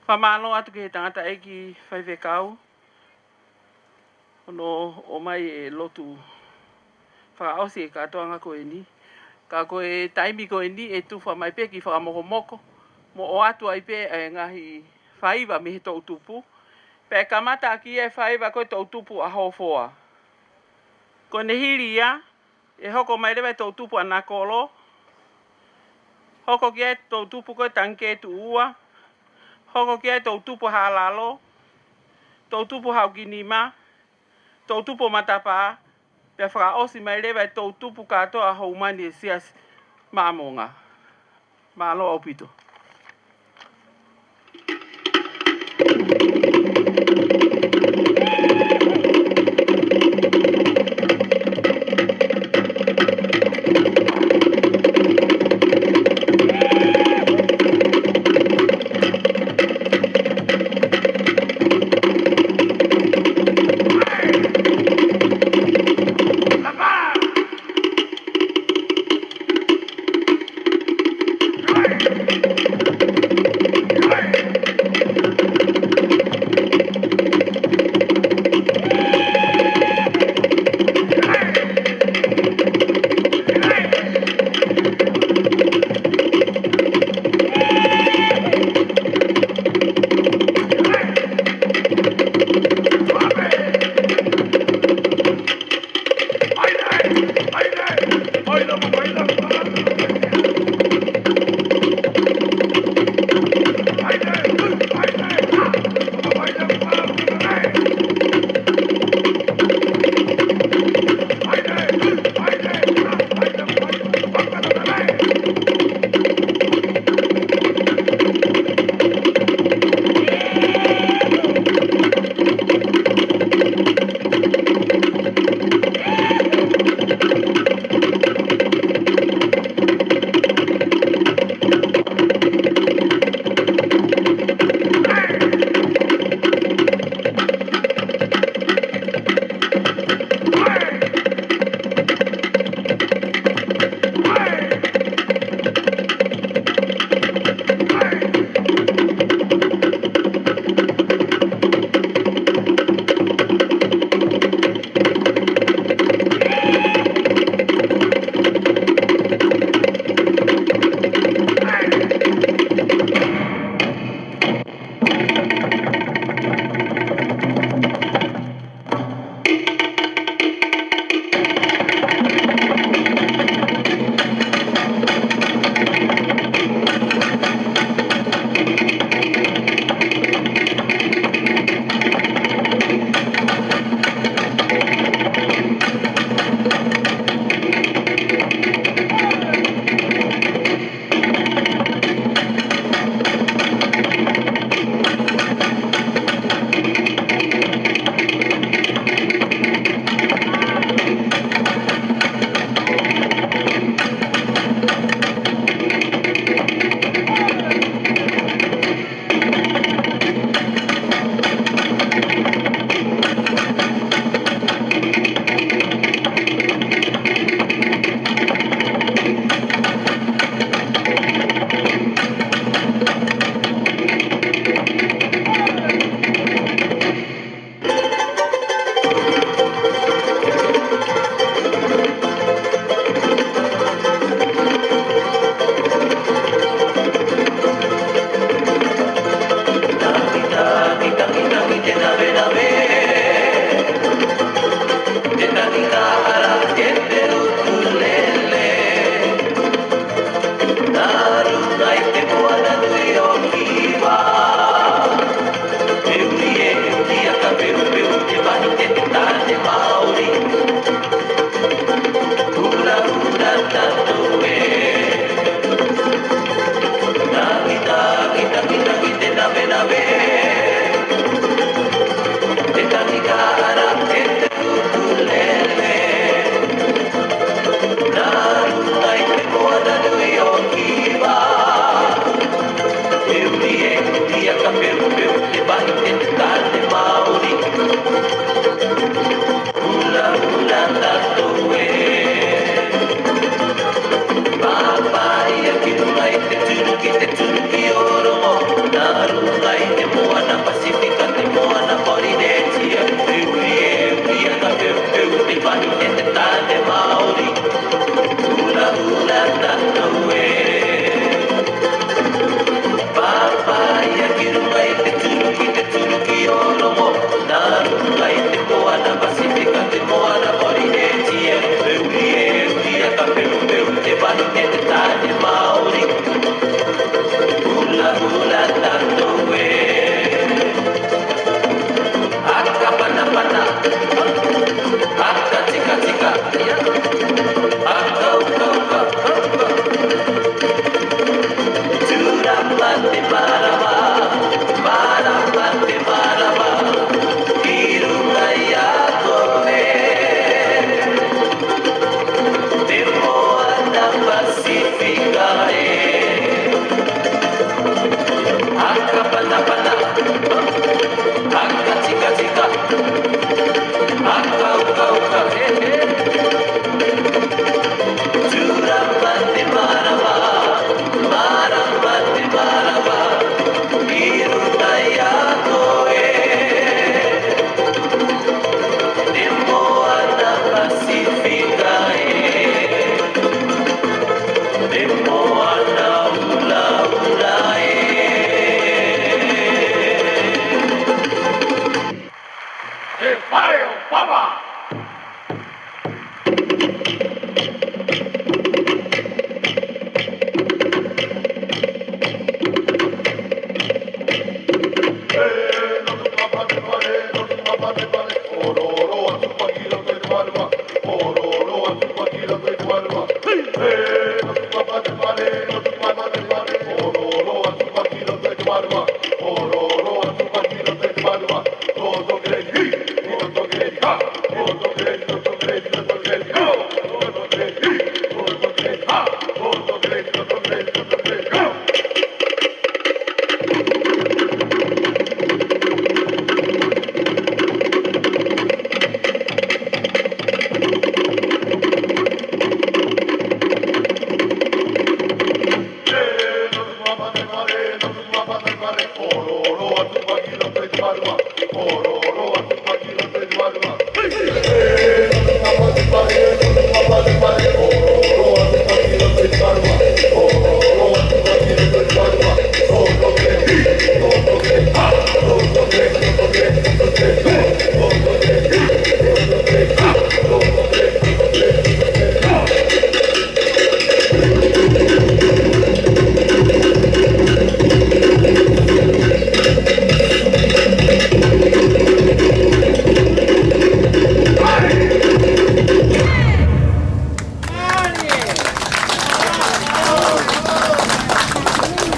Whamalo atu ke he tangata eki whaiwekau. Ono o mai e lotu whakaosi e katoanga koe ni. Ka koe taimi koe ni e tuwha mai pe ki whakamokomoko. Mo o atu ai pe e ngahi whaiva me he tau tupu. Pe kamata ki e whaiva koe tau tupu a hofoa. Ko ne hiri ia, e hoko mai rewe tau tupu a nakolo. Hoko ki e tau tupu koe tanke tu ua. Hoko ki e tau tupu halalo. Tau tupu haukinima. Tau tupu matapa. Pe whakaosi mai rewe tau tupu katoa haumani e sias maamonga. Malo au pito.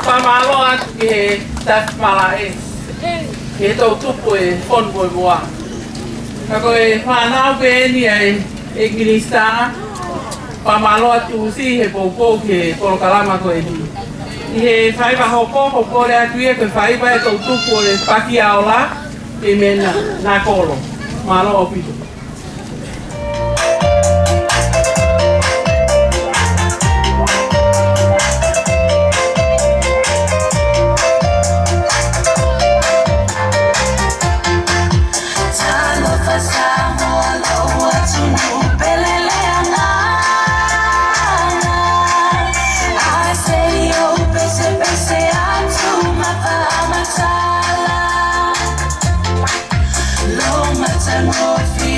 Pamalo atu ki he tas mala e. He tau tupu e whon boi mua. Kako e whanau ke eni e Kiristana. Pamalo atu usi he poupou ki he porokalama ko e ni. I he whaiwa hoko re atu e koe whaiwa e tau tupu o le paki aola. E mena nā kolo. Malo o pito. Lo mata no feel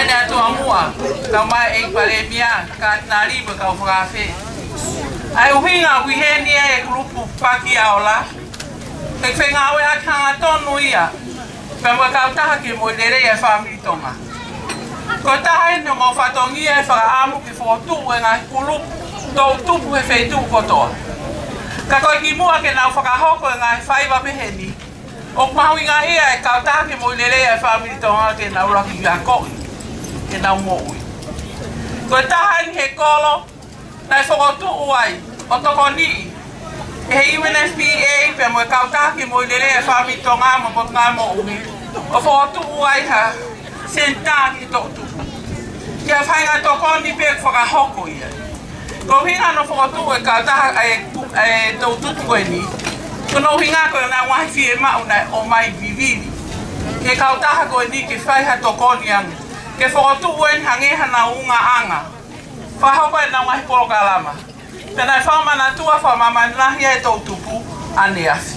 Ai nā tua mua, kau mai e pare mia, ka nā riba kau whakawhi. Ai uhinga wiheni e grupu paki aola. Kei whenga awe a kanga tonu ia. Pemwa kau taha ki mo lere e whamiri tonga. Ko taha e no mo whatongi e whakaamu ki whotu e ngā kulupu. Tau tupu he wheitu kotoa. Ka koe ki mua ke nau whakahoko e ngā whaiwa peheni. O mahui ngā ia e kau taha ki mo lere e whamiri tonga ke nau raki ngā koi. Ke nau moui. Ko taha ni he kolo. Nai whakotu uai. O toko ni. E he UNFPA pe mo kau taha ki mo lere e whamiri tonga mo pot ngā moui. O whakotu uai ha senta ki tō tupu. Kia whainga toko ni pe whakahoko ia. Ko hinga no whakatu e ka taha e tau tutu koe ni. Ko no hinga koe nā wahi fie mau nei o mai viviri. Ke kau taha koe ni ke whaiha toko ni angu. Ke whakatu e ni hangeha na unga anga. Whahoko e nā wahi poro kalama. Pena e whamana tua whamamanahi e tau tupu ane afi.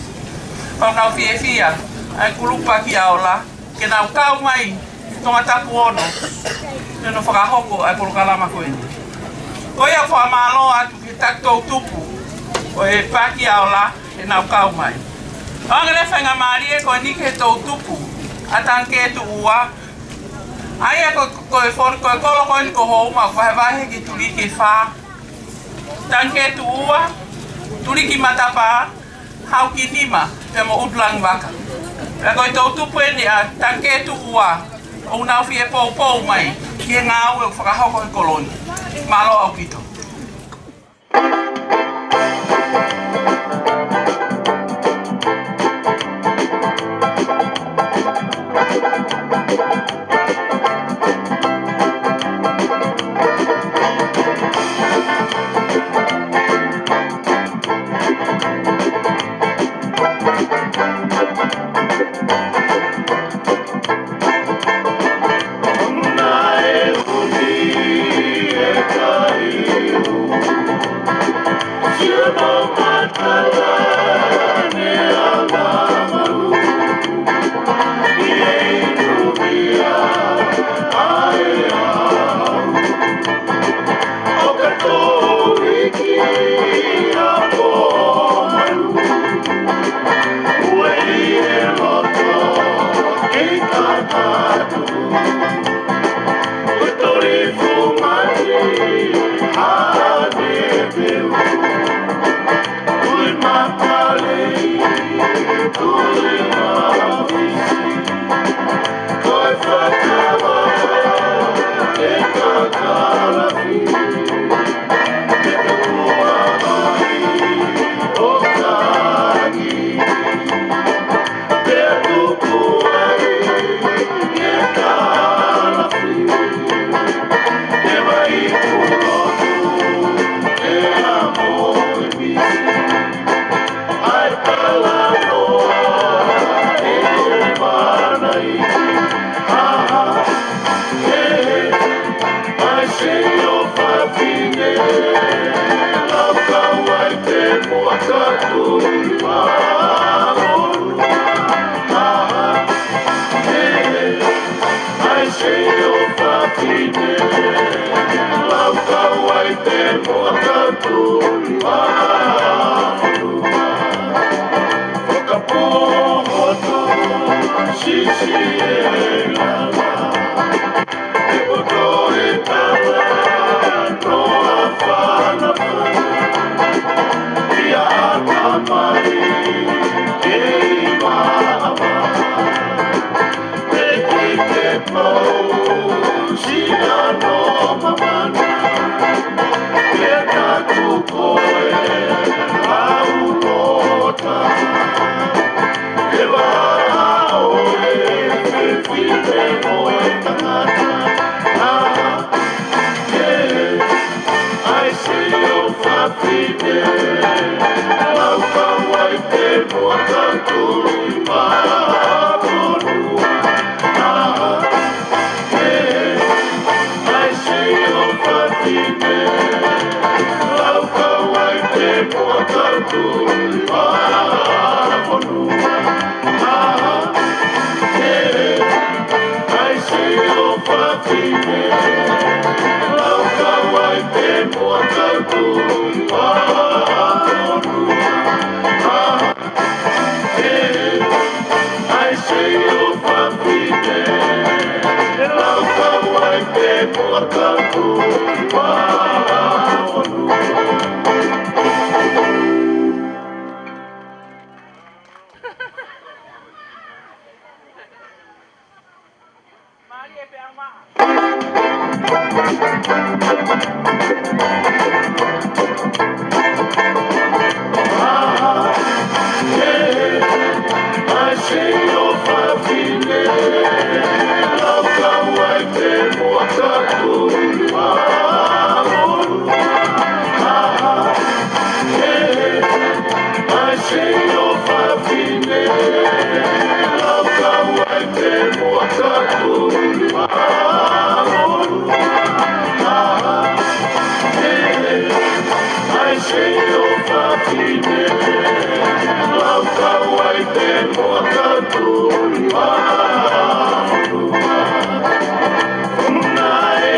Whaunau fie fia ai kulupa ki aola. Ke nau kau mai tonga tapu ono. Neno whakahoko ai poro kalama koe ni. Ko ia whamalo atu ki tatou tupu o e paki aola e nau kau mai. Angere whainga maari e koe ni ke tau tupu a tanke e tu ua. Ai e koe kolo koe ni ko houma ko he wahe ki turi ki wha. Tanke e tu ua, turi ki matapa, hau ki nima pe mo udlang waka. E koe tau tupu e ni a tanke e tu ua o unau fi e pou mai ki e ngā au e whakahoko e koloni. Malo au pito. I say, Mari e pe ama. Night.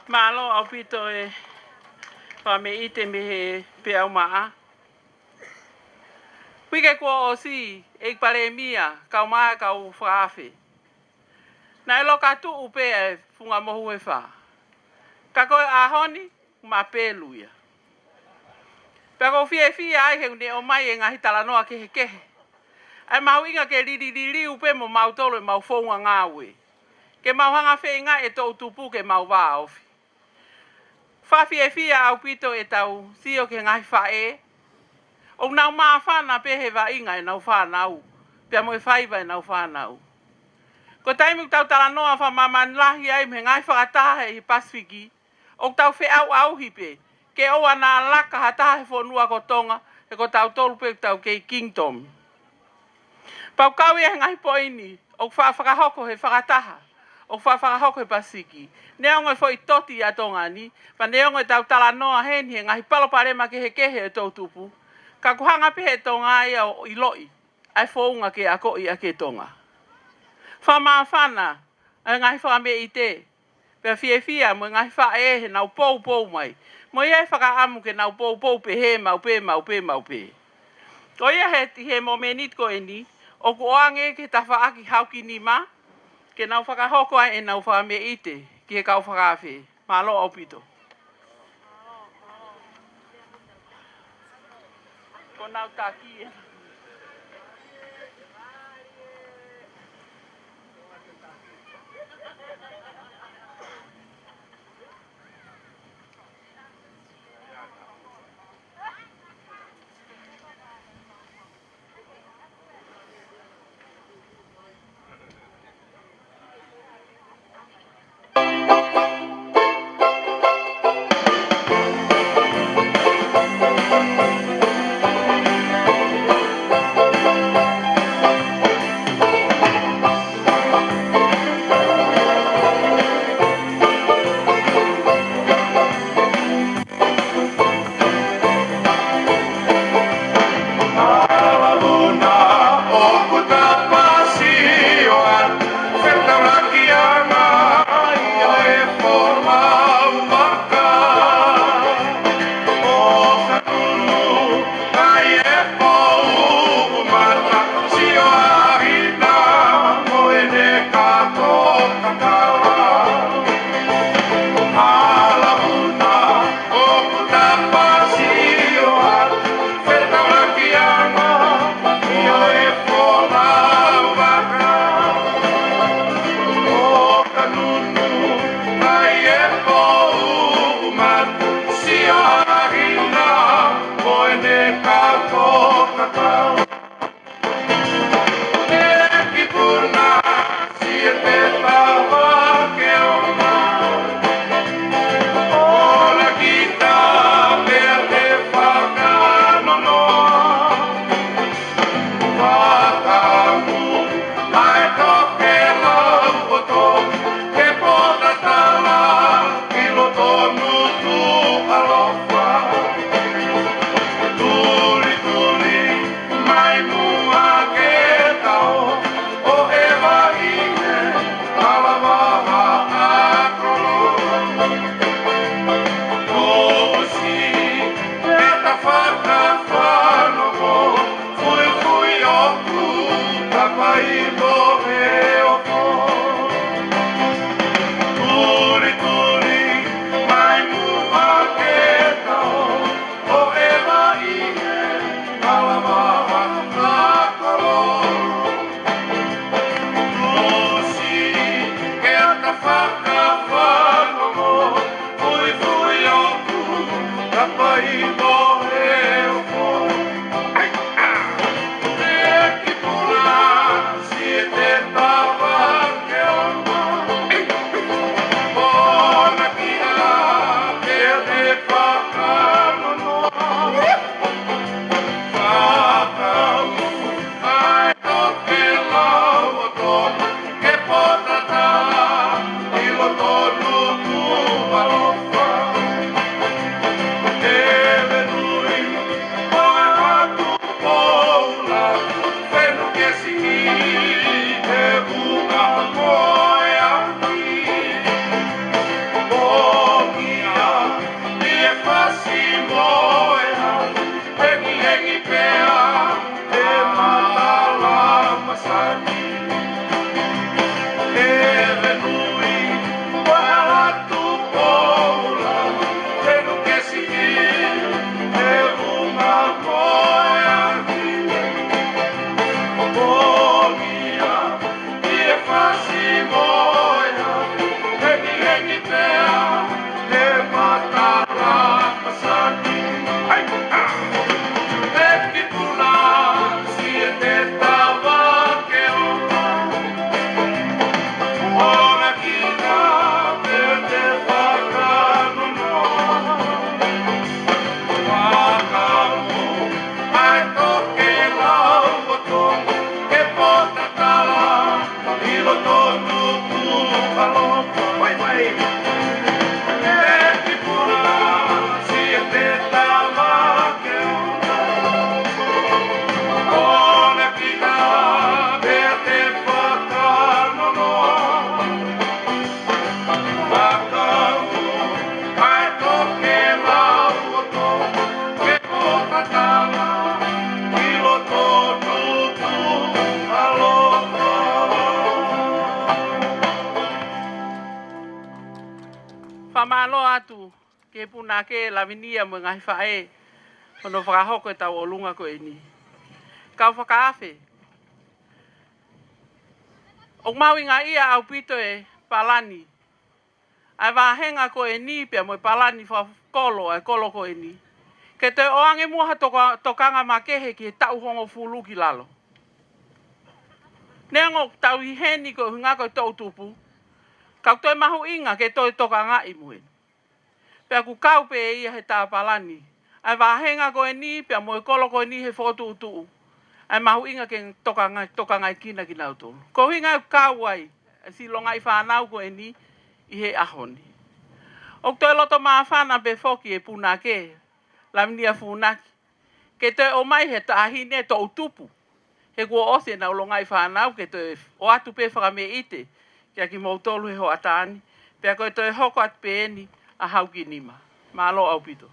Malo au pito e pa me ite me he pe au maa. Pike kua o si e pare mia kau maa kau whaafe. Na e loka tu upe e funga mohu e wha. Ka koe ahoni ma peluia. Pea ko fie ai he ne o mai e ngahi talanoa kehe kehe. Ai mau inga ke riri upe mo mau tolo e mau whaunga ngāwe. Ke mau hanga whenga e tau tupu ke mau wā ofi. Whawhie au pito e tau sio ke ngahi whae. O nau maa whana pehe wa inga e nau whanau. Pea mo e whaiva e nau whanau. Ko taimu tau talanoa wha maman lahi ai me ngai whakataha e Pasifiki. O tau whe au hipe. Ke o ana laka hataha he whonua ko tonga. E ko tau tolupe tau kei Kingdom. Pau kau e ngai poini. O whakahoko he whakataha. O whakahoko he Pasifiki. Neongo e foi toti a tonga ni. Pa neongo e tau talanoa hen he ngai paloparema ke he kehe e tau tupu. Ka kuhanga pehe tonga ia o iloi. Ai whounga ke ako i ake tonga. Whama whana, e ngai whame i te. Pea fia, mo ngai whae he nau pou mai. Mo ia whaka amu ke nau pou pe he mau pe. Ko ia he momenit ko e ni, o ku oange ke ta whaaki hauki ni ma, ke nau whakahoko ai e nau whame i te, ki he kau whakawhi. Malo au pito. Ko nau taki e. Whamalo atu, ke puna ke lavinia mo ngai whae, hono whakahoko e tau o lunga ko e ni. Kau whakaafe. O maui ngā ia au pito e palani. Ai wahenga ko e ni pia mo e palani kolo ko e ni. Ke te oange muha tokanga makehe ki e tau hongo fulu ki lalo. Neango tau i heni ko hunga ko tau tupu. Kau toi mahu inga ke toi tokanga i muen. Pea ku kau pe ia he tā palani. Ai wahenga ko e ni pia mo e kolo ko e ni he fotu utu. Ai mahu inga ke tokanga i kina ki nau tolu. Ko hinga kau ai. Si longa i whanau ko e ni i he ahoni. O toi loto maa whana pe foki e puna ke. Lamnia funaki. Ke toi o mai he tahine to utupu. He kua ose na ulonga i whanau ke toi o atu pe whakame ite. Kia ki mautolu he ho atani. Pea koe toi hoko at peeni a hauki nima. Malo au pito.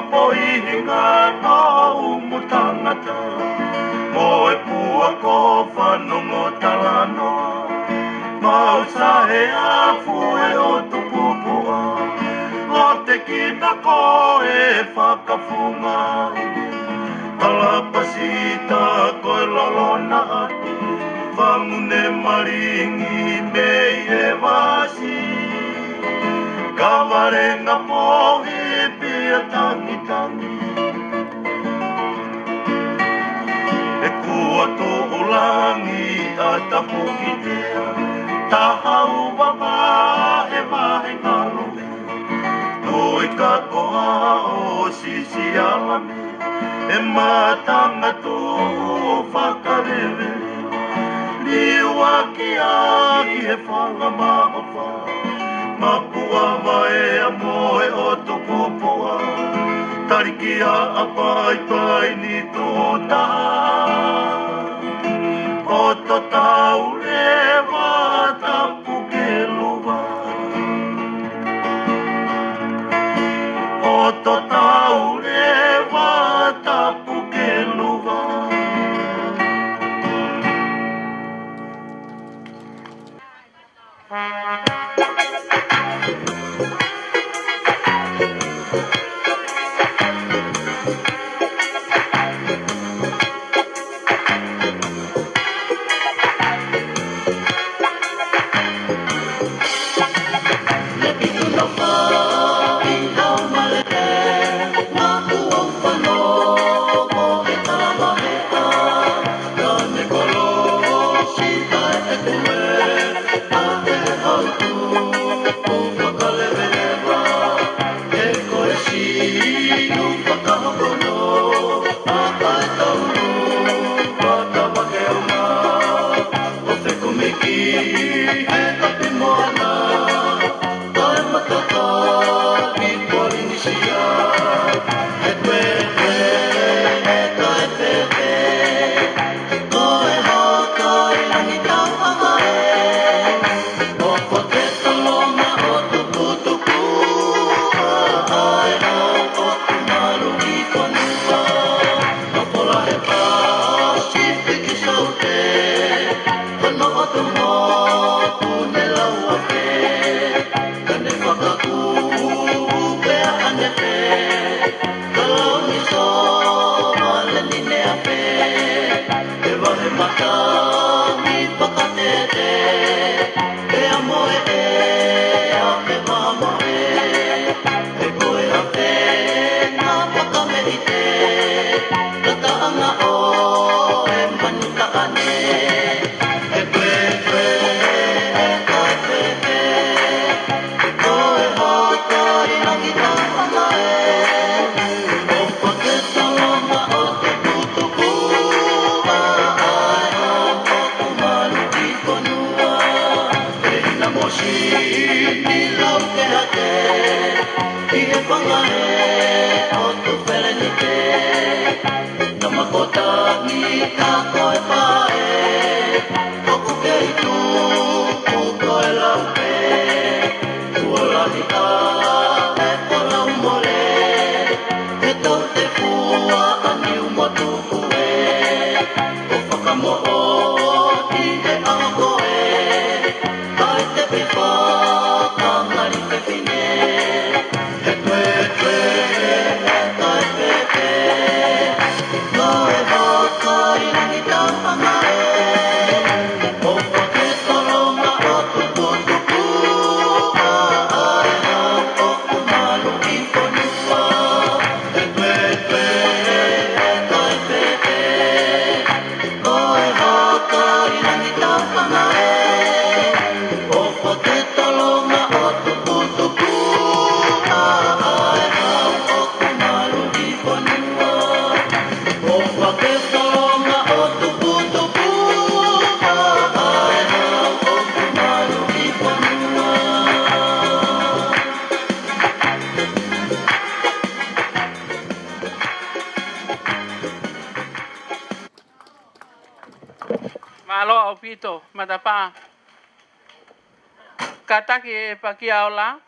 po ihinga no umutangata mo e pua ko whanongo talano mau sa he afu e o tupupua o te kina ko e whakafunga Palapasita koe lolona atu Whangune maringi mei e wasi Kawarenga pohi pia tangi tangi E kua tō ulangi a tapu ki tea Tahau wama e mahe ngalo Noi ka koa o sisi alame E matanga tō whakarewe Liua ki aki e whanga maofa Mapua mai a moe o tō popoa Tariki a apai pai ni tō taha O tō tau rewa tapu ke luwa O tō tau rewa tapu ke luwa Malo au pito, matapa. Kataki e pakia ola.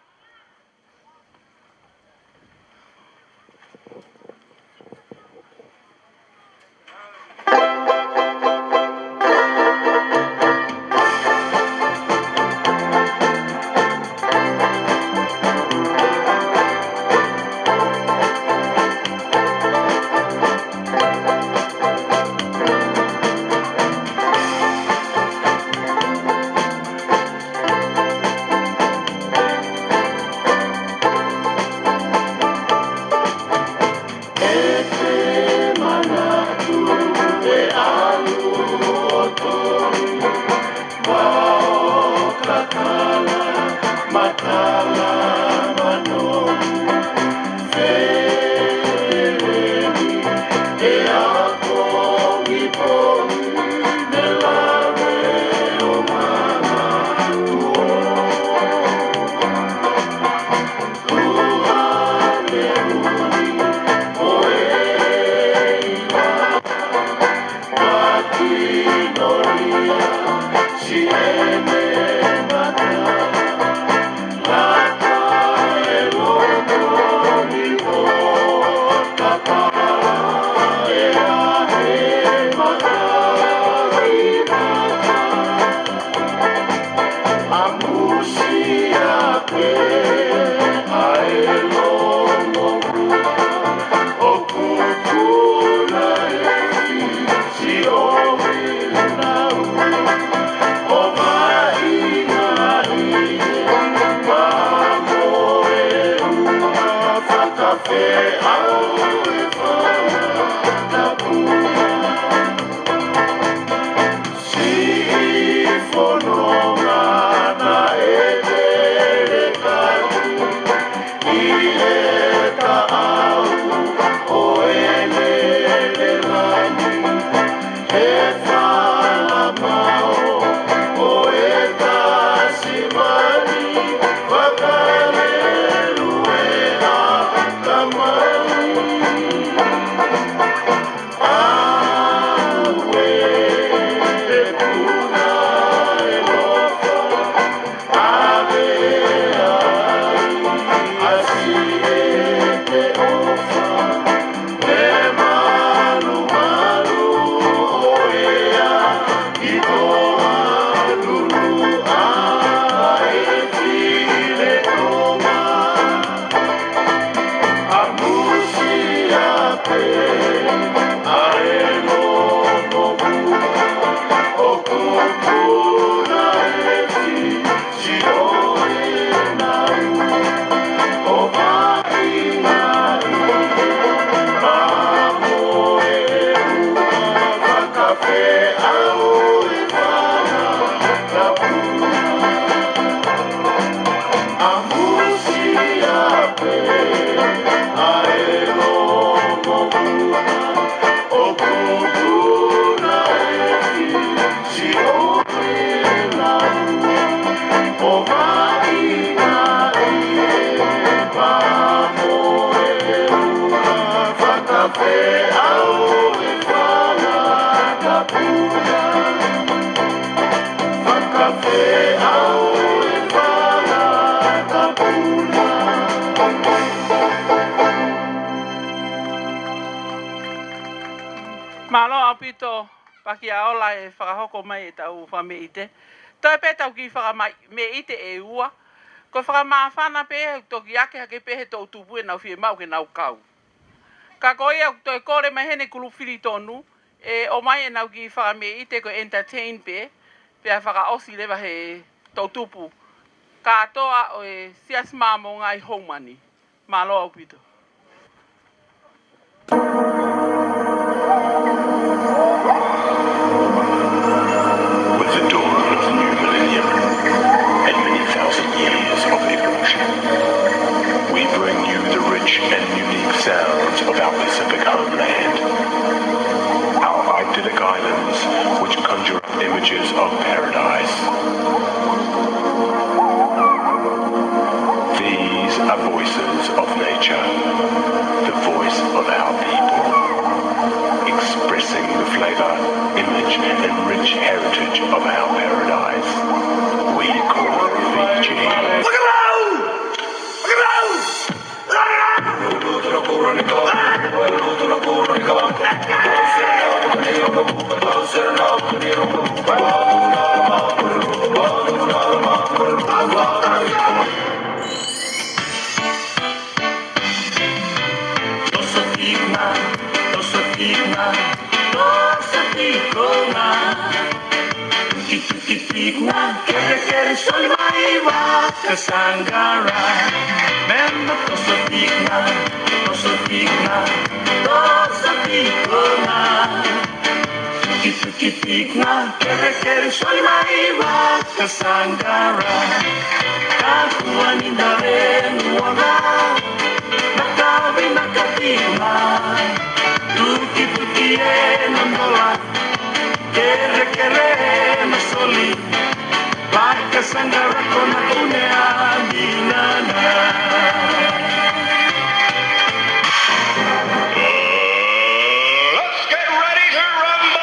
Malo apito pakia ola e whakahoko mai e tau whameite. Toi pe tau ki whakameite e ua. Ko whakamawhana pe toki ake hake pe he tau tupu e nau whie mau ke nau kau. Ka koe au toi kore mai hene kulu whiri tonu. E o mai e nau ki whakameite ko entertain pe. Pe a whakaosi lewa he tau tupu. Ka atoa o e sias mamo ngai homani. Malo apito. With the dawn of the new millennium and many thousand years of evolution, we bring you the rich and unique sounds of our Pacific homeland. Our idyllic islands which conjure up images of paradise. These are voices of nature, the voice of our people, expressing the flavor, image and rich heritage of our paradise. We call it Fiji. Look around! Look around! Nossa, pikna, kere sol maiva kasangara. Memba toso pikna, toso pikna, tuki pikna, kere sol maiva kasangara. Kakuha ni dare nuanga, nakawi nakatima, tuki e nandola. Kere na soli, baka sangara kona kunea dinana. Let's get ready to rumble!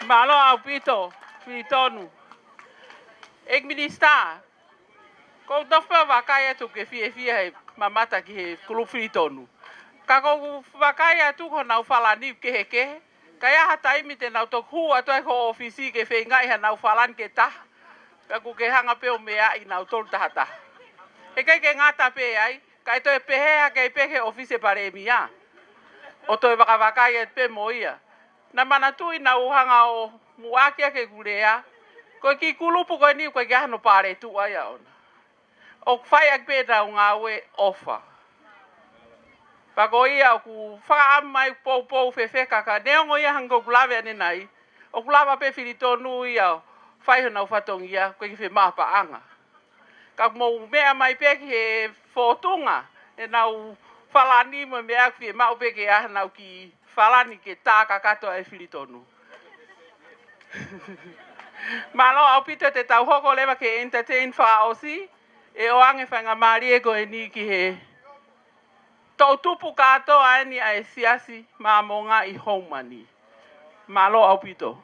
Malo au pito, filitonu. Ik minister. Ko tofa wakaya tu ke fie he mamata ki he kulu filitonu. Kako wakaya tu ko nau falani ke he ke. Kaya hata imi te nau tok hua toi ko ofisi ke fe ngai ha nau falan ke ta. Kako ke hanga pe o mea I nau tol tahata. E kai ke ngata pe ai, kai toi pehe ke pehe ofisi pare mia. O toi wakaya pe moia. Na mana tui na uhanga o muakia ke gurea. Ko ki kulupu ko ni ko ke hano pare tu ai ona. O fai ak pe da nga we ofa. Pa ko ia ku fa mai po fe kaka ne ngo ia hango glave ne nai. O glava pe filitonu ia fai na fatong ia ko ki fe mapa anga. Ka mo mea mai pe ki fotunga e na falani mo mea ki ma pe ke a na ki falani ke taka kato e filitonu. Malo au pito te tau hoko lewa ke entertain wha osi. E o ange whanga maari e ko e ni ki he. Tau tupu katoa e ni a e siasi maa monga I homani. Malo au pito.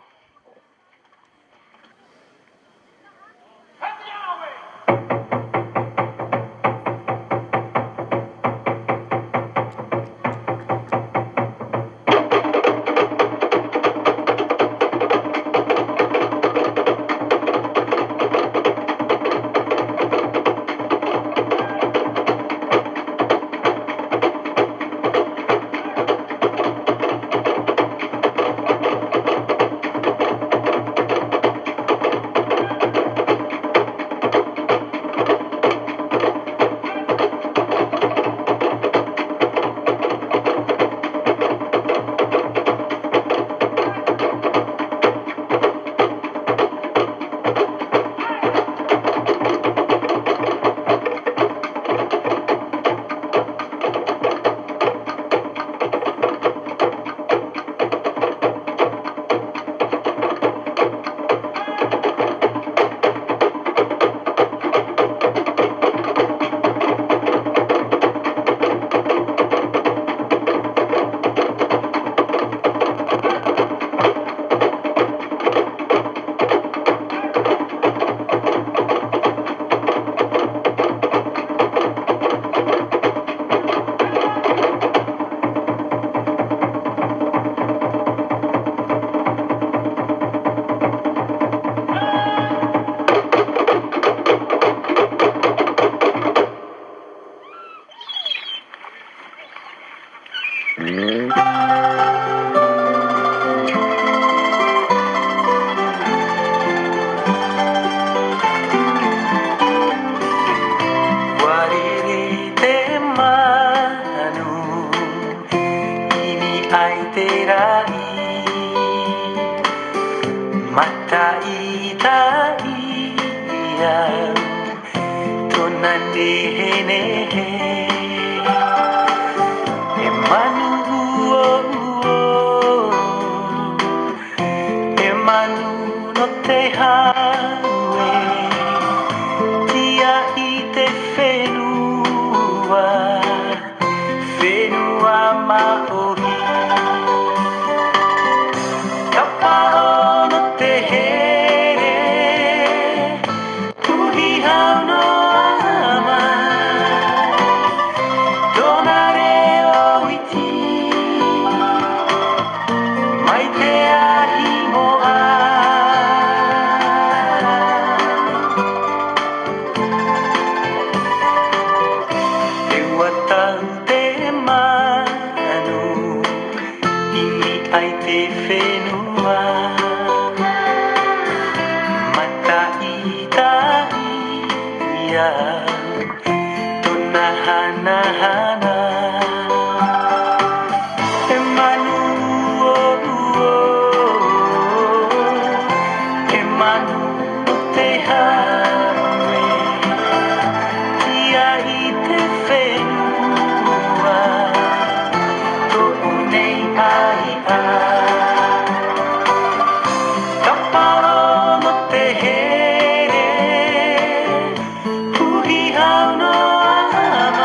たいたいやとなねねえまぬえまぬのてはえティアイテフェヌはまおぎカパオのてへれウヒハウのあまどなれおいてまいてあひもあでわたうてまぬいあいてフェヌはまたいたいやとなはなはなえまぬえまぬのてはえティアイテフェヌはとねいあいあカパオのてへれウヒハウのあま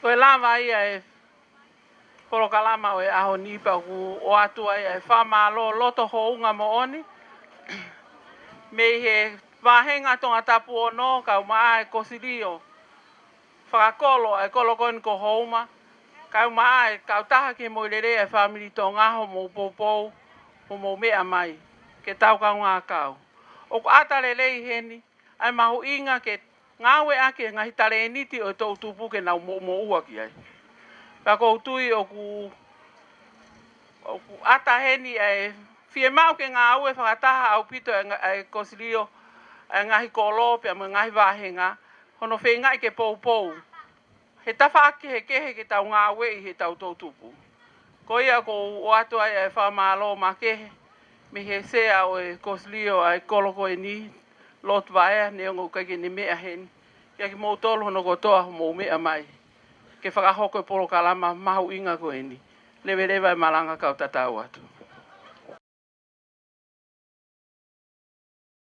Koe lama ia e polokalama o e aho nipa ku o atua ia e whamalo loto hounga mo oni. Me he wahenga tonga tapu o no kau maa e kosirio. Whakakolo e kolokoni ko houma. Kau maa e kau taha ke moilere e whamiri tonga ho mo popou ho mo mea mai. Ke tau kau ngā kau. O ku atare lei heni ai mahu inga ke ngawe ake ngahi tare eniti o tau tupu ke nau mo ua ki ai. Ka koutui o ku ata heni ai fie mau ke ngā aue whakataha au pito e kosirio e ngahi kolo pe mo ngahi wahenga hono whengai ke pou. He tawhaaki he kehe ke tau ngā aue i he tau tau tupu. Ko ia ko o atua e whamalo ma kehe me he sea o e kosirio ai koloko e ni lot vaea ne ongo kake ni mea heni. Kia ki mou tolu hono kotoa ho mou mea mai. Ke whakahoko e polo kalama mahu inga ko eni. Lewe e malanga kau tatau atu.